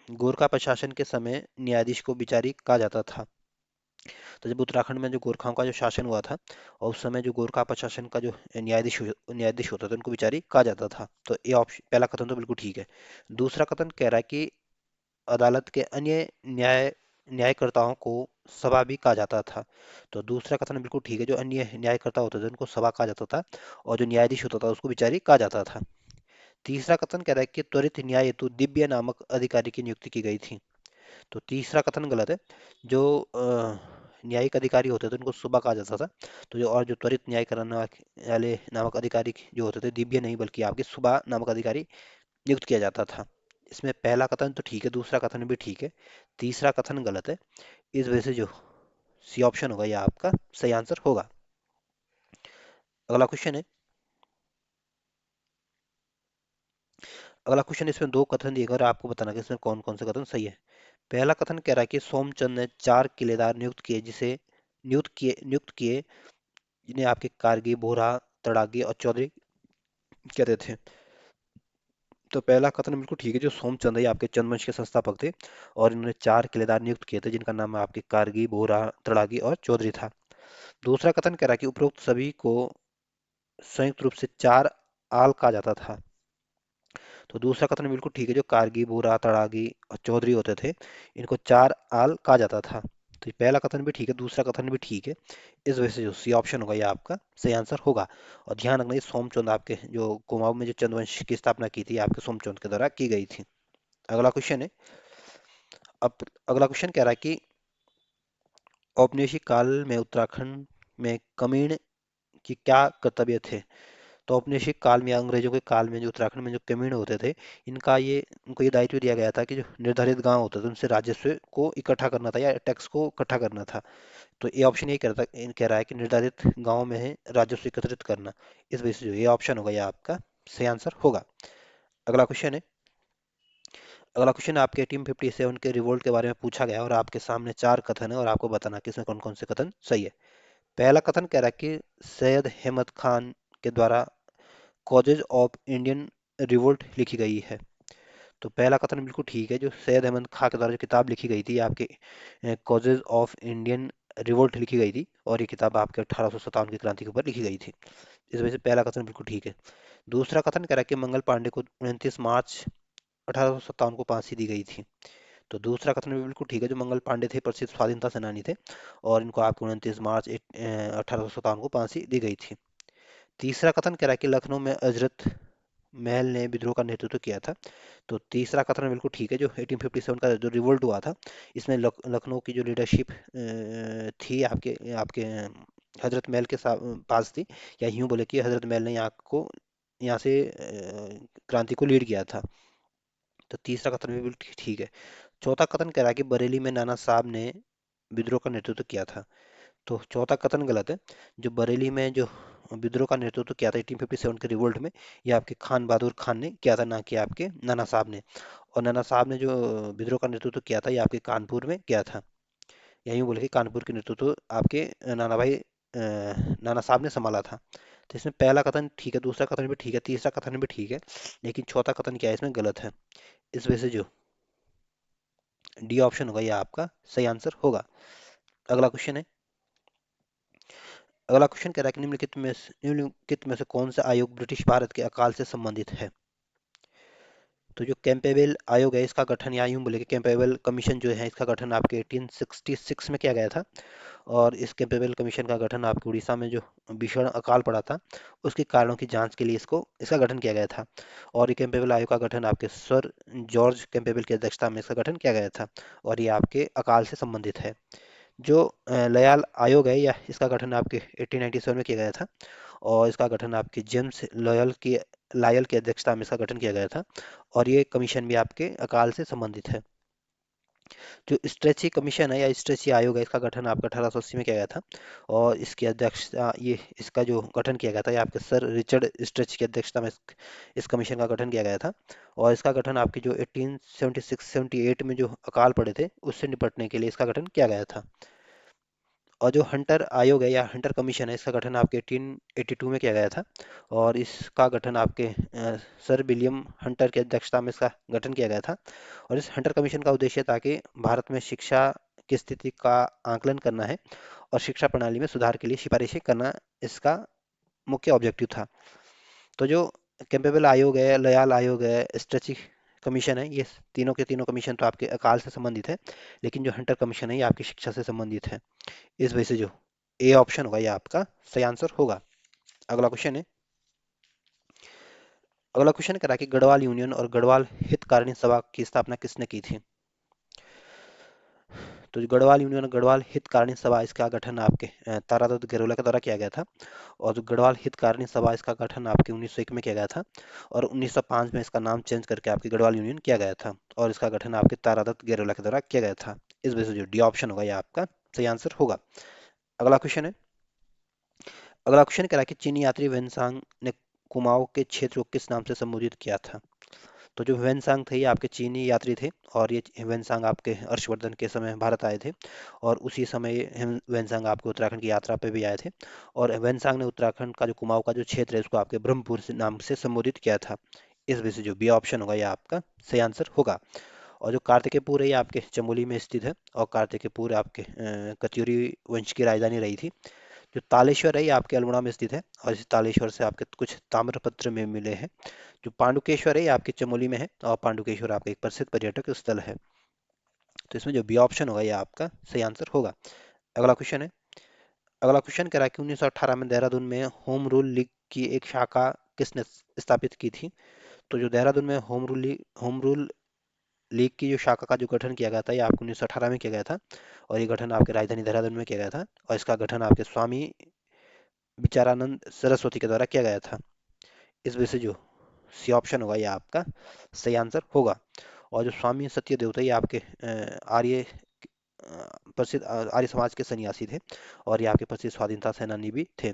गोरखा प्रशासन के समय न्यायाधीश को विचारी कहा जाता था। तो जब उत्तराखंड में जो गोरखाओं का जो शासन हुआ था और उस समय जो गोरखा प्रशासन का जो न्यायाधीश होता था उनको विचारी कहा जाता था। तो ये ऑप्शन पहला कथन तो बिल्कुल ठीक है। दूसरा कथन कह रहा है कि अदालत के अन्य न्यायकर्ताओं को सभा भी कहा जाता था। तो दूसरा कथन बिल्कुल ठीक है, जो अन्य न्यायकर्ता होते थे उनको सभा कहा जाता था। और जो न्यायाधीश होता था उसको विचारी कहा जाता था। तीसरा कथन कह रहा है कि त्वरित न्याय हेतु दिव्य नामक अधिकारी की नियुक्ति की गई थी। तो तीसरा कथन गलत है। जो न्यायिक अधिकारी होते थे उनको सुबह कहा जाता था। तो जो और जो त्वरित न्याय कराने वाले नामक अधिकारी जो होते थे दिव्य नहीं बल्कि आपके सुबह नामक अधिकारी नियुक्त किया जाता था। इसमें पहला कथन तो ठीक है, दूसरा कथन भी ठीक है, तीसरा कथन गलत है। इस वजह से जो सी ऑप्शन होगा यह आपका सही आंसर होगा। अगला क्वेश्चन है, अगला क्वेश्चन इसमें दो कथन दिए गए और आपको बताना कि इसमें कौन कौन से कथन सही है। पहला कथन कह रहा है कि सोमचंद ने 4 किलेदार नियुक्त किए जिन्हें आपके कारगी, बोहरा, तड़ागी और चौधरी कहते थे। तो पहला कथन बिल्कुल ठीक है, जो सोमचंद है ये आपके चंद्रवंश के संस्थापक थे। और इन्होंने 4 किलेदार नियुक्त किए थे जिनका नाम आपके कारगी, बोहरा, तड़ागी और चौधरी था। दूसरा कथन कह रहा है कि उपरोक्त सभी को संयुक्त रूप से 4 आल कहा जाता था। तो दूसरा कथन बिल्कुल ठीक है, जो कारगी, बूरा, तड़ागी और चौधरी होते थे, इनको चार आल कहा जाता था। तो ये पहला कथन भी ठीक है, दूसरा कथन भी ठीक है। इस वजह से जो सी ऑप्शन होगा ये आपका सही आंसर होगा। और ध्यान रखना, ये सोमचंद आपके जो कुमाऊं में जो चंद्रवंश की स्थापना की थी, आपके सोमचंद के द्वारा की गई थी। अगला क्वेश्चन है। अब अगला क्वेश्चन कह रहा है कि औपनिवेशिक काल में उत्तराखंड में कमीण की क्या कर्तव्य थे। तो औपनिवेशिक काल में या अंग्रेजों के काल में जो उत्तराखंड में जो कम्यून होते थे, इनको ये दायित्व दिया गया था कि जो निर्धारित गांव होते थे उनसे राजस्व को इकट्ठा करना था या टैक्स को इकट्ठा करना था। तो ये ऑप्शन यही कह रहा है कि निर्धारित गांव में है राजस्व एकत्रित करना। इस वजह से जो ये ऑप्शन होगा ये आपका सही आंसर होगा। अगला क्वेश्चन है। अगला क्वेश्चन आपके 1857 के रिवोल्ट के बारे में पूछा गया है और आपके सामने चार कथन है और आपको बताना कि इसमें कौन कौन से कथन सही है। पहला कथन कह रहा है कि सैयद अहमद खान के द्वारा कॉजेज ऑफ इंडियन रिवोल्ट लिखी गई है। तो पहला कथन बिल्कुल ठीक है, जो सैयद अहमद खां के द्वारा जो किताब लिखी गई थी आपके कॉजेज ऑफ इंडियन रिवोल्ट लिखी गई थी, और ये किताब आपके 1857 की क्रांति के ऊपर लिखी गई थी। इस वजह से पहला कथन बिल्कुल ठीक है। दूसरा कथन कह रहा है कि मंगल पांडे को 29 मार्च 1857 को फांसी दी गई थी। तो दूसरा कथन भी बिल्कुल ठीक है, जो मंगल पांडे थे प्रसिद्ध स्वाधीनता सेनानी थे, और इनको आपको 29 मार्च 1857 को फांसी दी गई थी। तीसरा कथन कह रहा है कि लखनऊ में हजरत महल ने विद्रोह का नेतृत्व किया था। तो तीसरा कथन बिल्कुल ठीक है, जो 1857 का जो रिवोल्ट हुआ था, इसमें लखनऊ की जो लीडरशिप थी आपके आपके हजरत महल के पास थी, या यूं बोले कि हजरत महल ने यहाँ से क्रांति को लीड किया था। तो तीसरा कथन भी बिल्कुल ठीक है। चौथा कथन कह रहा है कि बरेली में नाना साहब ने विद्रोह का नेतृत्व किया था। तो चौथा कथन गलत है। जो बरेली में जो विद्रोह का नेतृत्व किया था 1857 के रिवोल्ट में, ये आपके खान बहादुर खान ने किया था, ना कि आपके नाना साहब ने। और नाना साहब ने जो विद्रोह का नेतृत्व किया था, ये आपके कानपुर में किया था। यही बोले कि कानपुर के नेतृत्व आपके नाना साहब ने संभाला था। तो इसमें पहला कथन ठीक है, दूसरा कथन भी ठीक है, तीसरा कथन भी ठीक है, लेकिन चौथा कथन क्या है, इसमें गलत है। इस वजह से जो डी ऑप्शन होगा ये आपका सही आंसर होगा। अगला क्वेश्चन है। अगला क्वेश्चन कह रहा है कि निम्नलिखित में से कौन सा आयोग ब्रिटिश भारत के अकाल से संबंधित है। तो जो कैंपेबल आयोग है, इसका गठन, या यूं बोले कि कैंपेबल कमीशन जो है, इसका गठन आपके 1866 में किया गया था। और इस कैंपेबल कमीशन का गठन आपके उड़ीसा में जो भीषण अकाल पड़ा था, उसके कारणों की जांच के लिए इसका गठन किया गया था। और ये कैंपेबल आयोग का गठन आपके सर जॉर्ज कैंपेबल की अध्यक्षता में इसका गठन किया गया था, और ये आपके अकाल से संबंधित है। जो लयाल आयोग है, या इसका गठन आपके 1897 में किया गया था, और इसका गठन आपके जेम्स लायल की अध्यक्षता में इसका गठन किया गया था। और ये कमीशन भी आपके अकाल से संबंधित है। जो स्ट्रेची कमीशन है या स्ट्रेची आयोग है, इसका गठन आपका 1880 में किया गया था, और इसकी अध्यक्षता ये इसका जो गठन किया गया था, ये आपके सर रिचर्ड स्ट्रेची की अध्यक्षता में इस कमीशन का गठन किया गया था। और इसका गठन आपके जो 1876-78 में जो अकाल पड़े थे, उससे निपटने के लिए इसका गठन किया गया था। और जो हंटर आयोग है या हंटर कमीशन है, इसका गठन आपके 1882 में किया गया था, और इसका गठन आपके सर विलियम हंटर की अध्यक्षता में इसका गठन किया गया था। और इस हंटर कमीशन का उद्देश्य था कि भारत में शिक्षा की स्थिति का आकलन करना है, और शिक्षा प्रणाली में सुधार के लिए सिफारिशें करना इसका मुख्य ऑब्जेक्टिव था। तो जो कैंपेबल आयोग है, लयाल आयोग है, स्ट्रेची कमीशन है, ये तीनों के तीनों कमीशन तो आपके अकाल से संबंधित है, लेकिन जो हंटर कमीशन है ये आपकी शिक्षा से संबंधित है। इस वजह से जो ए ऑप्शन होगा ये आपका सही आंसर होगा। अगला क्वेश्चन है। अगला क्वेश्चन कह रहा है कि गढ़वाल यूनियन और गढ़वाल हितकारिणी सभा की स्थापना किसने की थी। तो जो गढ़वाल यूनियन और गढ़वाल हितकारिणी सभा, इसका गठन आपके तारादत्त गैरोला के द्वारा किया गया था। और जो गढ़वाल हितकारिणी सभा, इसका गठन आपके 1901 में किया गया था, और 1905 में इसका नाम चेंज करके आपके गढ़वाल यूनियन किया गया था, और इसका गठन आपके तारादत्त गैरोला के द्वारा किया गया था। इस वजह से जो डी ऑप्शन होगा ये आपका सही आंसर होगा। अगला क्वेश्चन है। अगला क्वेश्चन कह रहा है कि चीनी यात्री वेनसांग ने कुमाऊं के क्षेत्र को किस नाम से संबोधित किया था। तो जो वेनसांग थे ये आपके चीनी यात्री थे, और ये वेनसांग आपके हर्षवर्धन के समय भारत आए थे, और उसी समय वेनसांग आपके उत्तराखंड की यात्रा पे भी आए थे। और वेनसांग ने उत्तराखंड का जो कुमाऊं का जो क्षेत्र है, उसको आपके ब्रह्मपुर से नाम से संबोधित किया था। इस वजह से जो बी ऑप्शन होगा ये आपका सही आंसर होगा। और जो कार्तिकेयपुर है ये आपके चमोली में स्थित है, और कार्तिकेयपुर आपके कत्यूरी वंश की राजधानी रही थी। जो तालेश्वर है ये आपके अल्मोड़ा में स्थित है, और इस तालेश्वर से आपके कुछ ताम्रपत्र में मिले हैं। जो पांडुकेश्वर है ये आपके चमोली में है, और पांडुकेश्वर आपका एक प्रसिद्ध पर्यटक स्थल है। तो इसमें जो बी ऑप्शन होगा ये आपका सही आंसर होगा। अगला क्वेश्चन है। अगला क्वेश्चन कह रहा है कि 1918 में देहरादून में होम रूल लीग की एक शाखा किसने स्थापित की थी? तो जो देहरादून में होम रूल लीग की जो शाखा का जो गठन किया गया था ये आपको 1918 में किया गया था, और ये गठन आपके राजधानी देहरादून में किया गया था, और इसका गठन आपके स्वामी विचारानंद सरस्वती के द्वारा किया गया था। इस वजह से जो सी ऑप्शन होगा ये आपका सही आंसर होगा। और जो स्वामी सत्यदेव थे ये आपके प्रसिद्ध आर्य समाज के सन्यासी थे, और ये आपके प्रसिद्ध स्वाधीनता सेनानी भी थे।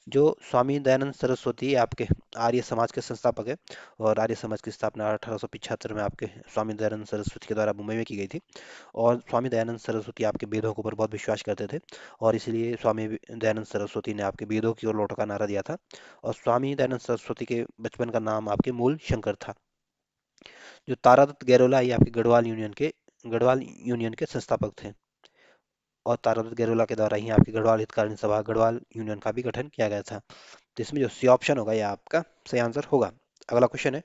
जो स्वामी दयानंद सरस्वती आपके आर्य समाज के संस्थापक है, और आर्य समाज की स्थापना 1875 में आपके स्वामी दयानंद सरस्वती के द्वारा मुंबई में की गई थी। और स्वामी दयानंद सरस्वती आपके वेदों के ऊपर बहुत विश्वास करते थे, और इसलिए स्वामी दयानंद सरस्वती ने आपके वेदों की ओर लौटो का नारा दिया था। और स्वामी दयानंद सरस्वती के बचपन का नाम आपके मूल शंकर था। जो तारादत्त गैरोला ये आपके गढ़वाल यूनियन के संस्थापक थे, और तारादत्त गैरोला के द्वारा ही आपकी गढ़वाल हितकालीन सभा गढ़वाल यूनियन का भी गठन किया गया था। तो इसमें जो सी ऑप्शन होगा ये आपका सही आंसर होगा। अगला क्वेश्चन है।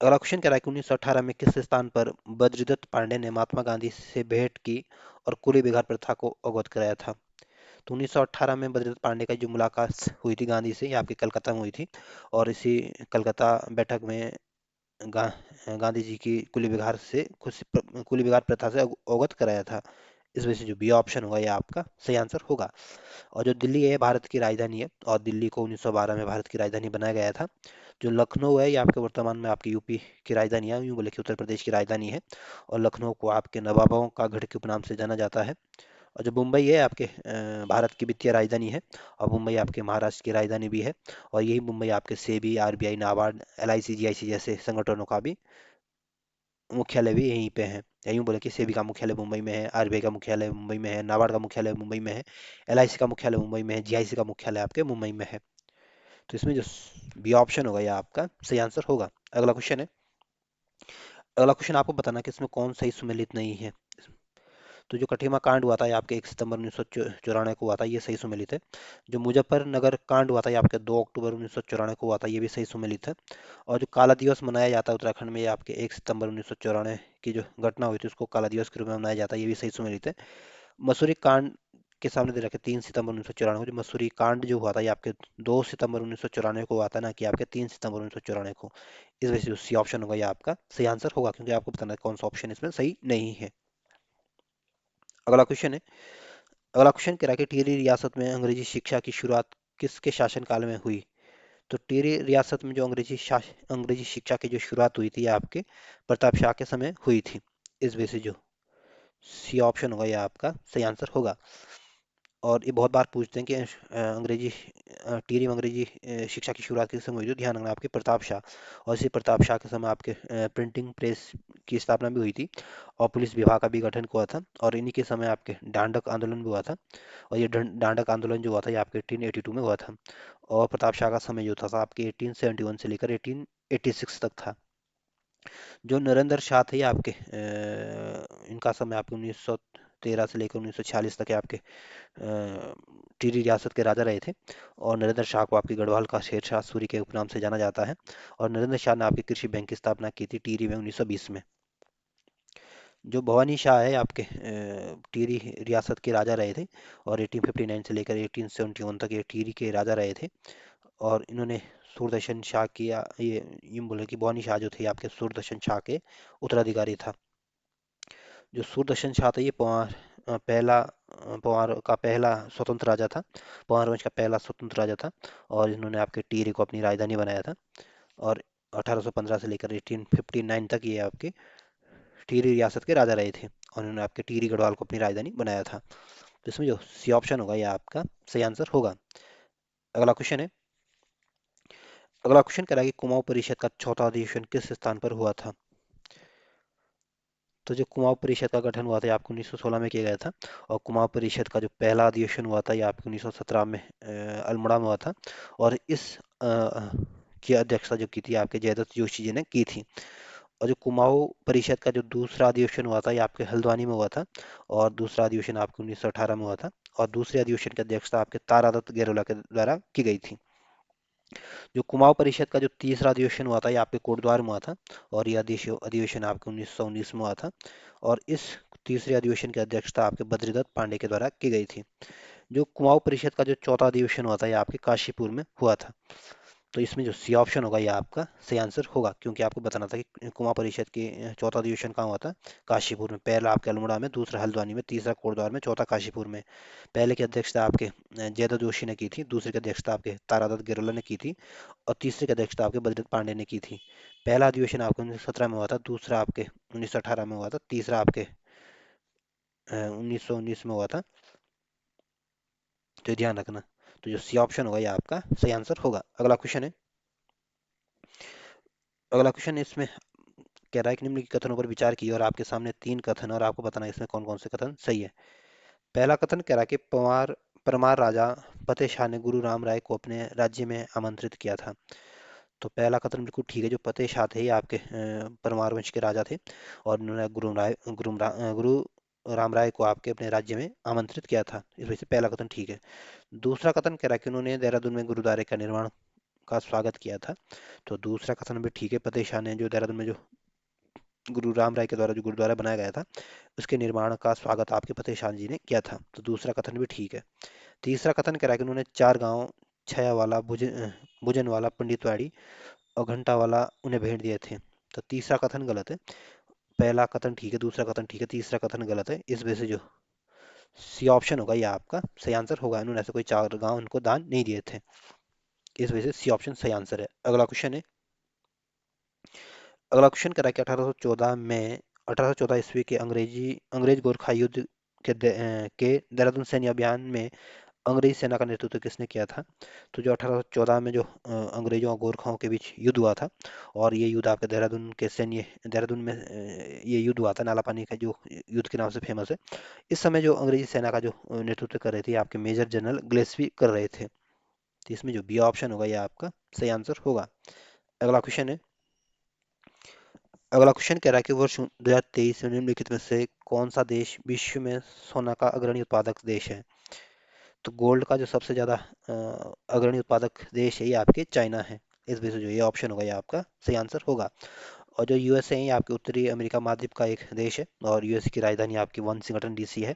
अगला क्वेश्चन कह रहा है कि 1918 में किस स्थान पर बद्रीदत्त पांडे ने महात्मा गांधी से भेंट की और कुली बिगाड़ प्रथा को अवगत कराया था? तो 1918 में बद्रीदत्त पांडे का जो मुलाकात हुई थी गांधी से, ये आपके कलकत्ता में हुई थी, और इसी कलकत्ता बैठक में गा, गांधी जी की कुली बिगाड़ प्रथा से अवगत कराया था। इस वजह से जो बी ऑप्शन होगा ये आपका सही आंसर होगा। और जो दिल्ली है भारत की राजधानी है, और दिल्ली को 1912 में भारत की राजधानी बनाया गया था। जो लखनऊ है ये आपके वर्तमान में आपकी यूपी की राजधानी है, यूँ बोले कि उत्तर प्रदेश की राजधानी है, और लखनऊ को आपके नवाबों का गढ़ के उपनाम से जाना जाता है। और जो मुंबई है आपके भारत की वित्तीय राजधानी है, और मुंबई आपके महाराष्ट्र की राजधानी भी है, और यही मुंबई आपके SEBI RBI NABARD LIC GIC जैसे संगठनों का भी मुख्यालय भी यहीं पे है। या यूँ बोले कि सेबी का मुख्यालय मुंबई में है, आरबीआई का मुख्यालय मुंबई में है, नाबार्ड का मुख्यालय मुंबई में है, एलआईसी का मुख्यालय मुंबई में है, जीआईसी का मुख्यालय आपके मुंबई में है। तो इसमें जो बी ऑप्शन होगा ये आपका सही आंसर होगा। अगला क्वेश्चन है। अगला क्वेश्चन आपको बताना कि इसमें कौन सही सुमेलित नहीं है। तो जो कठिमा कांड हुआ था ये आपके 1 सितंबर 1994 को हुआ था, ये सही सुमेलित है। जो मुजफ्फरनगर कांड हुआ था ये आपके 2 अक्टूबर 1994 को हुआ था, ये भी सही सुमेलित है। और जो काला दिवस मनाया जाता है उत्तराखंड में, ये आपके 1 सितंबर 1994 की जो घटना हुई थी उसको काला दिवस के रूप में मनाया जाता है, ये भी सही सुमेलित है। मसूरी कांड के सामने दे रखे 3 सितंबर 1994 को, जो मसूरी कांड जो हुआ था ये आपके 2 सितंबर 1994 को हुआ था, ना कि आपके 3 सितंबर 1994 को। इस वजह से सी ऑप्शन होगा ये आपका सही आंसर होगा, क्योंकि आपको बताना है कौन सा ऑप्शन इसमें सही नहीं है। अगला क्वेश्चन है। अगला क्वेश्चन कह रहा है कि टिहरी रियासत में अंग्रेजी शिक्षा की शुरुआत किसके शासनकाल में हुई? तो टिहरी रियासत में जो अंग्रेजी शिक्षा की जो शुरुआत हुई थी ये आपके प्रताप शाह के समय हुई थी। इस वजह से जो सी ऑप्शन होगा ये आपका सही आंसर होगा। और ये बहुत बार पूछते हैं कि टिहरी में अंग्रेजी शिक्षा की शुरुआत किस समय हुई? तो ध्यान रखना आपके प्रताप शाह, और इसी प्रताप शाह के समय आपके प्रिंटिंग प्रेस की स्थापना भी हुई थी, और पुलिस विभाग का भी गठन हुआ था, और इन्हीं के समय आपके दांडक आंदोलन भी हुआ था। और ये दांडक आंदोलन जो हुआ था ये आपके 1882 में हुआ था। और प्रताप शाह का समय जो था आपके 1871 से लेकर 1886 तक था। जो नरेंद्र शाह थे आपके इनका समय आपके 1913 से लेकर 1946 तक है आपके टिहरी रियासत के राजा रहे थे। और नरेंद्र शाह को आपके गढ़वाल का शेरशाह सूरी के उपनाम से जाना जाता है। और नरेंद्र शाह ने आपकी कृषि बैंक की स्थापना की थी टिहरी में 1920 में। जो भवानी शाह है आपके टिहरी रियासत के राजा रहे थे, और 1859 से लेकर 1871 तक ये टिहरी के राजा रहे थे। और इन्होंने सूरदर्शन शाह की ये यूं बोले कि भवानी शाह जो थे आपके सूरदर्शन शाह के उत्तराधिकारी था। जो सूरदर्शन शाह था ये पंवार का पहला स्वतंत्र राजा था, पंवार वंश का पहला स्वतंत्र राजा था। और इन्होंने आपके टिहरी को अपनी राजधानी बनाया था। और 1815 से लेकर 1859 तक ये आपके टिहरी रियासत के राजा रहे थे, और इन्होंने आपके टिहरी गढ़वाल को अपनी राजधानी बनाया था। तो इसमें जो सी ऑप्शन होगा ये आपका सही आंसर होगा। अगला क्वेश्चन है। अगला क्वेश्चन कह रहा है कि कुमाऊं परिषद का चौथा अधिवेशन किस स्थान पर हुआ था? तो जो कुमाऊं परिषद का गठन हुआ था ये आपको 1916 में किया गया था। और कुमाऊं परिषद का जो पहला अधिवेशन हुआ था ये आपको 1917 में अल्मोड़ा में हुआ था। और इस की अध्यक्षता जो की थी आपके जयदत्त जोशी जी ने की थी। और जो कुमाऊं परिषद का जो दूसरा अधिवेशन हुआ था ये आपके हल्द्वानी में हुआ था, और दूसरा अधिवेशन आपके 1918 में हुआ था। और दूसरे अधिवेशन की अध्यक्षता आपके तारादत्त गेरोला के द्वारा की गई थी। जो कुमाऊं परिषद का जो तीसरा अधिवेशन हुआ था ये आपके कोटद्वार में हुआ था, और यह अधिवेशन आपके 1919 में हुआ था, और इस तीसरे अधिवेशन की अध्यक्षता आपके बद्रीदत्त पांडे के द्वारा की गई थी। जो कुमाऊं परिषद का जो चौथा अधिवेशन हुआ था ये आपके काशीपुर में हुआ था। तो इसमें जो सी ऑप्शन होगा ये आपका सही आंसर होगा, क्योंकि आपको बताना था कि कुमाऊं परिषद की चौथा अधिवेशन कहाँ हुआ था, काशीपुर में। पहला आपके अल्मोड़ा में, दूसरा हल्द्वानी में, तीसरा कोटद्वार में, चौथा काशीपुर में। पहले की अध्यक्षता आपके जयदत्त जोशी ने की थी, दूसरे की अध्यक्षता आपके तारादत्त गेरोला ने की थी, और तीसरे की अध्यक्षता आपके बद्रीदत्त पांडे ने की थी। पहला अधिवेशन आपके 1917 में हुआ था, दूसरा आपके 1918 में हुआ था, तीसरा आपके 1919 में हुआ था। तो ये ध्यान रखना। तो जो सी ऑप्शन होगा ये आपका सही आंसर होगा। अगला क्वेश्चन है। अगला क्वेश्चन इसमें कह रहा है कि निम्नलिखित कथनों पर विचार कीजिए, और आपके सामने तीन कथन और आपको बताना है इसमें कौन कौन से कथन सही है। पहला कथन कह रहा है कि परमार राजा फतेह शाह ने गुरु राम राय को अपने राज्य में आमंत्रित किया था। तो पहला कथन बिल्कुल ठीक है। जो फतेह शाह थे ये आपके परमार वंश के राजा थे, और उन्होंने गुरु राम राय को आपके अपने राज्य में आमंत्रित किया था। इस वजह से पहला कथन ठीक है। दूसरा कथन कह रहा है कि उन्होंने देहरादून में गुरुद्वारे का निर्माण का स्वागत किया था। तो दूसरा कथन भी ठीक है। फतेह शाह ने जो देहरादून में जो गुरु राम राय के द्वारा जो गुरुद्वारा बनाया गया था उसके निर्माण का स्वागत आपके फतेह शाह जी ने किया था। तो दूसरा कथन भी ठीक है। तीसरा कथन कह रहा है कि उन्होंने 4 गांव छया वाला भुजन वाला पंडितवाड़ी और घंटा वाला उन्हें भेंट दिए थे। तो तीसरा कथन गलत है। पहला कथन ठीक है, दूसरा कथन ठीक है, तीसरा कथन गलत है। इस वजह से जो सी ऑप्शन होगा ये आपका सही आंसर होगा। इन्होंने ऐसे कोई 4 गांव उनको दान नहीं दिए थे। इस वजह से सी ऑप्शन सही आंसर है। अगला क्वेश्चन है। अगला क्वेश्चन करा कि 1814 में 1814 ईस्वी के अंग्रेज गोरखा युद्ध के देहरादून सैन्य अभियान में अंग्रेजी सेना का नेतृत्व किसने किया था। तो जो 1814 में जो अंग्रेजों और गोरखाओं के बीच युद्ध हुआ था, और ये युद्ध आपके देहरादून में ये युद्ध हुआ था, नाला पानी का जो युद्ध के नाम से फेमस है। इस समय जो अंग्रेजी सेना का जो नेतृत्व कर रहे थे आपके मेजर जनरल ग्लेस्पी कर रहे थे। तो इसमें जो बी ऑप्शन होगा ये आपका सही आंसर होगा। अगला क्वेश्चन है। अगला क्वेश्चन कह रहा है कि वर्ष 2023 में निम्नलिखित में से कौन सा देश विश्व में सोना का अग्रणी उत्पादक देश है। तो गोल्ड का जो सबसे ज्यादा अग्रणी उत्पादक देश है ये आपके चाइना है। इस वजह से जो ये ऑप्शन होगा ये आपका सही आंसर होगा। और जो यूएसए है ये आपके उत्तरी अमेरिका महाद्वीप का एक देश है, और यूएसए की राजधानी आपकी वाशिंगटन डीसी है।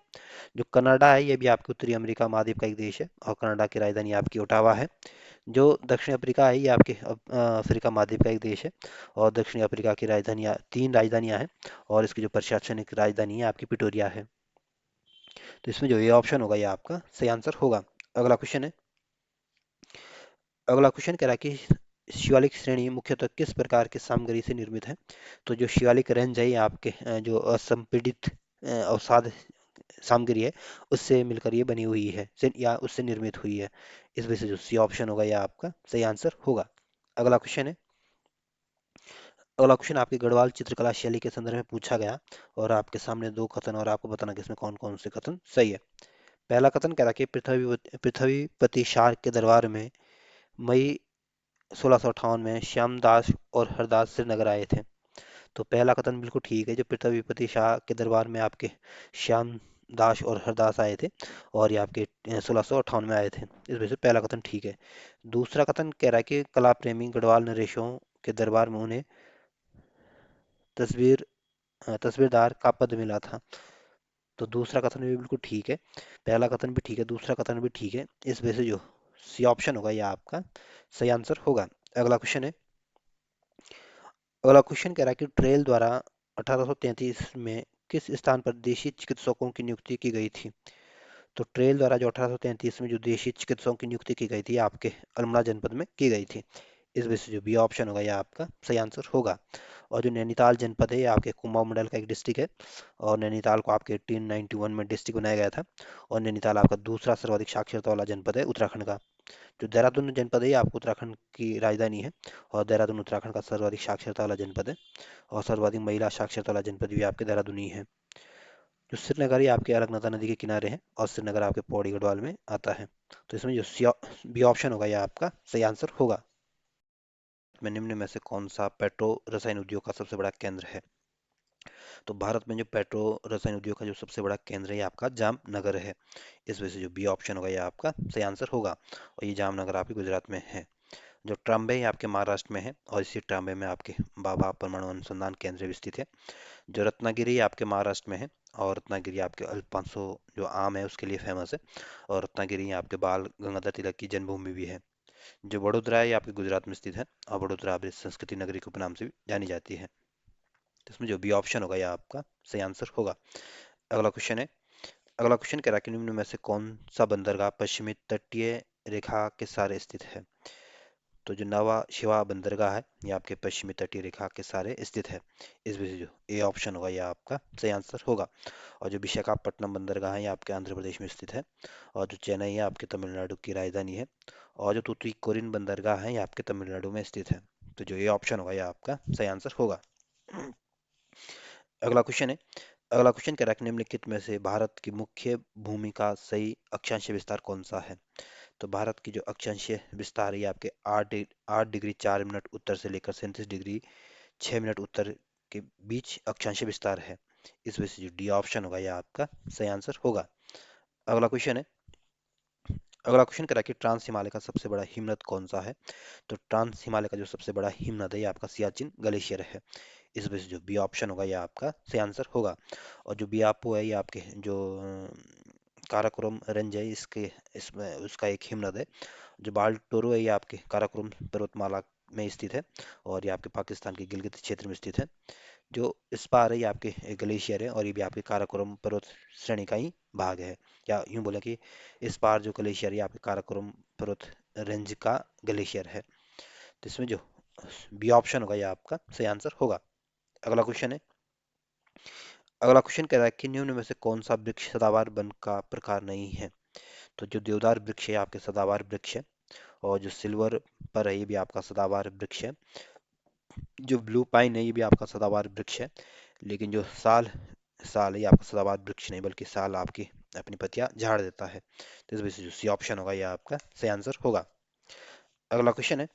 जो कनाडा है ये भी आपके उत्तरी अमेरिका महाद्वीप का एक देश है, और कनाडा की राजधानी आपकी ओटावा है। जो दक्षिण अफ्रीका है ये आपके अफ्रीका महाद्वीप का एक देश है, और दक्षिण अफ्रीका की राजधानियाँ 3 राजधानियाँ हैं, और इसकी जो प्रशासनिक राजधानी है आपकी पिटोरिया है। तो इसमें जो ये ऑप्शन होगा ये आपका सही आंसर होगा। अगला क्वेश्चन है। अगला क्वेश्चन कह रहा है कि शिवालिक श्रेणी मुख्यतः किस प्रकार की सामग्री से निर्मित है। तो जो शिवालिक रेंज है ये आपके जो असंपीड़ित अवसाद सामग्री है उससे मिलकर ये बनी हुई है, या उससे निर्मित हुई है। इस वजह से जो सी ऑप्शन होगा ये आपका सही आंसर होगा। अगला क्वेश्चन है। अगला क्वेश्चन आपकी गढ़वाल चित्रकला शैली के संदर्भ में पूछा गया, और आपके सामने 2 कथन और आपको बताना कि इसमें कौन कौन से कथन सही है। पहला कथन कह रहा है कि पृथ्वीपति शाह के दरबार में मई 1658 में श्यामदास और हरदास श्रीनगर आए थे। तो पहला कथन बिल्कुल ठीक है। जो पृथ्वीपति शाह के दरबार में आपके श्याम दास और हरदास आए थे, और ये आपके 1658 में आए थे। इस वजह से पहला कथन ठीक है। दूसरा कथन कह रहा है कि कला प्रेमी गढ़वाल नरेशों के दरबार में उन्हें तस्वीर तस्वीरदार का पद मिला था। तो दूसरा कथन भी बिल्कुल ठीक है। पहला कथन भी ठीक है, दूसरा कथन भी ठीक है। इस वजह से जो सी ऑप्शन होगा ये आपका सही आंसर होगा। अगला क्वेश्चन है। अगला क्वेश्चन कह रहा है कि ट्रेल द्वारा 1833 में किस स्थान पर देशी चिकित्सकों की नियुक्ति की गई थी। तो ट्रेल द्वारा जो 1833 में जो देशी चिकित्सकों की नियुक्ति की गई थी आपके अल्मोड़ा जनपद में की गई थी। इस वजह से जो बी ऑप्शन होगा ये आपका सही आंसर होगा। और जो नैनीताल जनपद है ये आपके कुमाऊं मंडल का एक डिस्ट्रिक्ट है, और नैनीताल को आपके 1891 में डिस्ट्रिक्ट बनाया गया था। और नैनीताल आपका दूसरा सर्वाधिक साक्षरता वाला जनपद है उत्तराखंड का। जो देहरादून जनपद है ये आपको उत्तराखंड की राजधानी है, और देहरादून उत्तराखंड का सर्वाधिक साक्षरता वाला जनपद है, और सर्वाधिक महिला साक्षरता वाला जनपद भी आपके देहरादून ही है। जो श्रीनगर ये आपके अलकनंदा नदी के किनारे है, और श्रीनगर आपके पौड़ी गढ़वाल में आता है। तो इसमें जो बी ऑप्शन होगा ये आपका सही आंसर होगा। में निम्न में से कौन सा पेट्रो रसायन उद्योग का सबसे बड़ा केंद्र है। तो भारत में जो पेट्रो रसायन उद्योग का जो सबसे बड़ा केंद्र है ये आपका जामनगर है। इस वजह से जो बी ऑप्शन होगा ये आपका सही आंसर होगा, और ये जामनगर आपके गुजरात में है। जो ट्राम्बे है ये आपके महाराष्ट्र में है, और इसी ट्राम्बे में आपके बाबा परमाणु अनुसंधान केंद्र भी स्थित है। जो रत्नागिरी है आपके महाराष्ट्र में है, और रत्नागिरी आपके अल्फांसो जो आम है उसके लिए फेमस है, और रत्नागिरी आपके बाल गंगाधर तिलक की जन्मभूमि भी है। जो बड़ोदरा है ये आपके गुजरात में स्थित है, और बड़ोदरा आपकी संस्कृति नगरी के उपनाम से भी जानी जाती है। तो इसमें जो बी ऑप्शन होगा यह आपका सही आंसर होगा। अगला क्वेश्चन है। अगला क्वेश्चन कह रहा है कि निम्न में से कौन सा बंदरगाह पश्चिमी तटीय रेखा के सहारे स्थित है। तो जो नवा शिवा बंदरगाह है ये आपके पश्चिमी तटीय रेखा के सहारे स्थित है। इस वजह से जो ए ऑप्शन होगा यह आपका सही आंसर होगा। और जो विशाखापट्टनम बंदरगाह है ये आपके आंध्र प्रदेश में स्थित है, और जो चेन्नई है आपके तमिलनाडु की राजधानी है, और जो तूतीकोरिन बंदरगाह है ये आपके तमिलनाडु में स्थित है। तो जो ये ऑप्शन होगा यह आपका सही आंसर होगा। अगला क्वेश्चन है। अगला क्वेश्चन कह रहा है कि निम्नलिखित में से भारत की मुख्य भूमि का सही अक्षांश विस्तार कौन सा है। तो भारत की जो अक्षांशीय विस्तार है ये आपके 8 डिग्री 4 मिनट उत्तर से लेकर 37 डिग्री 6 मिनट उत्तर के बीच अक्षांशीय विस्तार है। इस वजह से जो डी ऑप्शन होगा यह आपका सही आंसर होगा। अगला क्वेश्चन है। अगला क्वेश्चन कह रहा है कि ट्रांस हिमालय का सबसे बड़ा हिमनद कौन सा है। तो ट्रांस हिमालय का जो सबसे बड़ा हिमनद है ये आपका सियाचिन ग्लेशियर है। इस वजह से जो बी ऑप्शन होगा यह आपका सही आंसर होगा। और जो बियापो है ये आपके जो काराकोरम रेंज है इसके इसमें उसका एक हिमनद है। जो बाल्टोरो है ये आपके काराकोरम पर्वतमाला में स्थित है, और ये आपके पाकिस्तान के गिलगित क्षेत्र में स्थित है। जो स्पार है ये आपके ग्लेशियर है, और ये भी आपके काराकोरम पर्वत श्रेणी का ही भाग है। या यूं बोले कि स्पार जो ग्लेशियर है ये आपके काराकोरम पर्वत रेंज का ग्लेशियर है। तो इसमें जो बी ऑप्शन होगा ये आपका सही आंसर होगा। अगला क्वेश्चन है। अगला क्वेश्चन कह रहा है कि निम्न में से कौन सा वृक्ष सदाबहार वन का प्रकार नहीं है। तो जो देवदार वृक्ष है आपके सदाबहार वृक्ष है, और जो सिल्वर पर है ये भी आपका सदाबहार वृक्ष है। जो ब्लू पाइन है ये भी आपका सदाबहार वृक्ष है। लेकिन जो साल साल है ये आपका सदाबहार वृक्ष नहीं, बल्कि साल आपकी अपनी पत्तियां झाड़ देता है। तो इस वजह से जो सी ऑप्शन होगा ये आपका सही आंसर होगा। अगला क्वेश्चन है।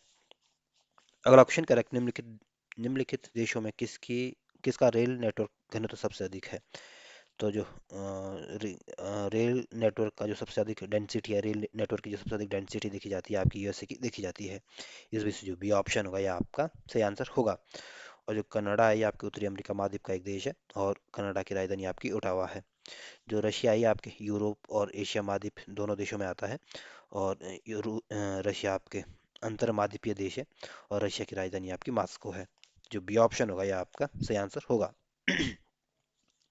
अगला क्वेश्चन कह रहा है कि निम्नलिखित देशों में किसका रेल नेटवर्क घनत्व सबसे अधिक है। तो जो रेल नेटवर्क का जो सबसे अधिक डेंसिटी है, रेल नेटवर्क की जो सबसे अधिक डेंसिटी देखी जाती है आपकी यूएसए की देखी जाती है। इस वजह से जो बी ऑप्शन होगा यह आपका सही आंसर होगा। और जो कनाडा है ये आपके उत्तरी अमेरिका महाद्वीप का एक देश है, और कनाडा की राजधानी आपकी ओटावा है। जो रशिया है ये आपके यूरोप और एशिया महाद्वीप दोनों देशों में आता है, और रशिया आपके अंतर महाद्वीपीय देश है, और रशिया की राजधानी आपकी मास्को है। जो बी ऑप्शन होगा यह आपका सही आंसर होगा।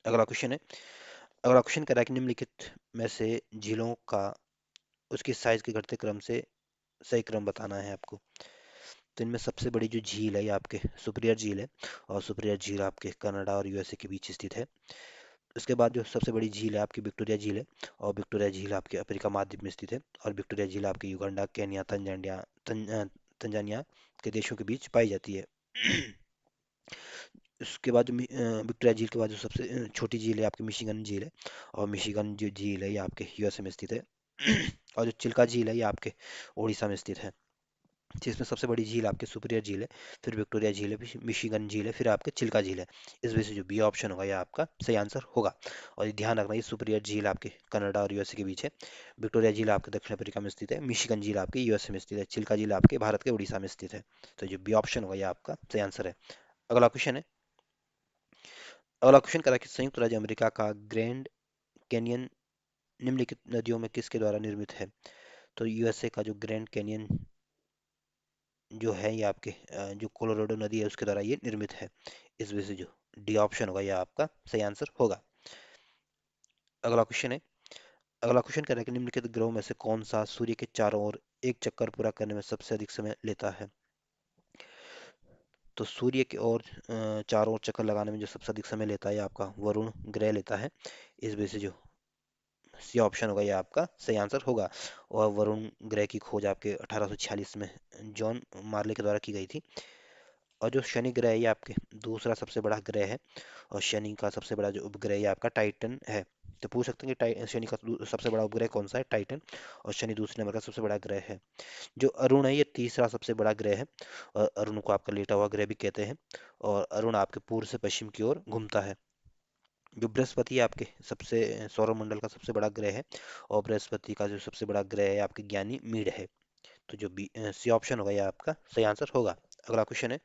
अगला क्वेश्चन है। अगला क्वेश्चन कह रहा है कि निम्नलिखित में से झीलों का उसकी साइज के घटते क्रम से सही क्रम बताना है आपको। तो इनमें सबसे बड़ी जो झील है ये आपके सुपरियर झील है, और सुपरियर झील आपके कनाडा और यूएसए के बीच स्थित है। उसके बाद जो सबसे बड़ी झील है आपकी विक्टोरिया झील है, और विक्टोरिया झील आपके अफ्रीका महाद्वीप में स्थित है, और विक्टोरिया झील आपके युगांडा केन्या तंजानिया के देशों के बीच पाई जाती है। उसके बाद जो विक्टोरिया झील के बाद जो सबसे छोटी झील है आपकी मिशिगन झील है, और मिशिगन जो झील है ये आपके यूएसए में स्थित है। और जो चिल्का झील है ये आपके उड़ीसा में स्थित है। जिसमें सबसे बड़ी झील आपके सुपरियर झील है, फिर विक्टोरिया झील है, फिर मिशिगन झील है, फिर आपके चिल्का झील है। इस वजह से जो बी ऑप्शन होगा ये आपका सही आंसर होगा। और ये ध्यान रखना, ये सुपरियर झील आपके कनाडा और यूएसए के बीच है। विक्टोरिया झील आपके दक्षिण अफ्रीका में स्थित है, मिशिगन झील आपके यूएसए में स्थित है, चिल्का झील आपके भारत के उड़ीसा में स्थित है। तो जो बी ऑप्शन होगा ये आपका सही आंसर है। अगला क्वेश्चन है। अगला क्वेश्चन करा कि संयुक्त राज्य अमेरिका का ग्रैंड कैनियन निम्नलिखित नदियों में किसके द्वारा निर्मित है। तो यूएसए का जो ग्रैंड कैनियन जो है ये आपके जो कोलोराडो नदी है उसके द्वारा ये निर्मित है। इस वजह से जो डी ऑप्शन होगा ये आपका सही आंसर होगा। अगला क्वेश्चन है। अगला क्वेश्चन कह रहा है कि निम्नलिखित ग्रहों में से कौन सा सूर्य के चारों ओर एक चक्कर पूरा करने में सबसे अधिक समय लेता है। तो सूर्य के ओर चारों ओर चक्कर लगाने में जो सबसे अधिक समय लेता है आपका वरुण ग्रह लेता है। इस वजह से जो सी ऑप्शन होगा ये आपका सही आंसर होगा। और वरुण ग्रह की खोज आपके 1846 में जॉन मार्ले के द्वारा की गई थी। और जो शनि ग्रह है ये आपके दूसरा सबसे बड़ा ग्रह है, और शनि का सबसे बड़ा जो उपग्रह ये आपका टाइटन है। तो पूछ सकते हैं कि शनि का सबसे बड़ा उपग्रह कौन सा है, टाइटन। और शनि दूसरे नंबर का सबसे बड़ा ग्रह है। जो अरुण है ये तीसरा सबसे बड़ा ग्रह है, और अरुण को आपका लेटा हुआ ग्रह भी कहते हैं। और अरुण आपके पूर्व से पश्चिम की ओर घूमता है। जो बृहस्पति है आपके सबसे सौरमंडल का सबसे बड़ा ग्रह है, और बृहस्पति का जो सबसे बड़ा ग्रह है आपके ज्ञानी मीड है। तो जो बी सी ऑप्शन होगा ये आपका सही आंसर होगा। अगला क्वेश्चन है,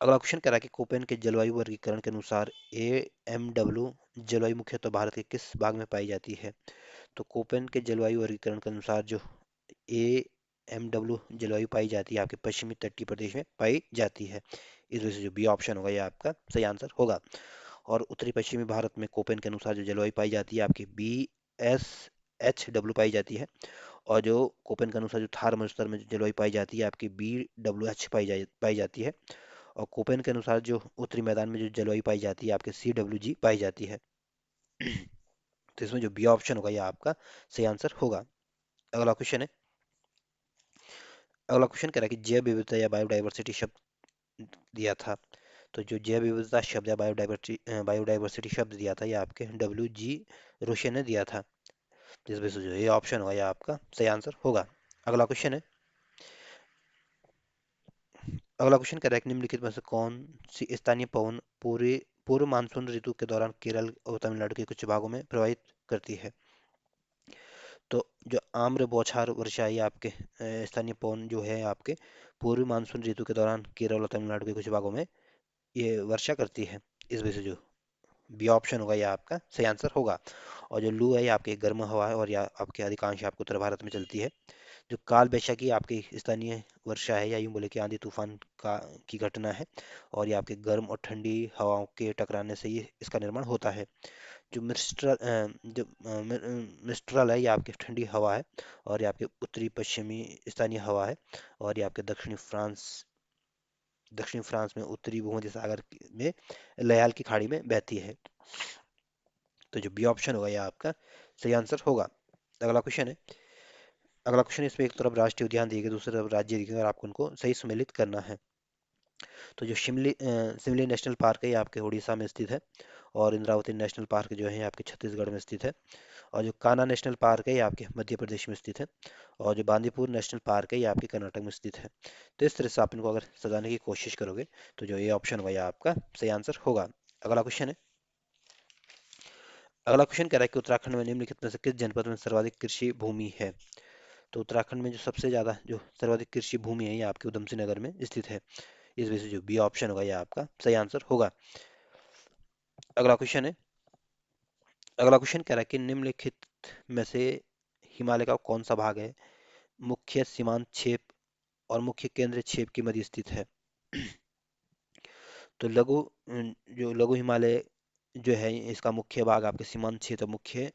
अगला क्वेश्चन कह रहा है कि कोपेन के जलवायु वर्गीकरण के अनुसार ए एम डब्ल्यू जलवायु मुख्यतः भारत के किस भाग में पाई जाती है। तो कोपेन के जलवायु वर्गीकरण के अनुसार जो ए एम डब्ल्यू जलवायु पाई जाती है आपके पश्चिमी तटीय प्रदेश में पाई जाती है। इस वजह से जो बी ऑप्शन होगा ये आपका सही आंसर होगा। और उत्तरी पश्चिमी भारत में कोपेन के अनुसार जो जलवायु पाई जाती है आपकी बी एस एच डब्ल्यू पाई जाती है। और जो कोपेन के अनुसार जो थार मरुस्थल में जो जलवायु पाई जाती है आपकी बी डब्ल्यू एच पाई जाती है। और कोपेन के अनुसार जो उत्तरी मैदान में जो जलवायु पाई जाती है आपके सी डब्ल्यू जी पाई जाती है। तो इसमें जो बी ऑप्शन होगा ये आपका सही आंसर होगा। अगला क्वेश्चन है, अगला क्वेश्चन कह रहा है कि जैव विविधता या बायोडाइवर्सिटी शब्द दिया था। तो जो जैव विविधता शब्द या बायोडाइवर्सिटी शब्द दिया था ये आपके डब्ल्यू जी रोशन ने दिया था। जिस वजह से जो ये ऑप्शन होगा ये आपका सही आंसर होगा। अगला क्वेश्चन है, अगला क्वेश्चन कह रहा है कि निम्नलिखित में से कौन सी स्थानीय पवन पूरे पूर्व मानसून ऋतु के दौरान केरल और तमिलनाडु के कुछ भागों में प्रभावित करती है। तो जो आम्र बौछार वर्षा है ये आपके स्थानीय पवन जो है आपके पूर्व मानसून ऋतु के दौरान केरल और तमिलनाडु के कुछ भागों में ये वर्षा करती है। इस वजह से जो बी ऑप्शन होगा ये आपका सही आंसर होगा। और जो लू है ये आपकी गर्म हवा है और या आपके अधिकांश आपको उत्तर भारत में चलती है। जो काल वैशाखी आपकी स्थानीय वर्षा है या यूं बोले कि आंधी तूफान का की घटना है। और ये आपके गर्म और ठंडी हवाओं के टकराने से ये इसका निर्माण होता है। जो मिस्ट्रल है ये आपकी ठंडी हवा है। और ये आपके उत्तरी पश्चिमी स्थानीय हवा है। और ये आपके दक्षिणी फ्रांस में उत्तरी भूमध्य सागर में लयाल की खाड़ी में बहती है। तो जो बी ऑप्शन होगा ये आपका सही आंसर होगा। अगला क्वेश्चन है, अगला क्वेश्चन इसमें एक तरफ राष्ट्रीय उद्यान दिए गए दूसरी तरफ राज्य दिए गए और आपको उनको सही सम्मिलित करना है। तो जो शिमली नेशनल पार्क है ये आपके उड़ीसा में स्थित है। और इंद्रावती नेशनल पार्क जो है ये आपके छत्तीसगढ़ में स्थित है। और जो कान्हा नेशनल पार्क है ये आपके मध्य प्रदेश में स्थित है। और जो बांदीपुर नेशनल पार्क है ये आपके कर्नाटक में स्थित है। तो इस तरह से आप इनको अगर सजाने की कोशिश करोगे तो जो ये ऑप्शन होगा ये आपका सही आंसर होगा। अगला क्वेश्चन है, अगला क्वेश्चन कह रहा है कि उत्तराखंड में निम्नलिखित में से किस जनपद में सर्वाधिक कृषि भूमि है। तो उत्तराखंड में जो सबसे ज्यादा जो सर्वाधिक कृषि भूमि है ये आपके उधम सिंह नगर में स्थित है। इस वजह से जो बी ऑप्शन होगा ये आपका सही आंसर होगा। अगला क्वेश्चन है, अगला क्वेश्चन कह रहा है कि निम्नलिखित में से हिमालय का कौन सा भाग है मुख्य सीमांत क्षेप और मुख्य केंद्र क्षेप के मध्य स्थित है। तो जो लघु हिमालय जो है इसका मुख्य भाग आपके सीमांत क्षेत्र मुख्य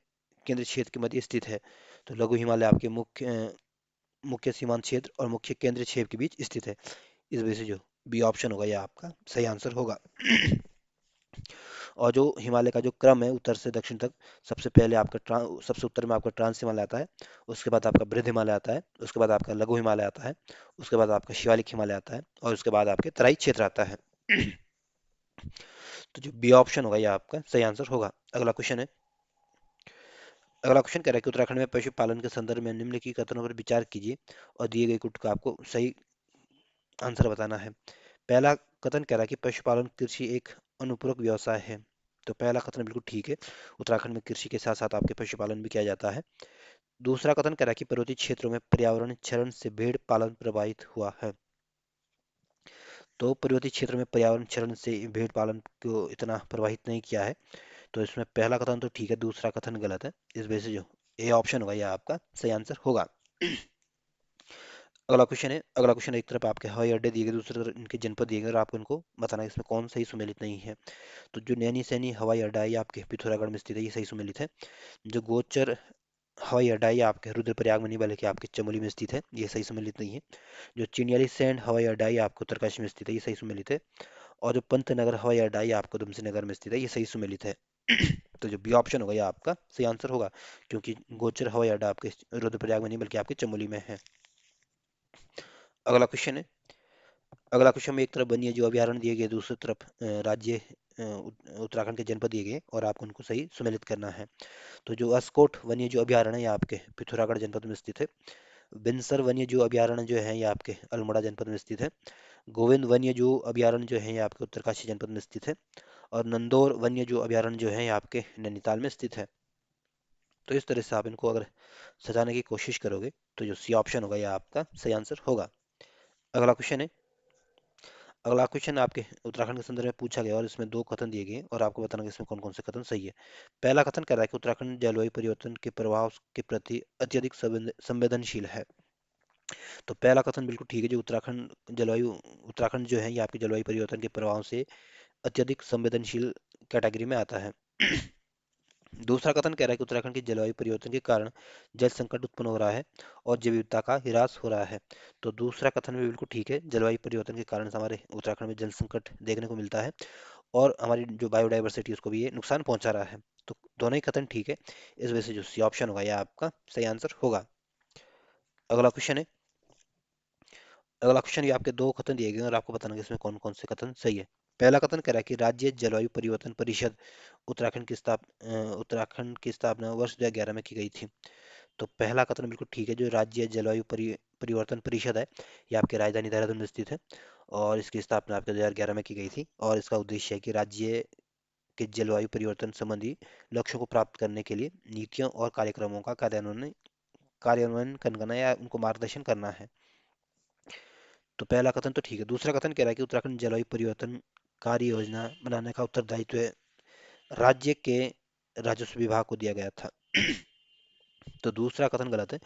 केंद्र क्षेत्र के मध्य स्थित है। तो लघु हिमालय आपके मुख्य सीमांत क्षेत्र और मुख्य केंद्र क्षेत्र के बीच स्थित है। इस वजह से जो बी ऑप्शन होगा यह आपका सही आंसर होगा। और जो हिमालय का जो क्रम है उत्तर से दक्षिण तक, सबसे पहले आपका सबसे उत्तर में आपका ट्रांस हिमालय आता है। उसके बाद आपका बृहद हिमालय आता है। उसके बाद आपका लघु हिमालय आता है। उसके बाद आपका शिवालिक हिमालय आता है और उसके बाद आपके तराई क्षेत्र आता है। तो जो बी ऑप्शन होगा ये आपका सही आंसर होगा। अगला क्वेश्चन है, अगला क्वेश्चन कह रहा है कि उत्तराखंड में पशुपालन के संदर्भ में निम्नलिखित कथनों पर विचार कीजिए और दिए गए कुट का आपको सही आंसर बताना है। पहला कथन कह रहा है कि पशुपालन कृषि एक अनुपूरक व्यवसाय है। तो पहला कथन बिल्कुल ठीक है, उत्तराखंड में कृषि के साथ साथ आपके पशुपालन भी किया जाता है। दूसरा कथन कह रहा है कि पर्वतीय क्षेत्रों में पर्यावरण क्षरण से भेड़ पालन प्रभावित हुआ है। तो पर्वतीय क्षेत्र में पर्यावरण क्षरण से भेड़ पालन को इतना प्रभावित नहीं किया है। तो इसमें पहला कथन तो ठीक है, दूसरा कथन गलत है। इस वजह से जो ए ऑप्शन होगा यह आपका सही आंसर होगा। अगला क्वेश्चन है, अगला क्वेश्चन एक तरफ आपके हवाई अड्डे दिए गए दूसरी तरफ इनके जनपद दिए गए और आपको इनको बताना है इसमें कौन सही सुमेलित नहीं है। तो जो नैनी सैनी हवाई अड्डा है ये आपके पिथौरागढ़ में स्थित है, ये सही सुमेलित है। जो गोचर हवाई अड्डा है ये आपके रुद्रप्रयाग में नहीं बल्कि आपके चमोली में स्थित है, ये सही सुमेलित नहीं है। जो चिन्याली सैंड हवाई अड्डा है ये आपको उत्तरकाशी में स्थित है, ये सही सुमेलित है। और जो पंतनगर हवाई अड्डा है ये आपको उधमसिंह नगर में स्थित है, ये सही सुमेलित है। तो जो बी ऑप्शन होगा ये आपका सही आंसर होगा, क्योंकि गोचर हवाई अड्डा आपके रुद्रप्रयाग में नहीं बल्कि आपके चमोली में है। अगला क्वेश्चन है, अगला क्वेश्चन में एक तरफ वन्य जीव अभयारण्य दिए गए दूसरी तरफ राज्य उत्तराखंड के जनपद दिए गए और आपको उनको सही सुमेलित करना है। तो जो अस्कोट वन्य जीव अभयारण्य है ये आपके पिथौरागढ़ जनपद में स्थित है। बिनसर वन्य जीव अभयारण्य जो है ये आपके अल्मोड़ा जनपद में स्थित है। गोविंद वन्य जीव अभयारण्य जो है ये आपके उत्तरकाशी जनपद में स्थित है। और नंदौर वन्य जो अभयारण्य जो है ये आपके नैनीताल में स्थित है। तो इस तरह से आप इनको अगर सजाने की कोशिश करोगे तो जो सी ऑप्शन होगा यह आपका सही आंसर होगा। अगला क्वेश्चन है। अगला क्वेश्चन आपके उत्तराखंड के संदर्भ में पूछा गया और इसमें दो कथन दिए गए हैं और आपको बताना कि इसमें कौन कौन से कथन सही है। पहला कथन कह रहा है कि उत्तराखंड जलवायु परिवर्तन के प्रभाव के प्रति अत्यधिक संवेदनशील है। तो पहला कथन बिल्कुल ठीक है, जो उत्तराखंड जो है ये आपके जलवायु परिवर्तन के प्रभाव से अत्यधिक संवेदनशील कैटेगरी में आता है। दूसरा कथन कह रहा है कि उत्तराखंड के जलवायु परिवर्तन के कारण जल संकट उत्पन्न हो रहा है और जैव विविधता का ह्रास हो रहा है। तो दूसरा कथन भी बिल्कुल ठीक है, जलवायु परिवर्तन के कारण से हमारे उत्तराखंड में जल संकट देखने को मिलता है और हमारी जो बायोडाइवर्सिटी उसको भी ये नुकसान पहुंचा रहा है। तो दोनों ही कथन ठीक है, इस वजह से जो सी ऑप्शन होगा यह आपका सही आंसर होगा। अगला क्वेश्चन है। अगला क्वेश्चन ये आपके दो कथन दिए गए हैं और आपको बताना है कि इसमें कौन कौन से कथन सही है। पहला कथन कह रहा है कि राज्य जलवायु परिवर्तन परिषद उत्तराखंड की स्थापना वर्ष 2011 में की गई थी। तो पहला कथन बिल्कुल ठीक है, जो राज्य जलवायु परिवर्तन परिषद है ये आपके राजधानी देहरादून में स्थित है और इसकी स्थापना आपके 2011 में की गई थी और इसका उद्देश्य है कि राज्य के जलवायु परिवर्तन संबंधी लक्ष्यों को प्राप्त करने के लिए नीतियों और कार्यक्रमों का कार्यान्वयन करना या उनको मार्गदर्शन करना है। तो पहला कथन तो ठीक है। दूसरा कथन कह रहा है कि उत्तराखंड जलवायु परिवर्तन कार्य योजना बनाने का उत्तरदायित्व राज्य के राजस्व विभाग को दिया गया था। तो दूसरा कथन गलत है।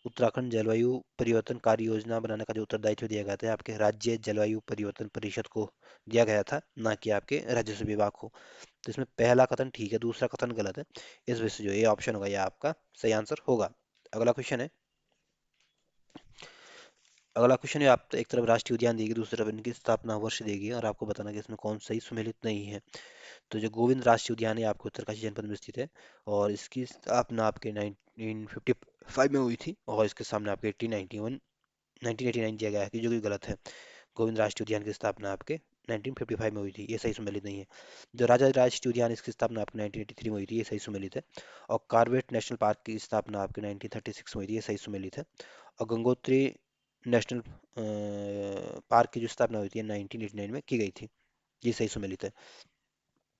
उत्तराखंड जलवायु परिवर्तन कार्य योजना बनाने का जो उत्तरदायित्व दिया गया था आपके राज्य जलवायु परिवर्तन परिषद को दिया गया था, ना कि आपके राजस्व विभाग को। तो इसमें पहला कथन ठीक है, दूसरा कथन गलत है। इस वजह से जो ये ऑप्शन होगा ये आपका सही आंसर होगा। अगला क्वेश्चन है। अगला क्वेश्चन है, आप एक तरफ राष्ट्रीय उद्यान देगी, दूसरी तरफ इनकी स्थापना वर्ष देगी और आपको बताना कि इसमें कौन सही सुमेलित नहीं है। तो जो गोविंद राष्ट्रीय उद्यान है आपके उत्तरकाशी जनपद में स्थित है और इसकी स्थापना आपके 1955 में हुई थी और इसके सामने आपके 1989 दिया गया है कि जो कि गलत है। गोविंद राष्ट्रीय उद्यान की स्थापना आपके 1955 में हुई थी, ये सही सुमेलित नहीं है। जो राजा राष्ट्रीय उद्यान इसकी स्थापना आपके 1983 में हुई थी, ये सही सुमेलित है। और कार्बेट नेशनल पार्क की स्थापना आपके 1936 में हुई थी, ये सही सुमेलित है। और गंगोत्री नेशनल पार्क की जो स्थापना हुई थी 1989 में की गई थी, ये सही सुमेलित है।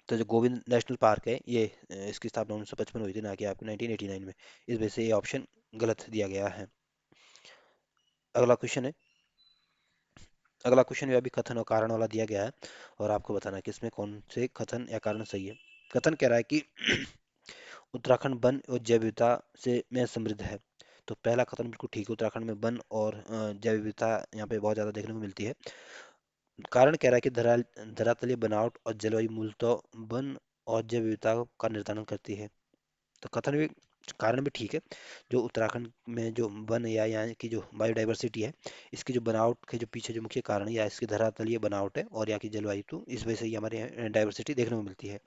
तो जो गोविंद नेशनल पार्क है ये इसकी स्थापना 1955 में हुई थी, ना कि आपको 1989 में। इस वजह से ये ऑप्शन गलत दिया गया है। अगला क्वेश्चन है। अगला क्वेश्चन भी अभी कथन और कारण वाला दिया गया है और आपको बताना है कि इसमें कौन से कथन या कारण सही है। कथन कह रहा है कि उत्तराखंड वन और जैव विविधता से में समृद्ध है। तो पहला कथन बिल्कुल ठीक है, उत्तराखंड में वन और जैव विविधता यहाँ पे बहुत ज़्यादा देखने को मिलती है। कारण कह रहा है कि धरातलीय बनावट और जलवायु मूलतः वन और जैव विविधता का निर्धारण करती है। तो कथन भी कारण भी ठीक है। जो उत्तराखंड में जो वन या यहाँ की जो बायोडाइवर्सिटी है, इसकी जो बनावट के जो पीछे जो मुख्य कारण है या इसकी धरातलीय बनावट है और यहाँ की जलवायु, तो इस वजह से ही हमारे यहाँ डाइवर्सिटी देखने को मिलती है।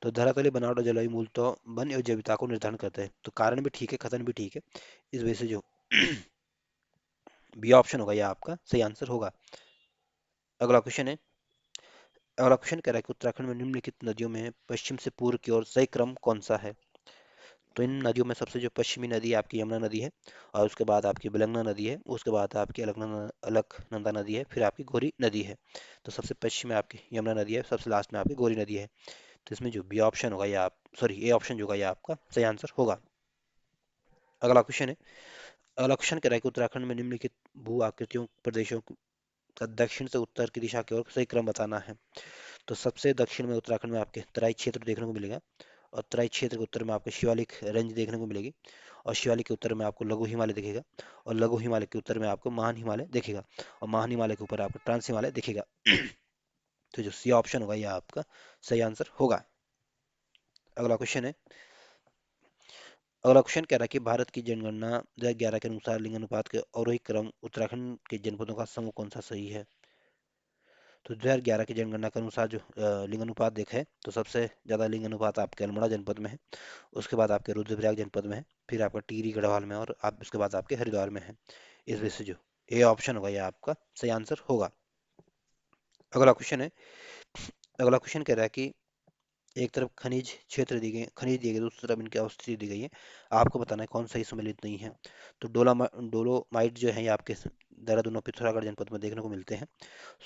तो धरातलीय बनावट और जलवायु मूलतः वन और जैविकता को निर्धारण करते हैं। तो कारण भी ठीक है, कथन भी ठीक है। इस वजह से जो बी ऑप्शन होगा यह आपका सही आंसर होगा। अगला क्वेश्चन है। अगला क्वेश्चन कह रहा है कि उत्तराखंड में निम्नलिखित नदियों में पश्चिम से पूर्व की ओर सही क्रम कौन सा है। तो इन नदियों में सबसे जो पश्चिमी नदी है आपकी यमुना नदी है और उसके बाद आपकी बिलंगना नदी है, उसके बाद आपकी अलकनंदा नदी है, फिर आपकी गौरी नदी है। तो सबसे पश्चिम में आपकी यमुना नदी है, सबसे लास्ट में आपकी गौरी नदी है। तो इसमें जो बी ऑप्शन होगा या आप सॉरी ए ऑप्शन जो होगा यह आपका सही आंसर होगा। अगला क्वेश्चन है। अगला क्वेश्चन कह रहा है कि उत्तराखंड में निम्नलिखित भू आकृतियों प्रदेशों का दक्षिण से उत्तर की दिशा की ओर सही क्रम बताना है। तो सबसे दक्षिण में उत्तराखंड में आपके तराई क्षेत्र देखने को मिलेगा और तराई क्षेत्र के उत्तर में आपको शिवालिक रेंज देखने को मिलेगी और शिवालिक के उत्तर में आपको लघु हिमालय दिखेगा और लघु हिमालय के उत्तर में आपको महान हिमालय दिखेगा और महान हिमालय के ऊपर आपको ट्रांस हिमालय दिखेगा। तो जो सी ऑप्शन होगा यह आपका सही आंसर होगा। अगला क्वेश्चन है। अगला क्वेश्चन कह रहा है कि भारत की जनगणना 2011 के अनुसार लिंग अनुपात के अवरोही क्रम उत्तराखंड के जनपदों का समूह कौन सा सही है। तो 2011 की जनगणना के अनुसार जो लिंग अनुपात देखा है तो सबसे ज़्यादा लिंग अनुपात आपके अल्मोड़ा जनपद में है, उसके बाद आपके रुद्रप्रयाग जनपद में है, फिर आपका टिहरी गढ़वाल में और आप उसके बाद आपके हरिद्वार में है। इस वजह से जो ए ऑप्शन होगा यह आपका सही आंसर होगा। अगला क्वेश्चन है। अगला क्वेश्चन कह रहा है कि एक तरफ खनिज क्षेत्र दी गई, खनिज दिए गए, दूसरी तरफ इनकी अवस्थिति दी गई है। आपको बताना है कौन सही सम्मिलित नहीं है। तो डोलोमाइट जो है ये आपके देहरादून और पिथौरागढ़ जनपद में देखने को मिलते हैं।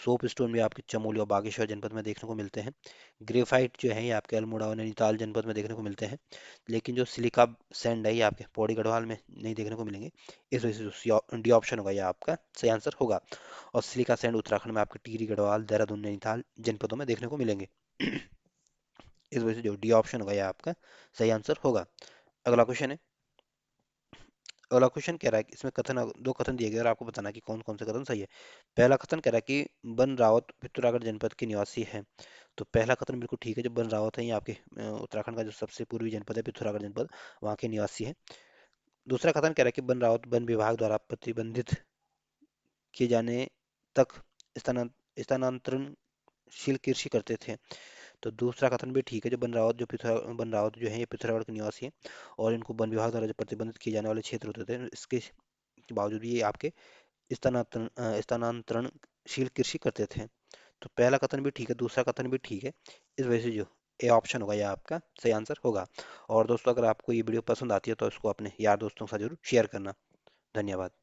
सोप स्टोन भी आपके चमोली और बागेश्वर जनपद में देखने को मिलते हैं। ग्रेफाइट जो है ये आपके अल्मोड़ा और नैनीताल जनपद में देखने को मिलते हैं। लेकिन जो सिलिका सैंड है ये आपके पौड़ी गढ़वाल में नहीं देखने को मिलेंगे। इस वजह से जो डी ऑप्शन होगा ये आपका सही आंसर होगा। और सिलिका सैंड उत्तराखंड में आपके टिहरी गढ़वाल देहरादून नैनीताल जनपदों में देखने को मिलेंगे। इस वजह से जो डी ऑप्शन होगा ये आपका सही आंसर होगा। अगला क्वेश्चन है। अगला क्वेश्चन कह रहा है कि इसमें कथन, दो कथन दिए गए और आपको बताना है कि कौन कौन से कथन सही है। पहला कथन कह रहा है कि बन रावत पिथौरागढ़ जनपद के निवासी है। तो पहला कथन बिल्कुल ठीक है, जो बन रावत है ये आपके उत्तराखंड का जो सबसे पूर्वी जनपद है पिथौरागढ़ जनपद, वहाँ के निवासी है। दूसरा कथन कह रहा है कि बन रावत वन विभाग द्वारा प्रतिबंधित किए जाने तक स्थानांतरणशील कृषि करते थे। तो दूसरा कथन भी ठीक है, जो बन रावत जो है ये पिथौरागढ़ के निवासी हैं और इनको वन विभाग द्वारा जो प्रतिबंधित किए जाने वाले क्षेत्र होते थे इसके बावजूद भी ये आपके स्थानांतरणशील कृषि करते थे। तो पहला कथन भी ठीक है, दूसरा कथन भी ठीक है। इस वजह से जो ए ऑप्शन होगा यह आपका सही आंसर होगा। और दोस्तों अगर आपको ये वीडियो पसंद आती है तो इसको अपने यार दोस्तों के साथ जरूर शेयर करना। धन्यवाद।